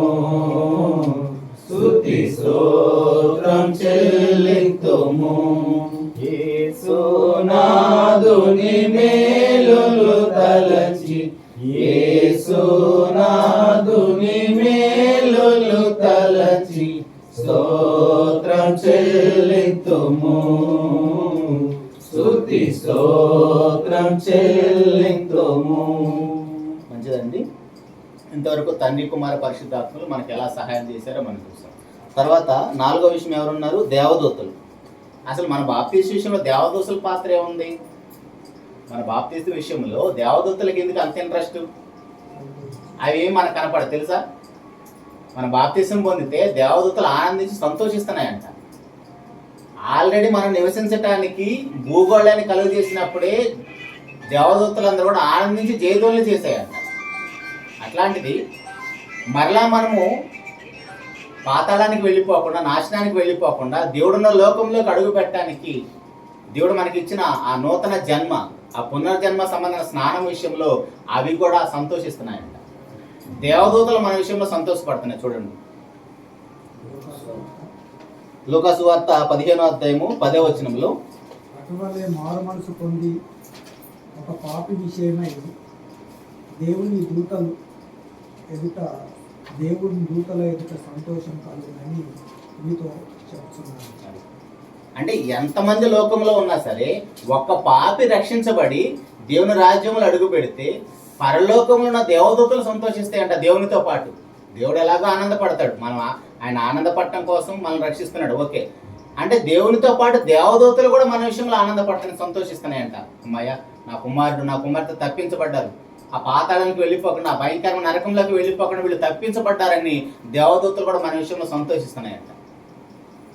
స్తుతి స్తోత్రం చెల్లింతుము. యేసునాథుని మేలులు తలచి, యేసునాథుని మేలులు తలచి, స్తోత్రం చెల్లింతుము, స్తుతి స్తోత్రం చెల్లింతుము. మంచిదండి. ఇంతవరకు తండ్రి కుమార పరిశుద్ధాత్మలు మనకి ఎలా సహాయం చేశారో మనం చూసాం. తర్వాత 4వ విషయం ఎవరున్నారు? దేవదూతలు. అసలు మన బాప్తీసు విషయంలో దేవదూతల పాత్ర ఏముంది? మన బాప్తీసు విషయంలో దేవదూతలకి ఎందుకు అంత ఇంట్రెస్ట్? అవి మనకు కనపడదు తెలుసా? మన బాప్తీసం పొందితే దేవదూతలు ఆనందించి సంతోషిస్తున్నాయంట. ఆల్రెడీ మనం నివసించటానికి భూగోళాన్ని కలుగు చేసినప్పుడే దేవదూతలందరూ కూడా ఆనందించి జయధ్వనులు చేశాయంట. అట్లాంటిది మరలా మనము పాతాళానికి వెళ్ళిపోకుండా, నాశనానికి వెళ్ళిపోకుండా దేవుడున్న లోకంలోకి అడుగు పెట్టడానికి దేవుడు మనకి ఇచ్చిన ఆ నూతన జన్మ, ఆ పునర్జన్మ సంబంధమైన స్నానం విషయంలో అవి కూడా సంతోషిస్తున్నాయంట. దేవదూతలు మన విషయంలో సంతోషపడుతున్నాయి. చూడండి, లూకా సువార్త 15వ అధ్యాయము 10వ వచనంలో, అటువలే మారు మనసు పొంది ఒక పాపి విషయమై దేవుని దూతల ఎదుట సంతోషం కలుగునని మీతో చెప్తున్నాను. అంటే ఎంతమంది లోకంలో ఉన్నా సరే ఒక్క పాపి రక్షించబడి దేవుని రాజ్యంలో అడుగు పెడితే పరలోకంలో ఉన్న దేవదూతలు సంతోషిస్తాయంట దేవునితో పాటు. దేవుడు ఎలాగో ఆనందపడతాడు, మనం ఆయన ఆనందపడటం కోసం మనం రక్షిస్తున్నాడు, ఓకే. అంటే దేవునితో పాటు దేవదూతలు కూడా మన విషయంలో ఆనందపడతానికి సంతోషిస్తున్నాయంట. అమ్మాయ, నా కుమారుడు నా కుమార్తె తప్పించబడ్డారు, ఆ పాతాళానికి వెళ్ళిపోకుండా, ఆ భయంకరమైన నరకంలోకి వెళ్ళిపోకుండా వీళ్ళు తప్పించబడ్డారని దేవదూతలు కూడా మన విషయంలో సంతోషిస్తున్నాయంట.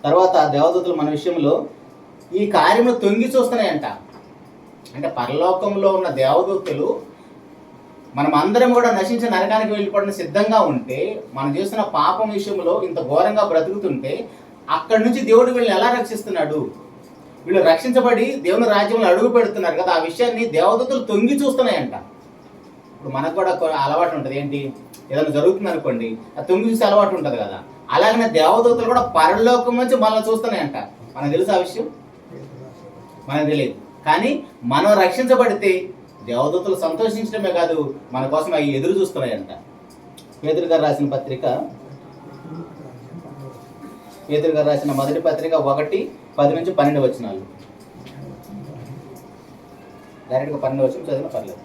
తర్వాత దేవదూతలు మన విషయంలో ఈ కార్యము తొంగి చూస్తున్నాయంట. అంటే పరలోకంలో ఉన్న దేవదూతలు మనం అందరం కూడా నశించి నరకానికి వెళ్ళిపోవడానికి సిద్ధంగా ఉంటే, మనం చేస్తున్న పాపం విషయంలో ఇంత ఘోరంగా బ్రతుకుతుంటే అక్కడి నుంచి దేవుడు వీళ్ళని ఎలా రక్షిస్తున్నాడు? వీళ్ళు రక్షించబడి దేవుని రాజ్యంలో అడుగు పెడుతున్నారు కదా, ఆ విషయాన్ని దేవదూతలు తొంగి చూస్తున్నాయంట. ఇప్పుడు మనకు కూడా అలవాటు ఉంటుంది, ఏంటి, ఏదైనా జరుగుతుంది అనుకోండి, ఆ తొంగి చూసే అలవాటు ఉంటుంది కదా, అలాగనే దేవదూతలు కూడా పరలోకం నుంచి మనల్ని చూస్తున్నాయంట. మనకు తెలుసు ఆ విషయం? మనకు తెలియదు. కానీ మనం రక్షించబడితే దేవదూతలు సంతోషించడమే కాదు, మన కోసం అవి ఎదురు చూస్తున్నాయంట. పేతురు గారు రాసిన పత్రిక పేతురు గారు రాసిన మొదటి పత్రిక 1:10-12 వచనాలు. డైరెక్ట్గా 12 వచనం చదివిన పర్లేదు.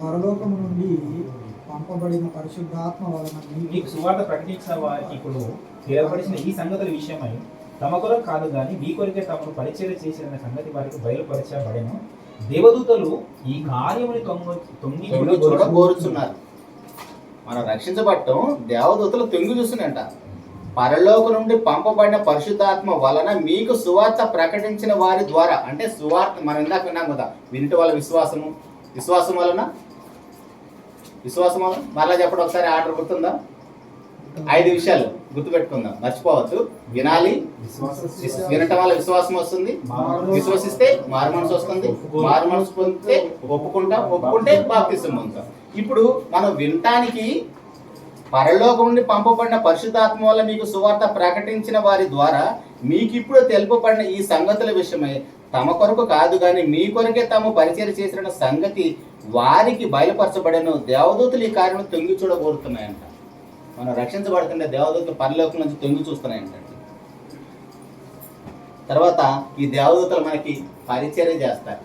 పరలోకము నుండి పంపబడిన పరిశుద్ధాత్మ వలన మీకు సువార్త ప్రకటించిన వారికి ఇప్పుడు ఏర్పడిన ఈ సంగతుల విషయమై తమ కొరకు కాదు కానీ మీ కొరకే తమను పరిచర్య చేసిన సంగతి వారికి బయలుపరచబడెను. దేవదూతలు ఈ కార్యముని తొంగి చూడగోరుచున్నారు. మనం రక్షించబడటం దేవదూతలు తొంగి చూస్తున్నాయంట. పరలోకం నుండి పంపబడిన పరిశుద్ధాత్మ వలన మీకు సువార్త ప్రకటించిన వారి ద్వారా, అంటే సువార్త మనం ఇందాక విన్నాం కదా, వినటి వల్ల విశ్వాసం వలన మరలా చెప్పడం ఒకసారి ఆర్డర్ గుర్తుందా? 5 విషయాలు గుర్తుపెట్టుకుందాం, మర్చిపోవద్దు. వినాలి, వినటం వల్ల విశ్వాసం వస్తుంది, విశ్వసిస్తే మారు మనసు వస్తుంది, మారు మనసు పొందితే ఒప్పుకుంటే బాప్తిసం పొందుతాం. ఇప్పుడు మనం వినటానికి పరలోకం నుండి పంపబడిన పరిశుద్ధాత్మ వల్ల మీకు సువార్త ప్రకటించిన వారి ద్వారా మీకు ఇప్పుడు తెలుపబడిన ఈ సంగతుల విషయమై తమ కొరకు కాదు కానీ మీ కొరకే తాము పరిచయం చేసిన సంగతి వారికి బయలుపరచబడను. దేవదూతలు ఈ కార్యం తొంగి చూడగోరుతున్నాయంట. మనం రక్షించబడుతుంటే దేవదూతలు పరలోకం నుంచి తొంగి చూస్తున్నాయంటండి. తర్వాత ఈ దేవదూతలు మనకి పరిచర్య చేస్తారు.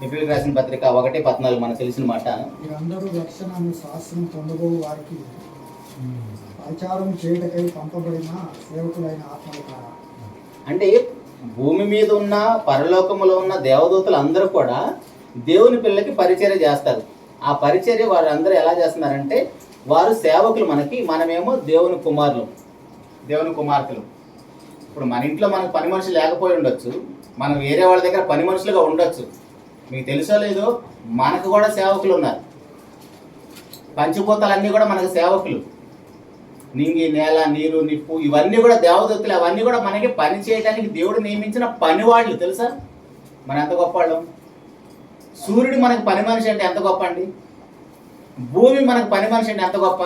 ఎఫెసీయులకు రాసిన పత్రిక 1:14 మనకు తెలిసిన మాట. మీరందరూ రక్షణ అనే శాస్త్రం పొందబో వారికి పరిచారం చేయటకై పంపబడిన సేవకులైన ఆత్మల ద్వారా. అంటే భూమి మీద ఉన్న పరలోకములో ఉన్న దేవదూతలు అందరూ కూడా దేవుని పిల్లలకి పరిచర్య చేస్తారు. ఆ పరిచర్య వారందరూ ఎలా చేస్తున్నారంటే వారు సేవకులు, మనమేమో దేవుని కుమారులు, దేవుని కుమార్తెలు. ఇప్పుడు మన ఇంట్లో మనకు పని మనుషులు లేకపోయి ఉండొచ్చు, మనం వేరే వాళ్ళ దగ్గర పని మనుషులుగా ఉండొచ్చు. మీకు తెలుసో లేదో మనకు కూడా సేవకులు ఉన్నారు. పంచభూతాలన్నీ కూడా మనకు సేవకులు. నింగి, నేల, నీరు, నిప్పు ఇవన్నీ కూడా దేవదూతలు. అవన్నీ కూడా మనకి పని చేయడానికి దేవుడు నియమించిన పనివాళ్ళు. తెలుసా మన ఎంత గొప్ప వాళ్ళం? సూర్యుడు మనకు పని మనిషి అంటే ఎంత గొప్ప అండి. భూమి మనకు పని మనిషి అంటే ఎంత గొప్ప.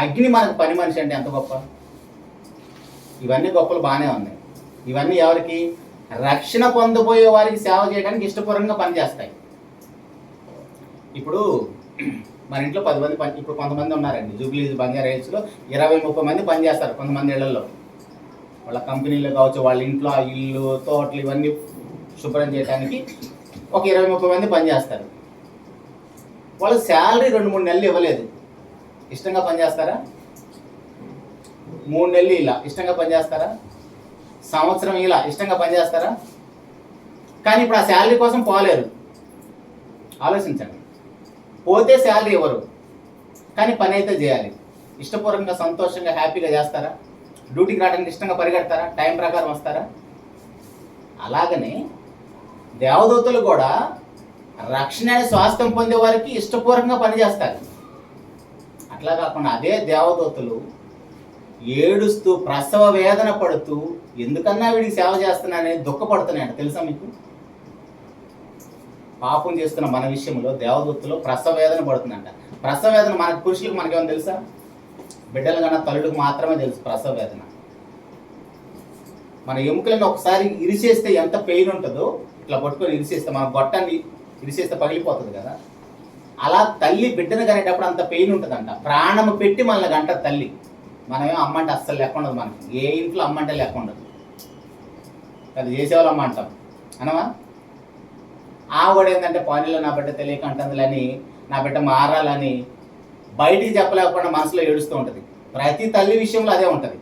అగ్ని మనకు పని మనిషి అంటే ఎంత గొప్ప. ఇవన్నీ గొప్పలు బాగానే ఉన్నాయి. ఇవన్నీ ఎవరికి? రక్షణ పొందబోయే వారికి సేవ చేయడానికి ఇష్టపూర్వకంగా పనిచేస్తాయి. ఇప్పుడు మన ఇంట్లో 10 మంది ఇప్పుడు కొంతమంది ఉన్నారండి. జూబ్లీ బంజారా హిల్స్లో 20-30 మంది పనిచేస్తారు. కొంతమంది ఇళ్లలో, వాళ్ళ కంపెనీలో కావచ్చు, వాళ్ళ ఇంట్లో ఆ ఇల్లు, తోటలు ఇవన్నీ శుభ్రం చేయడానికి ఒక 20-30 మంది పనిచేస్తారు. వాళ్ళు శాలరీ 2-3 నెలలు ఇవ్వలేదు. ఇష్టంగా పనిచేస్తారా? 3 నెలలు ఇలా ఇష్టంగా పనిచేస్తారా? సంవత్సరం ఇలా ఇష్టంగా పనిచేస్తారా? కానీ ఇప్పుడు ఆ శాలరీ కోసం పోలేరు. ఆలోచించండి. పోతే శాలరీ ఇవ్వరు, కానీ పని అయితే చేయాలి. ఇష్టపూర్వకంగా, సంతోషంగా, హ్యాపీగా చేస్తారా? డ్యూటీకి రావడానికి ఇష్టంగా పరిగెడతారా? టైం ప్రకారం వస్తారా? అలాగనే దేవదూతలు కూడా రక్షణ స్వాస్థ్యం పొందే వారికి ఇష్టపూర్వకంగా పనిచేస్తారు. అట్లా కాకుండా అదే దేవదూతలు ఏడుస్తూ, ప్రసవ వేదన పడుతూ, ఎందుకన్నా వీడికి సేవ చేస్తున్నానని దుఃఖపడుతున్నాయంట. తెలుసా మీకు? పాపం చేస్తున్న మన విషయంలో దేవదూతలు ప్రసవ వేదన పడుతుందంట. ప్రసవ వేదన మనకు పురుషులకు మనకేమో తెలుసా? బిడ్డలు కన్నా తల్లులకు మాత్రమే తెలుసు ప్రసవ వేదన. మన ఎముకలను ఒకసారి ఇరిసేస్తే ఎంత పెయిన్ ఉంటుందో, ఇట్లా పట్టుకొని ఇరిసేస్తే, మన గొట్టాన్ని ఇరిసేస్తే పగిలిపోతుంది కదా, అలా తల్లి బిడ్డను కనేటప్పుడు అంత పెయిన్ ఉంటుందంట. ప్రాణము పెట్టి మనల్ని గంట తల్లి. మనమేమో అమ్మ అంటే అస్సలు లెక్క ఉండదు. మనకి ఏ ఇంట్లో అమ్మ అంటే లెక్క ఉండదు. అది చేసేవాళ్ళు అమ్మ అంటాం అనవా? ఆవిడ ఏంటంటే పానీలో నా బిడ్డ తెలియక అంటుందిలని, నా బిడ్డ మారాలని బయటికి చెప్పలేకపోయినా మనసులో ఏడుస్తూ ఉంటుంది. ప్రతి తల్లి విషయంలో అదే ఉంటుంది.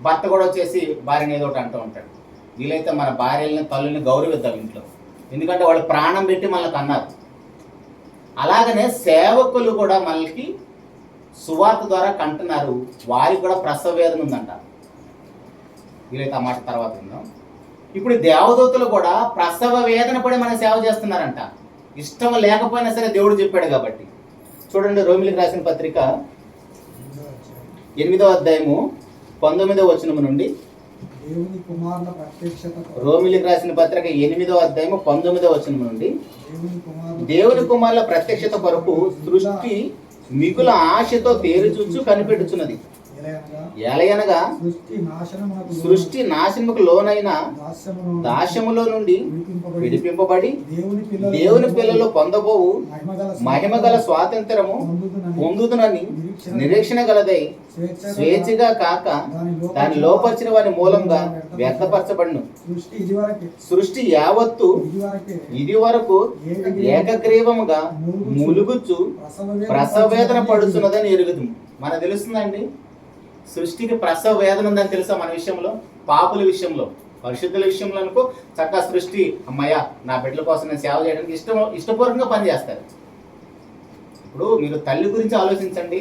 భర్త కూడా వచ్చేసి భార్యని ఏదో ఒకటి అంటూ ఉంటాడు. వీలైతే మన భార్యలని, తల్లిని గౌరవిద్దాం ఇంట్లో, ఎందుకంటే వాళ్ళు ప్రాణం పెట్టి మనల్ని కన్నారు. అలాగనే సేవకులు కూడా మనకి సువార్త ద్వారా కంటున్నారు. వారికి కూడా ప్రసవ వేదన ఉందంట. వీలైతే ఆ మాట తర్వాత ఉందాం. ఇప్పుడు దేవదూతలు కూడా ప్రసవ వేదన పడి మన సేవ చేస్తున్నారంట. ఇష్టం లేకపోయినా సరే దేవుడు చెప్పాడు కాబట్టి. చూడండి, రోమిలికి రాసిన పత్రిక 8వ అధ్యాయము 19వ వచనం నుండి. రోమిలికి రాసిన పత్రిక 8వ అధ్యాయము 19వ వచనం నుండి. దేవుని కుమారుల ప్రత్యక్షత కొరకు సృష్టి మిగుల ఆశతో తేరు చూచు కనిపెట్టుచున్నది. ఎలయనగా సృష్టి నాశనముకు లోనైన దాస్యములో నుండి విడిపింపబడి దేవుని పిల్లలు పొందబోవు మహిమగల స్వాతంత్రము పొందుదునని నిరీక్షణ గలదై స్వేచ్ఛగా కాక దాని లోపరిచిన వారి మూలంగా వ్యక్తపరచబడును. సృష్టి యావత్తు ఇది వరకు ఏకగ్రీవముగా ములుగుచు ప్రసవ వేదన పడుతున్నదని ఎరుగుతుంది. మనకు తెలుస్తుందండి, సృష్టికి ప్రసవ వేదన ఉందని తెలుసా మన విషయంలో? పాపుల విషయంలో, పరిశుద్ధుల విషయంలో అనుకో చక్కగా సృష్టి అమ్మయ్య నా బిడ్డల కోసం నేను సేవ చేయడానికి ఇష్టపూర్వకంగా పనిచేస్తారు. ఇప్పుడు మీరు తల్లి గురించి ఆలోచించండి.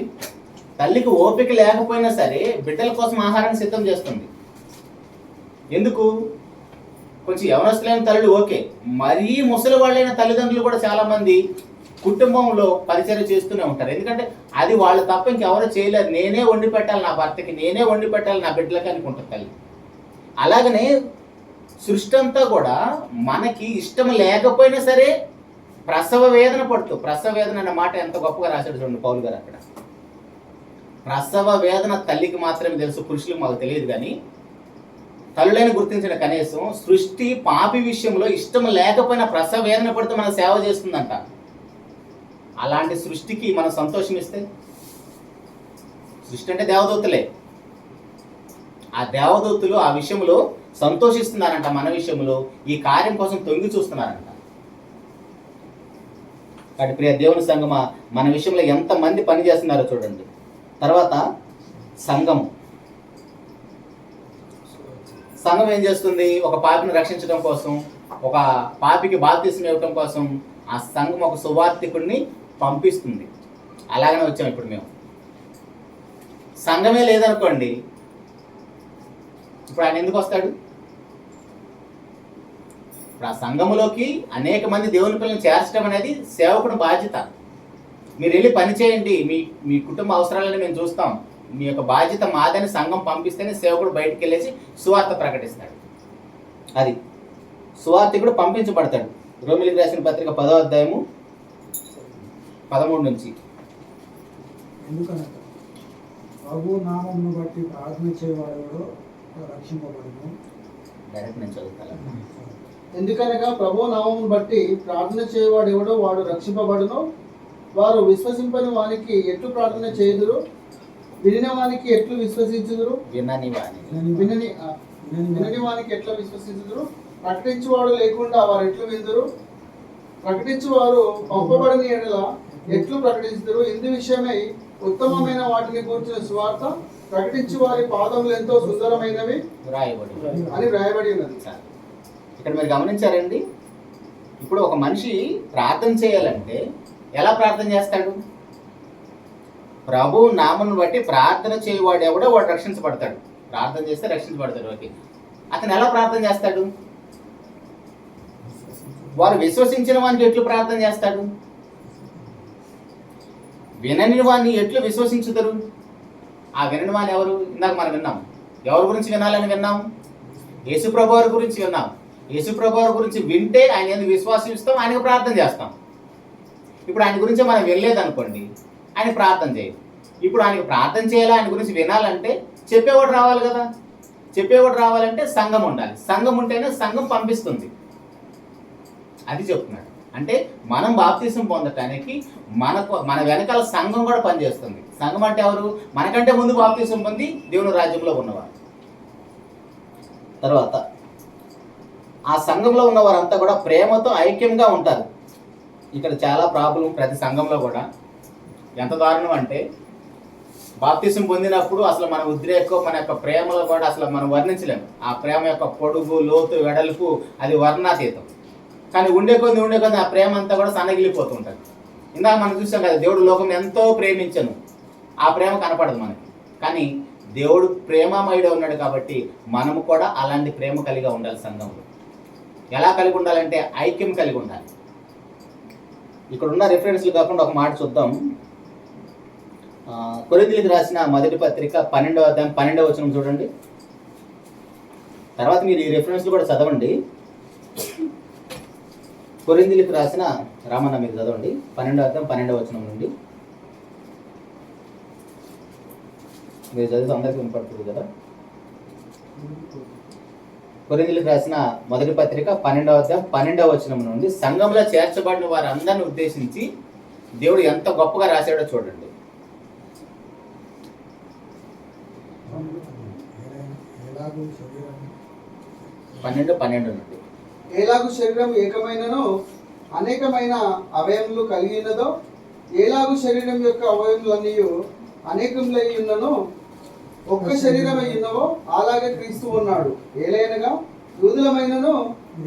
తల్లికి ఓపిక లేకపోయినా సరే బిడ్డల కోసం ఆహారాన్ని సిద్ధం చేస్తుంది. ఎందుకు? కొంచెం యవనస్తులైన తల్లులు ఓకే, మరీ ముసలి వాళ్ళైన తల్లిదండ్రులు కూడా చాలా మంది కుటుంబంలో పరిచయం చేస్తూనే ఉంటారు. ఎందుకంటే అది వాళ్ళు తప్ప ఇంకెవరో చేయలేరు. నేనే వండి పెట్టాలి నా భర్తకి, నేనే వండి పెట్టాలి నా బిడ్డలకి అనుకుంటుంది తల్లి. అలాగనే సృష్టి అంతా కూడా మనకి ఇష్టం లేకపోయినా సరే ప్రసవ వేదన పడుతూ, ప్రసవ వేదన అనే మాట ఎంత గొప్పగా రాశాడు చూడండి పౌలు గారు అక్కడ. ప్రసవ వేదన తల్లికి మాత్రమే తెలుసు, పురుషులకు మాకు తెలియదు. కానీ తల్లులని గుర్తించిన కనీసం సృష్టి పాపి విషయంలో ఇష్టం లేకపోయినా ప్రసవ వేదన పడుతూ మన సేవ చేస్తుందంట. అలాంటి సృష్టికి మనం సంతోషం ఇస్తే, సృష్టి అంటే దేవదూతలే, ఆ దేవదూతలు ఆ విషయంలో సంతోషిస్తున్నారంట. మన విషయంలో ఈ కార్యం కోసం తొంగి చూస్తున్నారంట. కాబట్టి ప్రియ దేవుని సంఘమా, మన విషయంలో ఎంతమంది పని చేస్తున్నారో చూడండి. తర్వాత సంఘం ఏం చేస్తుంది? ఒక పాపిని రక్షించడం కోసం, ఒక పాపికి బాప్తిసం ఇవ్వడం కోసం ఆ సంఘం ఒక సువార్థికుడిని పంపిస్తుంది. అలాగనే వచ్చాం ఇప్పుడు మేము. సంఘమే లేదనుకోండి, ఇప్పుడు ఆయన ఎందుకు వస్తాడు? ఇప్పుడు ఆ సంఘములోకి అనేక మంది దేవుని పిల్లల్ని చేర్చడం అనేది సేవకుడి బాధ్యత. మీరు వెళ్ళి పని చేయండి, మీ కుటుంబ అవసరాలని మేము చూస్తాం, మీ యొక్క బాధ్యత మాదని సంఘం పంపిస్తేనే సేవకుడు బయటికి వెళ్ళేసి సువార్త ప్రకటిస్తాడు. అది సువార్తికుడు పంపించబడతాడు. రోమిలికి రాసిన పత్రిక 10వ అధ్యాయము 13 నుంచి. ఎందుకనగా ప్రభు నామమును బట్టి ప్రార్థన చేయవాడు రక్షింపబడును. డైరెక్ట్ నేను చదువుతాను. ఎందుకనగా ప్రభు నామమును బట్టి ప్రార్థన చేయవాడు ఎవడో వాడు రక్షింపబడును. వారు విశ్వసింపని వానికి ఎట్లు ప్రార్థన చేయుదురు? వినిన వానికి ఎట్లు విశ్వసించుదురు? వినని వానికి ఎట్లా విశ్వసించుదురు? ప్రకటించువాడు లేకుండా వారు ఎట్లు విందురు? ప్రకటించువారు పంపబడని ఎడల ఎట్లు ప్రకటించుదురు? ఇందు విషయమై ఉత్తమమైన వాటిని కూర్చిన సువార్త ప్రకటించు వారి పాదములు ఎంతో సుందరమైనవి అని వ్రాయబడి ఉన్నది. ఇక్కడ మీరు గమనించారండి, ఇప్పుడు ఒక మనిషి ప్రార్థన చేయాలంటే ఎలా ప్రార్థన చేస్తాడు? ప్రభు నామను బట్టి ప్రార్థన చేయవాడు ఎవడో వాడు రక్షించబడతాడు. ప్రార్థన చేస్తే రక్షించబడతాడు. ఓకే, అతను ఎలా ప్రార్థన చేస్తాడు? వారు విశ్వసించిన వానికి ఎట్లు ప్రార్థన చేస్తాడు? వినని వాడిని ఎట్లు విశ్వసించుతారు? ఆ వినని వాని ఎవరు? ఇందాక మనం విన్నాం. ఎవరి గురించి వినాలని విన్నాం? యేసుప్రభు వారి గురించి విన్నాం. యేసుప్రభు వారి గురించి వింటే ఆయన ఎందుకు విశ్వాసం ఇస్తాం, ఆయనకు ప్రార్థన చేస్తాం. ఇప్పుడు ఆయన గురించి మనం వెళ్ళలేదనుకోండి, ఆయన ప్రార్థన చేయదు. ఇప్పుడు ఆయనకు ప్రార్థన చేయాలి, ఆయన గురించి వినాలంటే చెప్పేవాడు రావాలి కదా. చెప్పేవాడు రావాలంటే సంఘం ఉండాలి. సంఘం ఉంటేనే సంఘం పంపిస్తుంది. అది చెప్తున్నాడు. అంటే మనం బాప్తిసం పొందటానికి మన వెనకాల సంఘం కూడా పనిచేస్తుంది. సంఘం అంటే ఎవరు? మనకంటే ముందు బాప్తిసం పొంది దేవుని రాజ్యంలో ఉన్నవారు. తర్వాత ఆ సంఘంలో ఉన్న వారంతా కూడా ప్రేమతో ఐక్యంగా ఉంటారు. ఇక్కడ చాలా ప్రాబ్లం ప్రతి సంఘంలో కూడా. ఎంత దారుణం అంటే బాప్తిసం పొందినప్పుడు అసలు మన ఉద్రేకం, మన యొక్క ప్రేమలో కూడా అసలు మనం వర్ణించలేము. ఆ ప్రేమ యొక్క పొడుగు, లోతు, వెడల్పు అది వర్ణాతీతం. కానీ ఉండే కొద్ది ఆ ప్రేమ అంతా కూడా సన్నగిలిపోతుంటుంది. ఇందాక మనం చూసాం కదా, దేవుడు లోకం ఎంతో ప్రేమించను, ఆ ప్రేమ కనపడదు మనకి. కానీ దేవుడు ప్రేమమయుడే ఉన్నాడు కాబట్టి మనము కూడా అలాంటి ప్రేమ కలిగి ఉండాలి. సంఘంలో ఎలా కలిగి ఉండాలంటే ఐక్యం కలిగి ఉండాలి. ఇక్కడ ఉన్న రిఫరెన్స్లు కాకుండా ఒక మాట చూద్దాం. కొరింథీయులకు రాసిన మొదటి పత్రిక 12వ అధ్యాయం 12వ వచనం చూడండి. తర్వాత మీరు ఈ రిఫరెన్స్లు కూడా చదవండి. కొరింథీయులకు రాసిన రామన్న మీరు చదవండి 12వ అధ్యాయం 12వ వచనం నుండి. మీరు చదివితే అందరికీ వినపడుతుంది కదా. కొరింథీయులకు రాసిన మొదటి పత్రిక 12వ అధ్యాయం 12వ వచనం నుండి సంఘంలో చేర్చబడిన వారందరిని ఉద్దేశించి దేవుడు ఎంత గొప్పగా రాశాడో చూడండి. ఎలాగూ శరీరం 12 నుండి ఏలాగు శరీరం ఏకమైనను అనేకమైన అవయములు కలిగి ఉన్నదో, ఏలాగు శరీరం యొక్క అవయములన్నీ అనేకములై ఉన్ననో ఒక్క శరీరమై ఉన్నవో అలాగే క్రీస్తు ఉన్నాడు. ఏలైనగా యూదులమైనను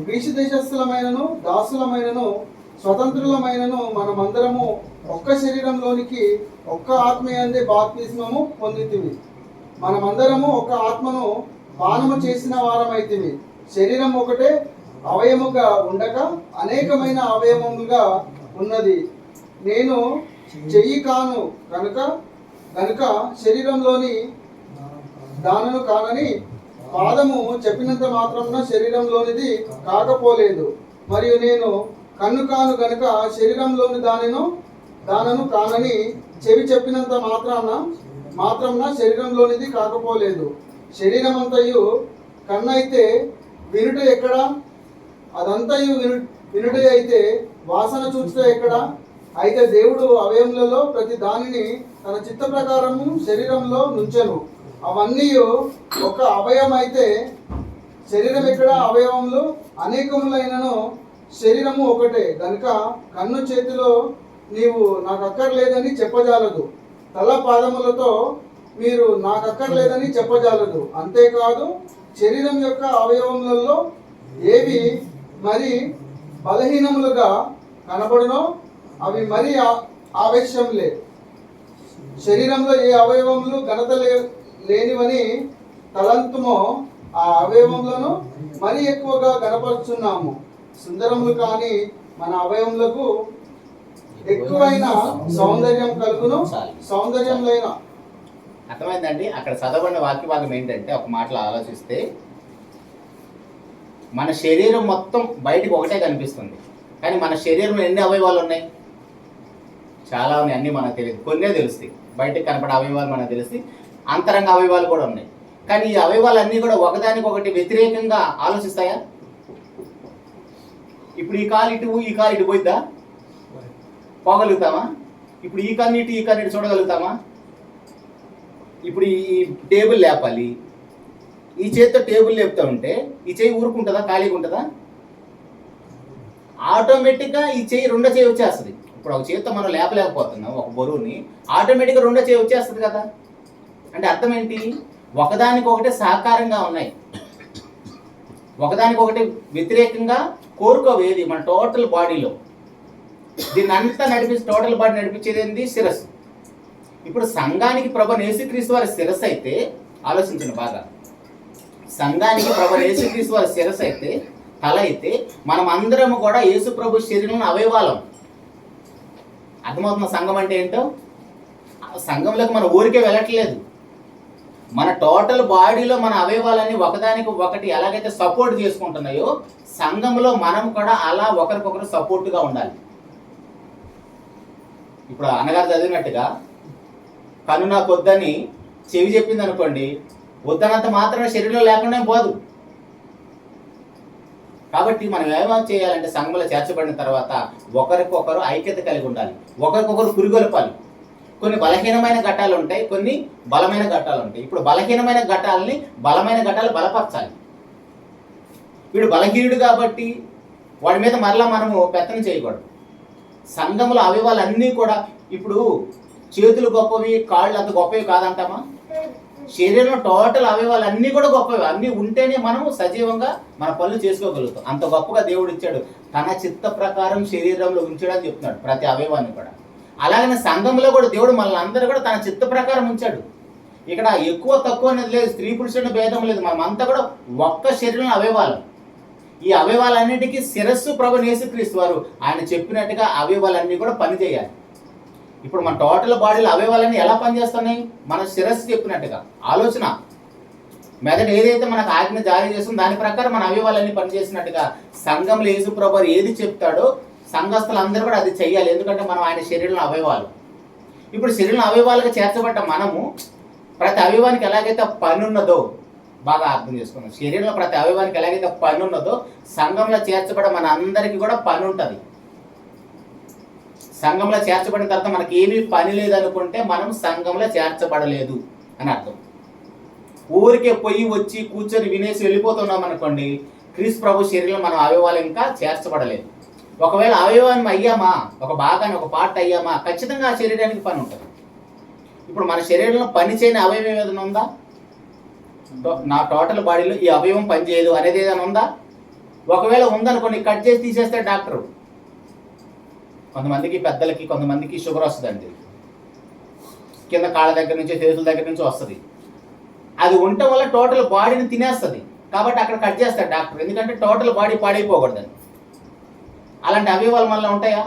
గ్రీసు దేశస్థులమైనను దాసులమైనను స్వతంత్రులమైనను మనమందరము ఒక్క శరీరంలోనికి ఒక్క ఆత్మయందే బాప్తిస్మము పొందితిమి. మనమందరము ఒక ఆత్మను పానము చేసిన వారమైతిమి. శరీరం ఒకటే అవయముగా ఉండక అనేకమైన అవయవములుగా ఉన్నది. నేను చెయ్యి కాను కనుక శరీరంలోని దానను కానని పాదము చెప్పినంత మాత్రమున శరీరంలోనిది కాకపోలేదు. మరియు నేను కన్ను కాను గనుక శరీరంలోని దానను కానని చెవి చెప్పినంత మాత్రమున శరీరంలోనిది కాకపోలేదు. శరీరం అంతయు కన్నైతే వినుట ఎక్కడ? అదంతయు వినుట అయితే వాసన చూచుట ఎక్కడ? అయితే దేవుడు అవయములలో ప్రతి దానిని తన చిత్త ప్రకారము శరీరంలో నుంచెను. అవన్నీ ఒక అవయవం అయితే శరీరం ఎక్కడ? అవయవములు అనేకములైనను శరీరము ఒకటే గనుక కన్ను చేతిలో నీవు నాకు అక్కర్లేదని చెప్పజాలదు, తల పాదములతో మీరు నాకు అక్కర్లేదని చెప్పజాలదు. అంతేకాదు శరీరం యొక్క అవయవములలో ఏవి మరి బలహీనములుగా కనబడునో అవి మరి ఆవేశంలే. శరీరంలో ఏ అవయవములు ఘనత లేనివని తలంతుమో ఆ అవయవములను మరి ఎక్కువగా కనపరుచున్నాము. సుందరములు కానీ మన అవయవములకు ఎక్కువైన సౌందర్యం కలుగును. సౌందర్యం లేన అర్థమైందండి. అక్కడ చదవబడిన వాక్య భాగం ఏంటంటే, ఒక మాటలో ఆలోచిస్తే మన శరీరం మొత్తం బయటికి ఒకటే కనిపిస్తుంది, కానీ మన శరీరంలో ఎన్ని అవయవాలు ఉన్నాయి? చాలా ఉన్నాయి. అన్నీ మనకు తెలియదు, కొన్నే తెలుస్తాయి. బయటకు కనపడే అవయవాలు మనకు తెలిసి, అంతరంగ అవయవాలు కూడా ఉన్నాయి. కానీ ఈ అవయవాలన్నీ కూడా ఒకదానికొకటి వ్యతిరేకంగా ఆలోచిస్తాయా? ఇప్పుడు ఈ కాలు ఇటు పోయిద్దా? పోగలుగుతామా? ఇప్పుడు ఈ కన్నిటి చూడగలుగుతామా? ఇప్పుడు ఈ టేబుల్ లేపాలి, ఈ చేతితో టేబుల్ లేపుతూ ఉంటే ఈ చేయి ఊరుకుంటుందా? ఖాళీగా ఉంటుందా? ఆటోమేటిక్గా ఈ చేయి రెండో చేయి వచ్చేస్తుంది. ఇప్పుడు ఒక చేతితో మనం లేపలేకపోతున్నాం ఒక బరువుని, ఆటోమేటిక్గా రెండో చేయి వచ్చేస్తుంది కదా. అంటే అర్థం ఏంటి? ఒకదానికొకటి సహకారంగా ఉన్నాయి, ఒకదానికొకటి వ్యతిరేకంగా కోరుకోవేది మన టోటల్ బాడీలో. దీన్ని అంతా టోటల్ బాడీ నడిపించేది ఏంటి? శిరస్సు. ఇప్పుడు సంఘానికి ప్రభువైన యేసుక్రీస్తు వారి శిరస్సు అయితే, ఆలోచించండి బాగా, సంఘానికి ప్రభువైన యేసుక్రీస్తు వారి శిరస్సు అయితే, తల అయితే, మనం అందరము కూడా యేసు ప్రభు శరీరంలో అవయవాలం. అర్థమవుతున్న సంఘం అంటే ఏంటో? సంఘంలోకి మన ఊరికే వెళ్ళట్లేదు, మన టోటల్ బాడీలో మన అవయవాలన్నీ ఒకదానికి ఒకటి ఎలాగైతే సపోర్ట్ చేసుకుంటున్నాయో, సంఘంలో మనం కూడా అలా ఒకరికొకరు సపోర్ట్గా ఉండాలి. ఇప్పుడు అన్నగారు చదివినట్టుగా కన్ను నాకు వద్దని చెవి చెప్పింది అనుకోండి, వద్దనంత మాత్రమే శరీరంలో లేకుండా పోదు. కాబట్టి మనం ఏమో చేయాలంటే, సంఘంలో చేర్చబడిన తర్వాత ఒకరికొకరు ఐక్యత కలిగి ఉండాలి, ఒకరికొకరు పురిగొల్పాలి. కొన్ని బలహీనమైన ఘట్టాలు ఉంటాయి, కొన్ని బలమైన ఘట్టాలు ఉంటాయి. ఇప్పుడు బలహీనమైన ఘట్టాలని బలమైన ఘట్టాలు బలపరచాలి. వీడు బలహీనుడు కాబట్టి వాడి మీద మరలా మనము పెత్తనం చేయకూడదు. సంఘంలో అవయవాలన్నీ కూడా, ఇప్పుడు చేతులు గొప్పవి, కాళ్ళు అంత గొప్పవి కాదంటామా? శరీరంలో టోటల్ అవయవాలు అన్నీ కూడా గొప్పవి. అన్నీ ఉంటేనే మనం సజీవంగా మన పనులు చేసుకోగలుగుతాం. అంత గొప్పగా దేవుడు ఇచ్చాడు, తన చిత్త ప్రకారం శరీరంలో ఉంచాడని చెప్తున్నాడు ప్రతి అవయవాన్ని కూడా. అలాగనే సంఘంలో కూడా దేవుడు మనల్ని అందరూ కూడా తన చిత్త ప్రకారం ఉంచాడు. ఇక్కడ ఎక్కువ తక్కువ అనేది లేదు, స్త్రీ పురుషుల భేదం లేదు. మనం అంతా కూడా ఒక్క శరీరంలో అవయవాలు. ఈ అవయవాలన్నిటికీ శిరస్సు ప్రభువైన యేసుక్రీస్తు వారు ఆయన చెప్పినట్టుగా అవయవాలన్నీ కూడా పనిచేయాలి. ఇప్పుడు మన టోటల్ బాడీలో అవయవాలన్నీ ఎలా పనిచేస్తున్నాయి? మన శిరస్సు చెప్పినట్టుగా. ఆలోచన మెదడు ఏదైతే మనకు ఆజ్ఞ జారీ చేస్తుందో దాని ప్రకారం మన అవయవాలన్నీ పనిచేసినట్టుగా సంఘంలో యేసు ప్రభువు ఏది చెప్తాడో సంఘస్థులందరూ కూడా అది చెయ్యాలి. ఎందుకంటే మనం ఆయన శరీరంలో అవయవాలు. ఇప్పుడు శరీరంలో అవయవాలుగా చేర్చబడ్డ మనము ప్రతి అవయవానికి ఎలాగైతే పని ఉన్నదో బాగా అర్థం చేసుకున్నాం. శరీరంలో ప్రతి అవయవానికి ఎలాగైతే పని ఉన్నదో సంఘంలో చేర్చబడే మన అందరికీ కూడా పని ఉంటుంది. సంఘంలో చేర్చబడిన తర్వాత మనకి ఏమీ పని లేదనుకుంటే మనం సంఘంలో చేర్చబడలేదు అని అర్థం. ఊరికే పొయ్యి వచ్చి కూర్చొని వినేసి వెళ్ళిపోతున్నాం అనుకోండి, క్రీస్తు ప్రభు శరీరంలో మనం అవయవాలు ఇంకా చేర్చబడలేదు. ఒకవేళ అవయవాన్ని అయ్యామా, ఒక భాగాన్ని ఒక పార్ట్ అయ్యామా, ఖచ్చితంగా ఆ శరీరానికి పని ఉంటుంది. ఇప్పుడు మన శరీరంలో పని చేయని అవయవం ఏదైనా ఉందా? నా టోటల్ బాడీలో ఈ అవయవం పనిచేయదు అనేది ఏదైనా ఉందా? ఒకవేళ ఉందనుకోండి, కట్ చేసి తీసేస్తే డాక్టరు. కొంతమందికి పెద్దలకి, కొంతమందికి షుగర్ వస్తుందండి, కింద కాళ్ళ దగ్గర నుంచి చేతుల దగ్గర నుంచి వస్తుంది. అది ఉండటం వల్ల టోటల్ బాడీని తినేస్తుంది. కాబట్టి అక్కడ కట్ చేస్తాడు డాక్టర్, ఎందుకంటే టోటల్ బాడీ పాడైపోకూడదని. అలాంటి అవయవాలు మళ్ళీ ఉంటాయా?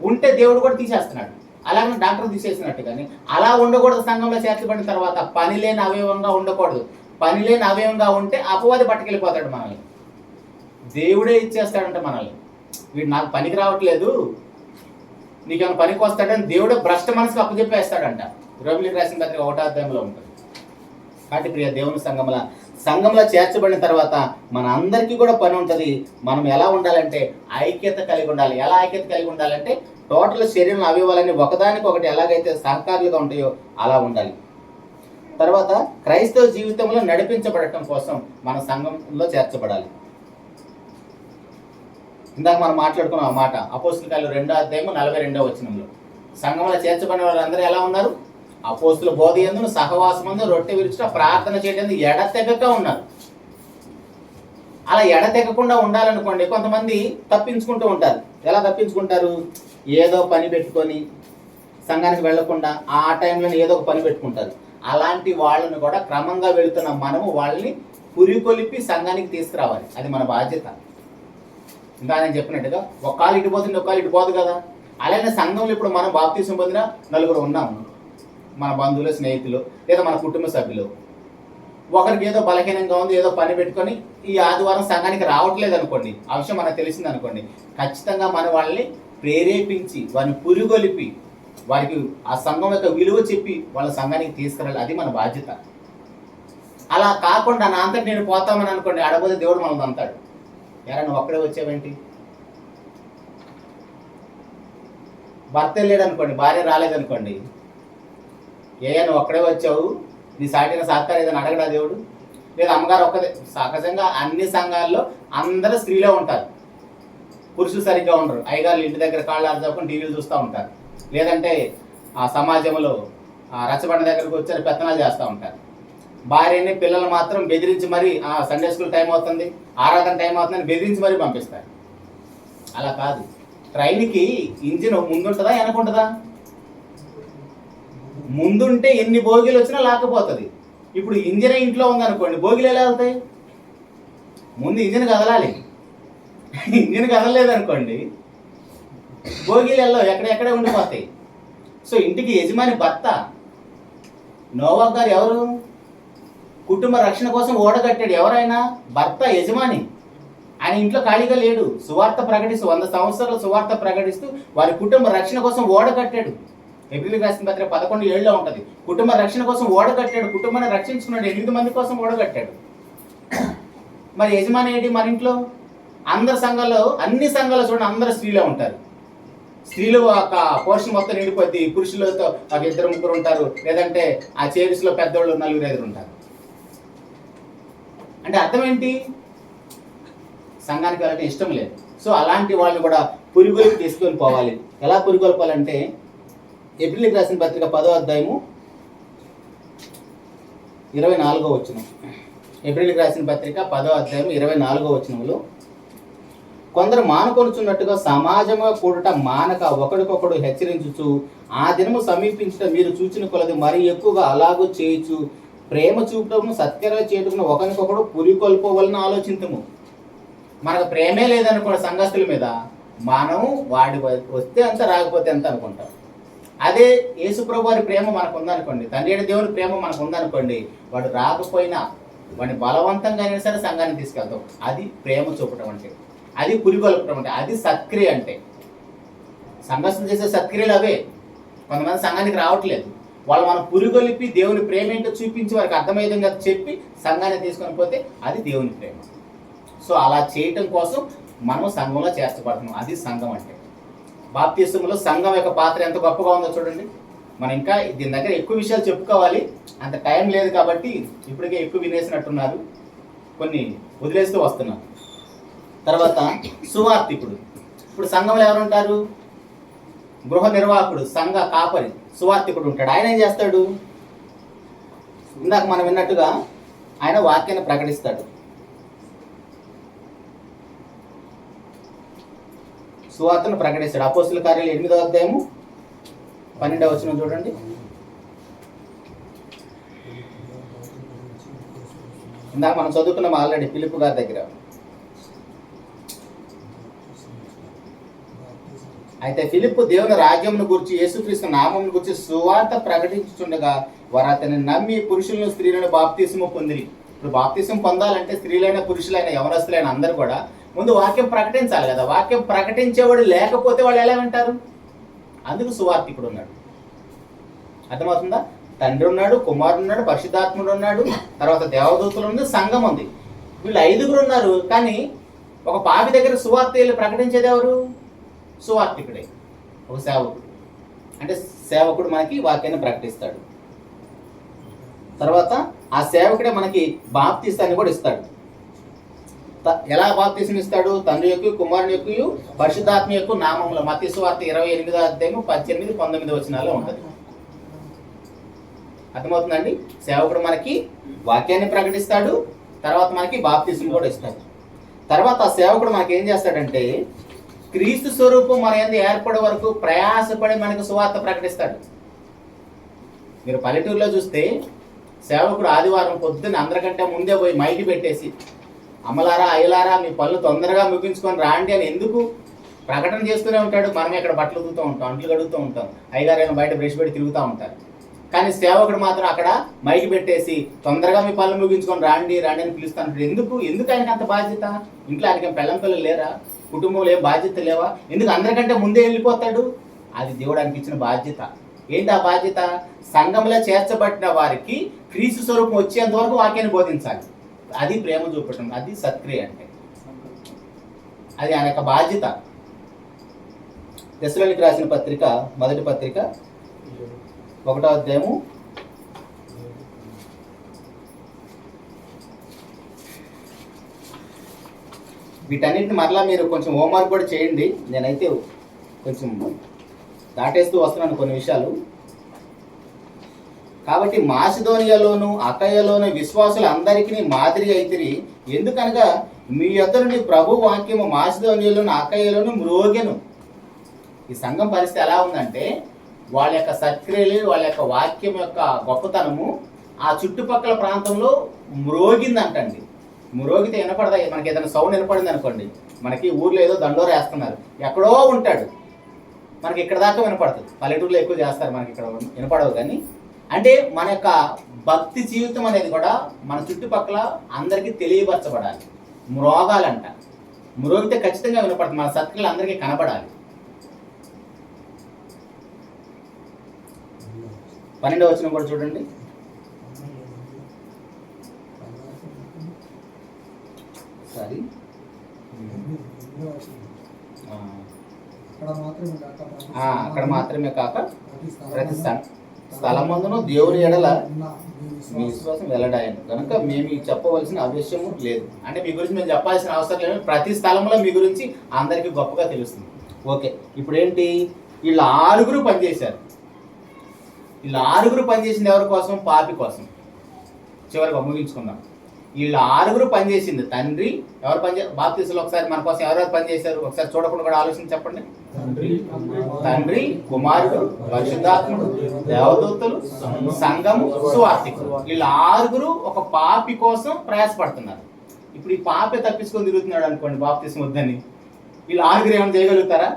ఉంటే దేవుడు కూడా తీసేస్తున్నాడు. అలాగే డాక్టర్ తీసేసినట్టు. కానీ అలా ఉండకూడదు. సంఘంలో చేర్చబడిన తర్వాత పని లేని అవయవంగా ఉండకూడదు. పని లేని అవయవంగా ఉంటే అపవాది పట్టుకెళ్ళిపోతాడు మనల్ని. దేవుడే ఇచ్చేస్తాడంట మనల్ని. వీడు నాకు పనికి రావట్లేదు, నీకేమైనా పనికి వస్తాడని దేవుడే భ్రష్ట మనసుకు అప్పచెప్పేస్తాడంట. రోమిలికి రాసిన పత్రిక 1వ అధ్యాయంలో ఉంటుంది. కాబట్టి ప్రియ దేవుని సంఘంలో చేర్చబడిన తర్వాత మన అందరికీ కూడా పని ఉంటుంది. మనం ఎలా ఉండాలంటే ఐక్యత కలిగి ఉండాలి. ఎలా ఐక్యత కలిగి ఉండాలంటే టోటల్ శరీరం అవయవాలన్నీ ఒకదానికొకటి ఎలాగైతే సహకారులుగా ఉంటాయో అలా ఉండాలి. తర్వాత క్రైస్తవ జీవితంలో నడిపించబడటం కోసం మన సంఘంలో చేర్చబడాలి. ఇందాక మనం మాట్లాడుకున్నాం ఆ మాట, అపోస్తుల కార్యాలు 2వ అధ్యాయం 42వ వచనంలో. సంఘంలో చేర్చబడిన వాళ్ళందరూ ఎలా ఉన్నారు? అపోస్తుల బోధ యందును సహవాసమందు రొట్టె విరుచుట ప్రార్థన చేయడం ఎడతెగక ఉన్నారు. అలా ఎడతెగకుండా ఉండాలనుకోండి, కొంతమంది తప్పించుకుంటూ ఉంటారు. ఎలా తప్పించుకుంటారు? ఏదో పని పెట్టుకొని సంఘానికి వెళ్లకుండా ఆ టైంలో ఏదో ఒక పని పెట్టుకుంటారు. అలాంటి వాళ్ళని కూడా క్రమంగా వెళుతున్న మనము వాళ్ళని పురికొలిపి సంఘానికి తీసుకురావాలి. అది మన బాధ్యత. ఇంకా నేను చెప్పినట్టుగా ఒక కాలు ఇటు పోతుంది, ఒక కాలు ఇటు పోదు కదా. అలాగే సంఘంలో ఇప్పుడు మనం బాప్తీసం పొందిన నలుగురు ఉన్నాము, మన బంధువులు, స్నేహితులు, లేదా మన కుటుంబ సభ్యులు. ఒకరికి ఏదో బలహీనంగా ఉంది, ఏదో పని పెట్టుకొని ఈ ఆదివారం సంఘానికి రావట్లేదు అనుకోండి, ఆ విషయం మనకు తెలిసింది అనుకోండి, ఖచ్చితంగా మన వాళ్ళని ప్రేరేపించి వారిని పురిగొలిపి వారికి ఆ సంఘం యొక్క విలువ చెప్పి వాళ్ళ సంఘానికి తీసుకురాలి. అది మన బాధ్యత. అలా కాకుండా నా అంతటి నేను పోతామని అనుకోండి, ఆడపోతే దేవుడు మనల్ని అంతాడు. ఎరా నువ్వు ఒక్కడే వచ్చావేంటి? భర్త వెళ్ళాడు అనుకోండి, భార్య రాలేదనుకోండి, నువ్వు ఒక్కడే వచ్చావు, నీ సాటిన సహకారం ఏదైనా అడగడా దేవుడు? లేదా అమ్మగారు ఒక్కదే. సహజంగా అన్ని సంఘాల్లో అందరూ స్త్రీలే ఉంటారు, పురుషులు సరిగ్గా ఉండరు. అయ్యగారులు ఇంటి దగ్గర కాళ్ళు ఆడుకొని టీవీలు చూస్తూ ఉంటారు, లేదంటే ఆ సమాజంలో రచ్చబండ దగ్గరకు వచ్చి పెత్తనాలు చేస్తూ ఉంటారు. భార్యని పిల్లలు మాత్రం బెదిరించి మరీ సండే స్కూల్ టైం అవుతుంది, ఆరాధన టైం అవుతుందని బెదిరించి మరీ పంపిస్తారు. అలా కాదు. ట్రైన్కి ఇంజిన్ ముందుంటుందా వెనకుంటుందా? ముందుంటే ఎన్ని బోగీలు వచ్చినా లాక్కపోతుంది. ఇప్పుడు ఇంజిన్ ఇంట్లో ఉందనుకోండి, బోగీలు ఎలా వెళ్తాయి? ముందు ఇంజిన్ కదలాలి. ఇంజిన్ కదలలేదనుకోండి, బోగీలు వెళ్ళవు, ఎక్కడెక్కడే ఉండిపోతాయి. సో ఇంటికి యజమాని భర్త. నోవా గారు ఎవరు? కుటుంబ రక్షణ కోసం ఓడగట్టాడు. ఎవరైనా భర్త, యజమాని. ఆయన ఇంట్లో ఖాళీగా లేడు. సువార్త ప్రకటిస్తూ 100 సంవత్సరాలు సువార్త ప్రకటిస్తూ వారి కుటుంబ రక్షణ కోసం ఓడగట్టాడు. హెబ్రీయులకు రాసిన పత్రిక 11:7లో ఉంటుంది. కుటుంబ రక్షణ కోసం ఓడగట్టాడు, కుటుంబాన్ని రక్షించుకున్నాడు, 8 మంది కోసం ఓడగట్టాడు. మరి యజమాని ఏంటి? మన ఇంట్లో అందరి సంఘాల్లో, అన్ని సంఘాల్లో చూడండి, అందరు స్త్రీలే ఉంటారు. స్త్రీలు ఒక పోర్షన్ మొత్తం నిండిపోద్ది, పురుషులతో ఒక 2-3 ఉంటారు, లేదంటే ఆ చేరిస్లో పెద్దోళ్ళు 4-5 ఉంటారు. అంటే అర్థం ఏంటి? సంఘానికి వెళ్ళడం ఇష్టం లేదు. సో అలాంటి వాళ్ళని కూడా పురిగొలిపి తీసుకొని పోవాలి. ఎలా పురిగొల్పాలంటే హెబ్రీయులకు రాసిన పత్రిక 10వ అధ్యాయము 24వ వచనం. హెబ్రీయులకు రాసిన పత్రిక 10వ అధ్యాయం 24వ వచనంలో, కొందరు మానుకొనుచున్నట్టుగా సమాజంగా కూడట మానక ఒకడికొకడు హెచ్చరించుచు ఆ దినము సమీపించడం మీరు చూచిన కొలది మరి ఎక్కువగా అలాగూ చేయొచ్చు, ప్రేమ చూపటము సత్కర్య చేయటం ఒకరికొకడు పురికొల్పవలన ఆలోచించము. మనకు ప్రేమే లేదనుకోండి సంఘస్థుల మీద, మనం వాడి వస్తే అంత రాకపోతే ఎంత అనుకుంటాం. అదే యేసుప్రభు వారి ప్రేమ మనకు ఉందనుకోండి, తండ్రి అయిన దేవుని ప్రేమ మనకు ఉందనుకోండి, వాడు రాకపోయినా వాడిని బలవంతంగా అయినా సరే సంఘానికి తీసుకెళ్తాం. అది ప్రేమ చూపటం అంటే, అది పురిగొల్పటం అంటే, అది సత్క్రియ అంటే. సంఘస్థులు చేసే సత్క్రియలు అవే. కొంతమంది సంఘానికి రావట్లేదు, వాళ్ళు మనం పురుగొలిపి దేవుని ప్రేమ ఏంటో చూపించి వారికి అర్థమయ్యే విధంగా చెప్పి సంఘాన్ని తీసుకొని పోతే అది దేవుని ప్రేమ. సో అలా చేయటం కోసం మనం సంఘంలో చేర్చబడుతున్నాం. అది సంఘం అంటే. బాప్తిసంలో సంఘం యొక్క పాత్ర ఎంత గొప్పగా ఉందో చూడండి. మనం ఇంకా దీని దగ్గర ఎక్కువ విషయాలు చెప్పుకోవాలి, అంత టైం లేదు కాబట్టి ఇప్పటికే ఎక్కువ వినేసినట్టున్నారు, కొన్ని వదిలేస్తూ వస్తున్నాం. తర్వాత సువార్థికుడు. ఇప్పుడు సంఘంలో ఎవరు ఉంటారు? గృహ నిర్వాహకుడు, సంఘ కాపరి, సువార్థికుడు ఉంటాడు. ఆయన ఏం చేస్తాడు? ఇందాక మనం విన్నట్టుగా ఆయన వాక్యాన్ని ప్రకటిస్తాడు. సువార్తను ప్రకటిస్తాడు. అపోస్తుల కార్యాలు 8వ అధ్యాయము 12వ వచనం చూడండి. ఇందాక మనం చదువుకున్నాం ఆల్రెడీ ఫిలిప్పు గారి దగ్గర. అయితే ఫిలిప్పు దేవుని రాజ్యమును గురించి, యేసుక్రీస్తు నామమును గురించి సువార్త ప్రకటించుచుండగా వారు అతన్ని నమ్మి పురుషులను స్త్రీలను బాప్తిసము పొందిరి. ఇప్పుడు బాప్తిసం పొందాలంటే స్త్రీలైన పురుషులైన యవనస్తులైన అందరూ కూడా ముందు వాక్యం ప్రకటించాలి కదా. వాక్యం ప్రకటించేవాడు లేకపోతే వాళ్ళు ఎలా వింటారు? అందుకు సువార్థికుడు ఉన్నాడు. అర్థమవుతుందా? తండ్రి ఉన్నాడు, కుమారుడు ఉన్నాడు, పరిశుద్ధాత్ముడు ఉన్నాడు, తర్వాత దేవదూతలు ఉంది, సంఘం ఉంది. వీళ్ళు 5గురు ఉన్నారు. కానీ ఒక పాపి దగ్గర సువార్త వెళ్ళి ప్రకటించేది ఎవరు? సువార్థికుడే, ఒక సేవకుడు. అంటే సేవకుడు మనకి వాక్యాన్ని ప్రకటిస్తాడు. తర్వాత ఆ సేవకుడే మనకి బాప్తిస్తాన్ని కూడా ఇస్తాడు. ఎలా బాప్తిసం ఇస్తాడు? తండ్రి యొక్క, కుమారుని యొక్క, పరిశుద్ధాత్మ యొక్క నామంలో. మత్తయి సువార్త 28వ అధ్యాయం 18, 19 వచనాల్లో ఉంటుంది. అర్థమవుతుందండి? సేవకుడు మనకి వాక్యాన్ని ప్రకటిస్తాడు, తర్వాత మనకి బాప్తిసం కూడా ఇస్తాడు. తర్వాత ఆ సేవకుడు మనకి ఏం చేస్తాడంటే క్రీస్తు స్వరూపం మన యందు ఏర్పడే వరకు ప్రయాసపడి మనకు సువార్త ప్రకటిస్తాడు. మీరు పల్లెటూరులో చూస్తే సేవకుడు ఆదివారం పొద్దున్న అందరికంటే ముందే పోయి మైకి పెట్టేసి, అమ్మలారా అయ్యలారా మీ పనులు తొందరగా ముగించుకొని రాండి అని ఎందుకు ప్రకటన చేస్తూనే ఉంటాడు. మనం ఇక్కడ బట్టలు ఉతుకుతూ ఉంటాం, అంట్లు కడుగుతూ ఉంటాం, అయ్యగారైనా బయట బ్రష్ పెట్టి తిరుగుతూ ఉంటారు. కానీ సేవకుడు మాత్రం అక్కడ మైకి పెట్టేసి తొందరగా మీ పనులు ముగించుకొని రాండి రాండి అని పిలుస్తాను. ఎందుకు ఆయనకి అంత బాధ్యత? ఇంట్లో ఆయనకి పెళ్ళం పిల్లలు లేరా? కుటుంబంలో ఏం బాధ్యత లేవా? ఎందుకు అందరికంటే ముందే వెళ్ళిపోతాడు? అది దేవుడు ఆయనకి ఇచ్చిన బాధ్యత. ఏంటి ఆ బాధ్యత? సంఘంలో చేర్చబడిన వారికి క్రీస్తు స్వరూపం వచ్చేంత వరకు వాక్యాన్ని బోధించాలి. అది ప్రేమ చూపటం, అది సత్క్రియ అంటే. అది ఆయన యొక్క బాధ్యత. తెస్సలోనికీయులకు రాసిన పత్రిక, మొదటి పత్రిక 1వ అధ్యాయము వీటన్నిటిని మరలా మీరు కొంచెం హోంవర్క్ కూడా చేయండి. నేనైతే కొంచెం దాటేస్తూ వస్తున్నాను కొన్ని విషయాలు. కాబట్టి మాసిదోనియాలోను అకయలోను విశ్వాసులు అందరికీ మాదిరి అయితిరి. ఎందుకనగా మీ యొద్ద నుండి ప్రభు వాక్యము మాసిదోనియాలోను అకయలోను మ్రోగెను. ఈ సంఘం పరిస్థితి ఎలా ఉందంటే వాళ్ళ యొక్క సత్క్రియలు, వాళ్ళ యొక్క వాక్యం యొక్క గొప్పతనము ఆ చుట్టుపక్కల ప్రాంతంలో మ్రోగిందంటండి. మ్రోగితే వినపడదా? మనకి ఏదైనా సౌండ్ వినపడింది అనుకోండి, మనకి ఊర్లో ఏదో దండోర వేస్తున్నారు, ఎక్కడో ఉంటాడు, మనకి ఇక్కడ దాకా వినపడుతుంది. పల్లెటూరులో ఎక్కువ చేస్తారు, మనకి ఇక్కడ వినపడవు. కానీ అంటే మన యొక్క భక్తి జీవితం అనేది కూడా మన చుట్టుపక్కల అందరికీ తెలియపరచబడాలి. మ్రోగాలంట. మ్రోగితే ఖచ్చితంగా వినపడుతుంది, మన సత్క్రియలు అందరికీ కనబడాలి. 12వ వచనం కూడా చూడండి. సారీ, అక్కడ మాత్రమే కాక ప్రతి స్థలమందును దేవుని ఎడల మీ విశ్వాసం వెల్లడాయను కనుక మేము చెప్పవలసిన ఆవశ్యము లేదు. అంటే మీ గురించి మేము చెప్పాల్సిన అవసరం లేదు. ప్రతి స్థలంలో మీ గురించి అందరికీ గొప్పగా తెలుస్తుంది. ఓకే, ఇప్పుడు ఏంటి? వీళ్ళు 6గురు పనిచేశారు. వీళ్ళు 6గురు పనిచేసింది ఎవరి కోసం? పాపి కోసం. చివరికి ముగించుకుందాం. వీళ్ళు 6గురు పనిచేసింది. తండ్రి ఎవరు బాప్తిసంలో ఒకసారి మన కోసం ఎవరెవరు పనిచేశారు ఒకసారి చూడకుండా కూడా ఆలోచించి చెప్పండి. తండ్రి, కుమారుడు, పరిశుద్ధాత్ముడు, దేవదూతలు, సంఘము, సువార్థికులు. వీళ్ళు 6గురు ఒక పాపి కోసం ప్రయాసపడుతున్నారు. ఇప్పుడు ఈ పాపే తప్పించుకొని తిరుగుతున్నాడు అనుకోండి బాప్తిసం వద్దని, వీళ్ళు 6గురు ఏమైనా చేయగలుగుతారా?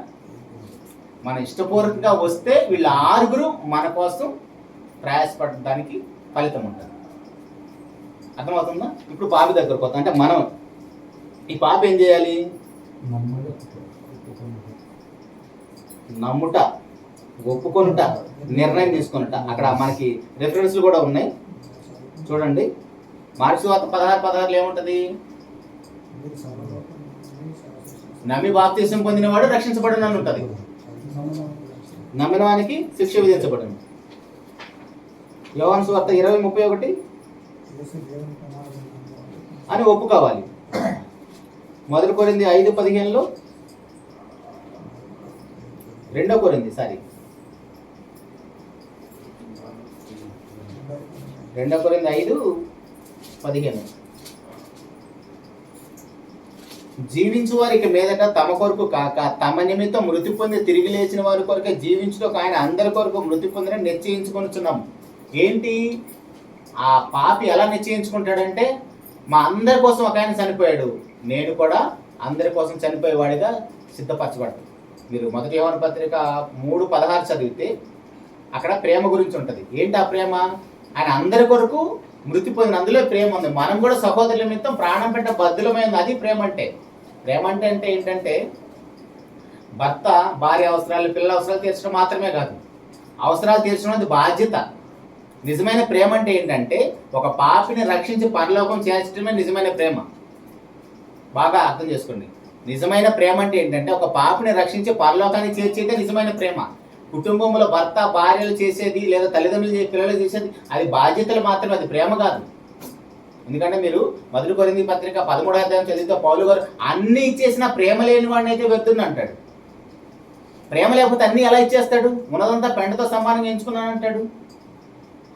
మన ఇష్టపూర్వకంగా వస్తే వీళ్ళు 6గురు మన కోసం ప్రయాసపడడానికి ఫలితం ఉంటుంది. అర్థమవుతుందా? ఇప్పుడు పాపి దగ్గరకు పోతాం. అంటే మనం ఈ పాప ఏం చేయాలి? నమ్ముట. ఒప్పుకొనుట, నిర్ణయం తీసుకొనుట. అక్కడ మనకి రెఫరెన్స్లు కూడా ఉన్నాయి చూడండి. మార్క్స్ సువార్త 16:16 ఏముంటది? నమ్మి బాప్తిసం పొందినవాడు రక్షించబడును అని ఉంటుంది. నమ్మిన వానికి శిక్ష విధించబడును. యోహాను సువార్త 20:31 అని ఒప్పుకోవాలి. 1 కొరింథీ 5:15 2 కొరింథీ 5:15 జీవించు వారికి మీదట తమ కొరకు కాక తమ నిమిత్తం మృతి పొంది తిరిగి లేచిన వారి కొరకే జీవించుటకు ఆయన అందరి కొరకు మృతి పొందని నిశ్చయించుకొనుచున్నాం. ఏంటి ఆ పాపి ఎలా నిశ్చయించుకుంటాడంటే, మా అందరి కోసం ఒక ఆయన చనిపోయాడు, నేను కూడా అందరి కోసం చనిపోయేవాడిగా సిద్ధపరచబడ్డాను. మీరు 1 యోహాను పత్రిక 3:16 చదివితే అక్కడ ప్రేమ గురించి ఉంటుంది. ఏంటి ఆ ప్రేమ? ఆయన అందరి కొరకు మృతి పొందిన, అందులో ప్రేమ ఉంది. మనం కూడా సహోదరుల నిమిత్తం ప్రాణం పెట్ట బద్దులమైంది. అది ప్రేమ అంటే. ప్రేమ అంటే ఏంటంటే భర్త భార్య అవసరాలు, పిల్లల అవసరాలు తీర్చడం మాత్రమే కాదు, అవసరాలు తీర్చడం అది బాధ్యత. నిజమైన ప్రేమ అంటే ఏంటంటే ఒక పాపిని రక్షించి పరలోకం చేర్చడమే నిజమైన ప్రేమ. బాగా అర్థం చేసుకోండి. నిజమైన ప్రేమ అంటే ఏంటంటే ఒక పాపిని రక్షించి పరలోకాన్ని చేర్చేదే నిజమైన ప్రేమ. కుటుంబంలో భర్త భార్యలు చేసేది లేదా తల్లిదండ్రులు పిల్లలు చేసేది అది బాధ్యతలు మాత్రమే, అది ప్రేమ కాదు. ఎందుకంటే మీరు 1 కొరింథీ పత్రిక 13వ అధ్యాయం చదివితే పౌలు గారు అన్ని ఇచ్చేసిన ప్రేమ లేని వాడిని అయితే వ్యర్థుని అంటాడు. ప్రేమ లేకపోతే అన్ని ఎలా ఇచ్చేస్తాడు? ఉన్నదంతా పెంటతో సమానంగా ఎంచుకున్నాను అంటాడు.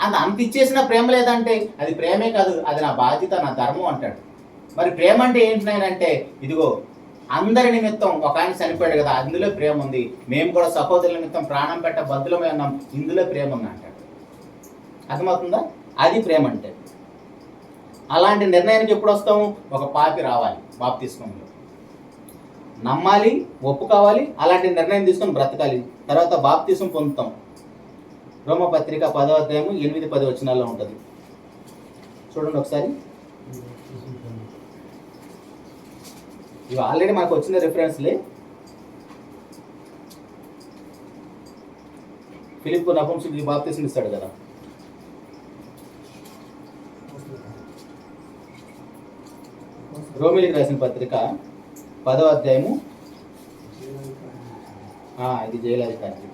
అంత ఇచ్చేసిన ప్రేమ లేదంటే అది ప్రేమే కాదు, అది నా బాధ్యత, నా ధర్మం అంటాడు. మరి ప్రేమ అంటే ఏంటంటే ఇదిగో అందరి నిమిత్తం ఒక ఆయన చనిపోయాడు కదా, అందులో ప్రేమ ఉంది. మేము కూడా సహోదరుల నిమిత్తం ప్రాణం పెట్ట బద్దులమే ఉన్నాం, ఇందులో ప్రేమ ఉంది అంటాడు. అర్థమవుతుందా? అది ప్రేమ అంటే. అలాంటి నిర్ణయానికి ఎప్పుడు వస్తాము? ఒక పాపి రావాలి బాప్తిస్మంలో, నమ్మాలి, ఒప్పుకోవాలి, అలాంటి నిర్ణయం తీసుకొని బ్రతకాలి, తర్వాత బాప్తిసం పొందుతాం. రోమపత్రిక 10వ అధ్యాయము 8-10 వచనాల్లో ఉంటుంది. చూడండి ఒకసారి. ఇవి ఆల్రెడీ మనకు వచ్చిన రిఫరెన్స్లే. ఫిలిప్పు నపుంసకుడికి బాప్తిసం ఇస్తాడు కదా. రోమిలికి రాసిన పత్రిక 10వ అధ్యాయము ఇది జైలాధికారి.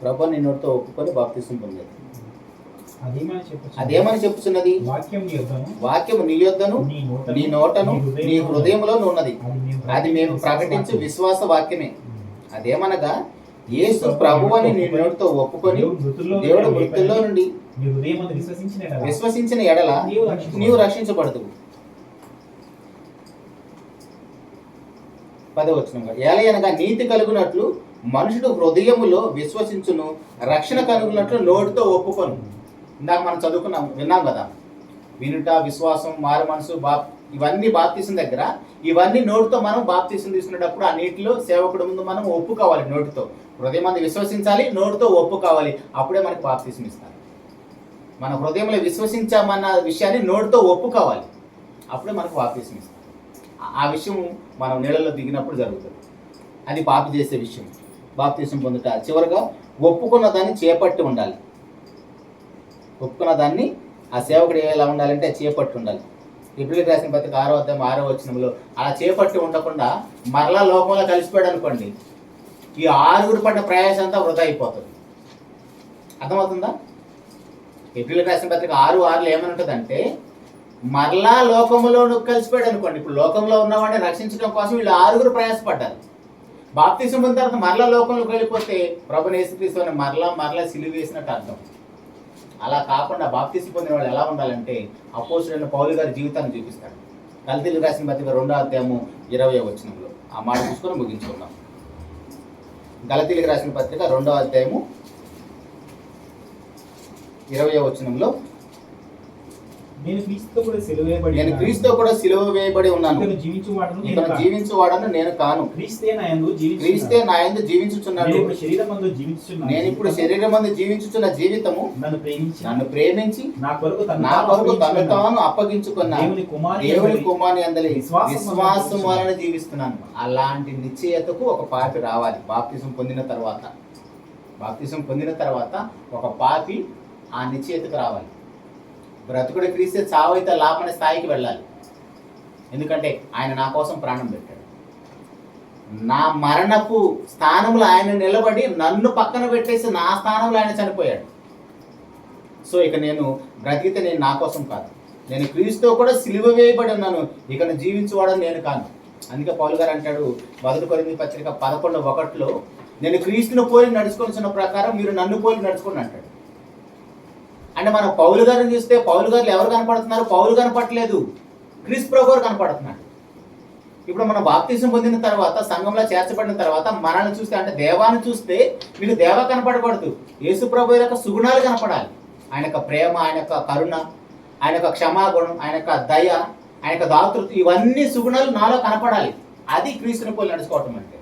ప్రభు నిన్నోటితో ఒప్పుకొని బాప్తిసం పొందాడు. అదేమని చెప్పుచున్నది? వాక్యము నీ యొద్దను నీ నోటను నీ హృదయంలో ఉన్నది, అది మేము ప్రకటించు విశ్వాస వాక్యమే. అదేమనగా యేసు ప్రభువని నీ నోటితో ఒప్పుకొని దేవుడు మృతుల్లో నుండి విశ్వసించిన ఎడల నీవు రక్షించబడదు. 10వ వచనం. ఏలయనగా నీతి కలుగునట్లు మనుషుడు హృదయములో విశ్వసించును, రక్షణ కలుగునట్లు నోటితో ఒప్పుకొను. ఇందాక మనం విన్నాం కదా, వినుట, విశ్వాసం, మారు మనసు, ఇవన్నీ బాప్తిసం దగ్గర. ఇవన్నీ నోటితో మనం బాప్తిసం తీసుకునేటప్పుడు ఆ నీటిలో సేవకుడి ముందు మనం ఒప్పుకోవాలి. నోటితో హృదయం అందు విశ్వసించాలి, నోటితో ఒప్పుకోవాలి. అప్పుడే మనకు బాప్తిసం ఇస్తారు. మన హృదయంలో విశ్వసించామన్న విషయాన్ని నోటితో ఒప్పుకోవాలి, అప్పుడే మనకు బాప్తిసం ఇస్తారు. ఆ విషయం మనం నీళ్ళలో దిగినప్పుడు జరుగుతుంది. అది పాపి చేసే విషయం. బాప్తిసం పొందుట చివరిగా ఒప్పుకున్న దాన్ని చేపట్టి ఉండాలి. ఒప్పుకున్న దాన్ని ఆ సేవకుడు ఎలా ఉండాలంటే చేపట్టి ఉండాలి. హెబ్రీయులకు రాసిన పత్రిక 6వ అధ్యాయం 6వ వచనంలో అలా చేపట్టి ఉండకుండా మరలా లోకంలో కలిసిపోయాడు అనుకోండి, ఈ 6 పడ్డ ప్రయాసం అంతా వృధా అయిపోతుంది. అర్థమవుతుందా? హెబ్రీయులకు రాసిన పత్రిక 6:6 ఏమని ఉంటుందంటే, మరలా లోకంలో కలిసిపోయాడు అనుకోండి. ఇప్పుడు లోకంలో ఉన్నవాడిని రక్షించడం కోసం వీళ్ళు 6 ప్రయాసపడ్డారు. బాప్తిసం పొందిన తర్వాత మరలా లోకంలోకి వెళ్ళిపోతే ప్రభుని యేసుక్రీస్తుని మరలా సిలువ వేసినట్టు అర్థం. అలా కాకుండా బాప్తిసం పొందిన వాళ్ళు ఎలా ఉండాలంటే అపోస్తలుడైన పౌలు గారి జీవితాన్ని చూపిస్తాడు. గలతీయులకు రాసిన పత్రిక 2వ అధ్యాయము 20వ వచనంలో ఆ మాట చూసుకొని ముగించుకుందాం. గలతీయులకు రాసిన పత్రిక 2వ అధ్యాయము 20వ వచనంలో నేను క్రీస్తుతో కూడా సిలువ వేయబడి నేను ఉన్నాను. క్రీస్తుతో కూడా సిలువ వేయబడి ఉన్నాను. ఇకను జీవించువాడను నేను ఇతను కాను. జీవించువాడను నేను కాను, క్రీస్తే నా యందు క్రీస్తే జీవించుచున్నాడు. నా యందు జీవించుచున్నాడు. నేను ఇప్పుడు శరీరమందు జీవించుచున్నాను. నేను ఇప్పుడు శరీరమందు జీవించుచున్న జీవితము నన్ను ప్రేమించి నా కొరకు తను అప్పగించుకున్నాడు. తాను అప్పగించుకున్న దేవుని కుమారుని దేవుని యందు కుమారుని అందలి విశ్వాసం విశ్వాసం వలన వలన జీవిస్తున్నాను. అలాంటి నిశ్చయతకు ఒక పాపి రావాలి. బాప్తిజం పొందిన తర్వాత ఒక పాపి ఆ నిశ్చయతకు రావాలి. బ్రతుకుడు క్రీస్తే చావైతే లాభమనే స్థాయికి వెళ్ళాలి. ఎందుకంటే ఆయన నా కోసం ప్రాణం పెట్టాడు. నా మరణపు స్థానంలో ఆయన నిలబడి నన్ను పక్కన పెట్టేసి నా స్థానంలో ఆయన చనిపోయాడు. సో ఇక నేను బ్రతికితే నేను నా కోసం కాదు, నేను క్రీస్తుతో కూడా సిలువ వేయబడి ఉన్నాను, ఇక జీవించువాడని నేను కాను. అందుకే పౌలు గారు అంటాడు 1 కొరింథీ పత్రిక 11:1 నేను క్రీస్తును పోలి నడుచుకొనిచున్న ప్రకారం మీరు నన్ను పోలి నడుచుకోండి అంటాడు. అంటే మనం పౌలు గారిని చూస్తే పౌలు గారు ఎవరు కనపడుతున్నారు? పౌలు కనపడలేదు, క్రీస్తు ప్రభు గారు కనపడుతున్నాడు. ఇప్పుడు మనం బాప్తిజం పొందిన తర్వాత, సంఘంలో చేర్చబడిన తర్వాత మనల్ని చూస్తే, అంటే దేవాన్ని చూస్తే మీకు దేవ కనపడకూడదు, యేసు ప్రభు యొక్క సుగుణాలు కనపడాలి. ఆయన యొక్క ప్రేమ, ఆయన యొక్క కరుణ, ఆయన యొక్క క్షమాగుణం, ఆయన యొక్క దయ, ఆయన యొక్క దాతృత్వం, ఇవన్నీ సుగుణాలు నాలో కనపడాలి. అది క్రీస్తుని పోలి నడుచుకోవటం అంటే.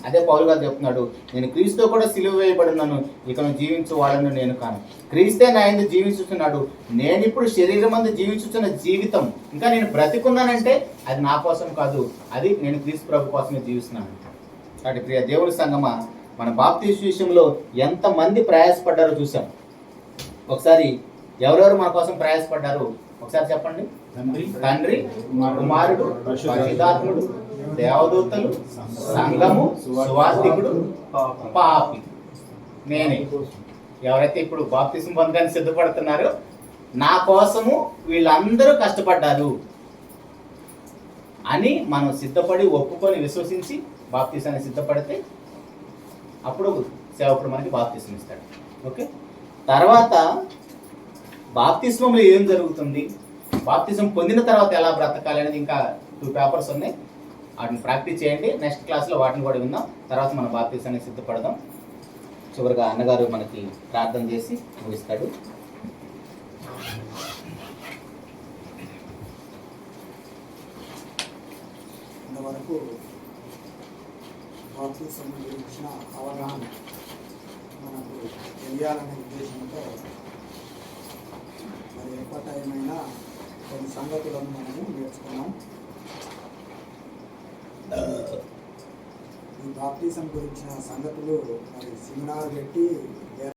అదే పౌలు గారు చెప్తున్నాడు, నేను క్రీస్తుతో కూడా సిలువ వేయబడినాను, ఇకను జీవించువాడను నేను కాను, క్రీస్తే నా యందు జీవించుచున్నాడు. నేను ఇప్పుడు శరీరమందు జీవించుచున్న జీవితం, ఇంకా నేను బ్రతికున్నానంటే అది నా కోసం కాదు, అది నేను క్రీస్తు ప్రభు కోసమే జీవిస్తున్నాను. కాబట్టి ప్రియ దేవుని సంగమా, మన బాప్తిస్మ విషయంలో ఎంతమంది ప్రయాసపడ్డారో చూసాం. ఒకసారి ఎవరెవరు మన కోసం ప్రయాసపడ్డారు ఒకసారి చెప్పండి. తండ్రి, కుమారుడు, పరిశుద్ధాత్ముడు, దేవదూతలు, సంఘము, సువార్థికుడు, పాపి, నేనే. ఎవరైతే ఇప్పుడు బాప్తిస్మ పొందడానికి సిద్ధపడుతున్నారో నా కోసము వీళ్ళందరూ కష్టపడ్డారు అని మనం సిద్ధపడి ఒప్పుకొని విశ్వసించి బాప్తిసాన్ని సిద్ధపడితే అప్పుడు సేవకుడు మనకి బాప్తిస్మ ఇస్తాడు. ఓకే, తర్వాత బాప్తిస్మంలో ఏం జరుగుతుంది, బాప్తిజం పొందిన తర్వాత ఎలా బ్రతకాలి అనేది ఇంకా 2 పేపర్స్ ఉన్నాయి. వాటిని ప్రాక్టీస్ చేయండి. నెక్స్ట్ క్లాస్లో వాటిని కూడా విందాం. తర్వాత మనం బాప్తిజానికి సిద్ధపడదాం. చివరిగా అన్నగారు మనకి ప్రార్థన చేసి ముగిస్తాడు. ఇంతవరకు బాప్తిజం గురించిన అవగాహన మనకు తెలియాలనే ఉద్దేశంతో మరి ఎక్కువ టైం అయినా కొన్ని సంగతులను మనము నేర్చుకున్నాం. ఈ బాప్తిజం గురించిన సంగతులు మరి సెమినార్ పెట్టి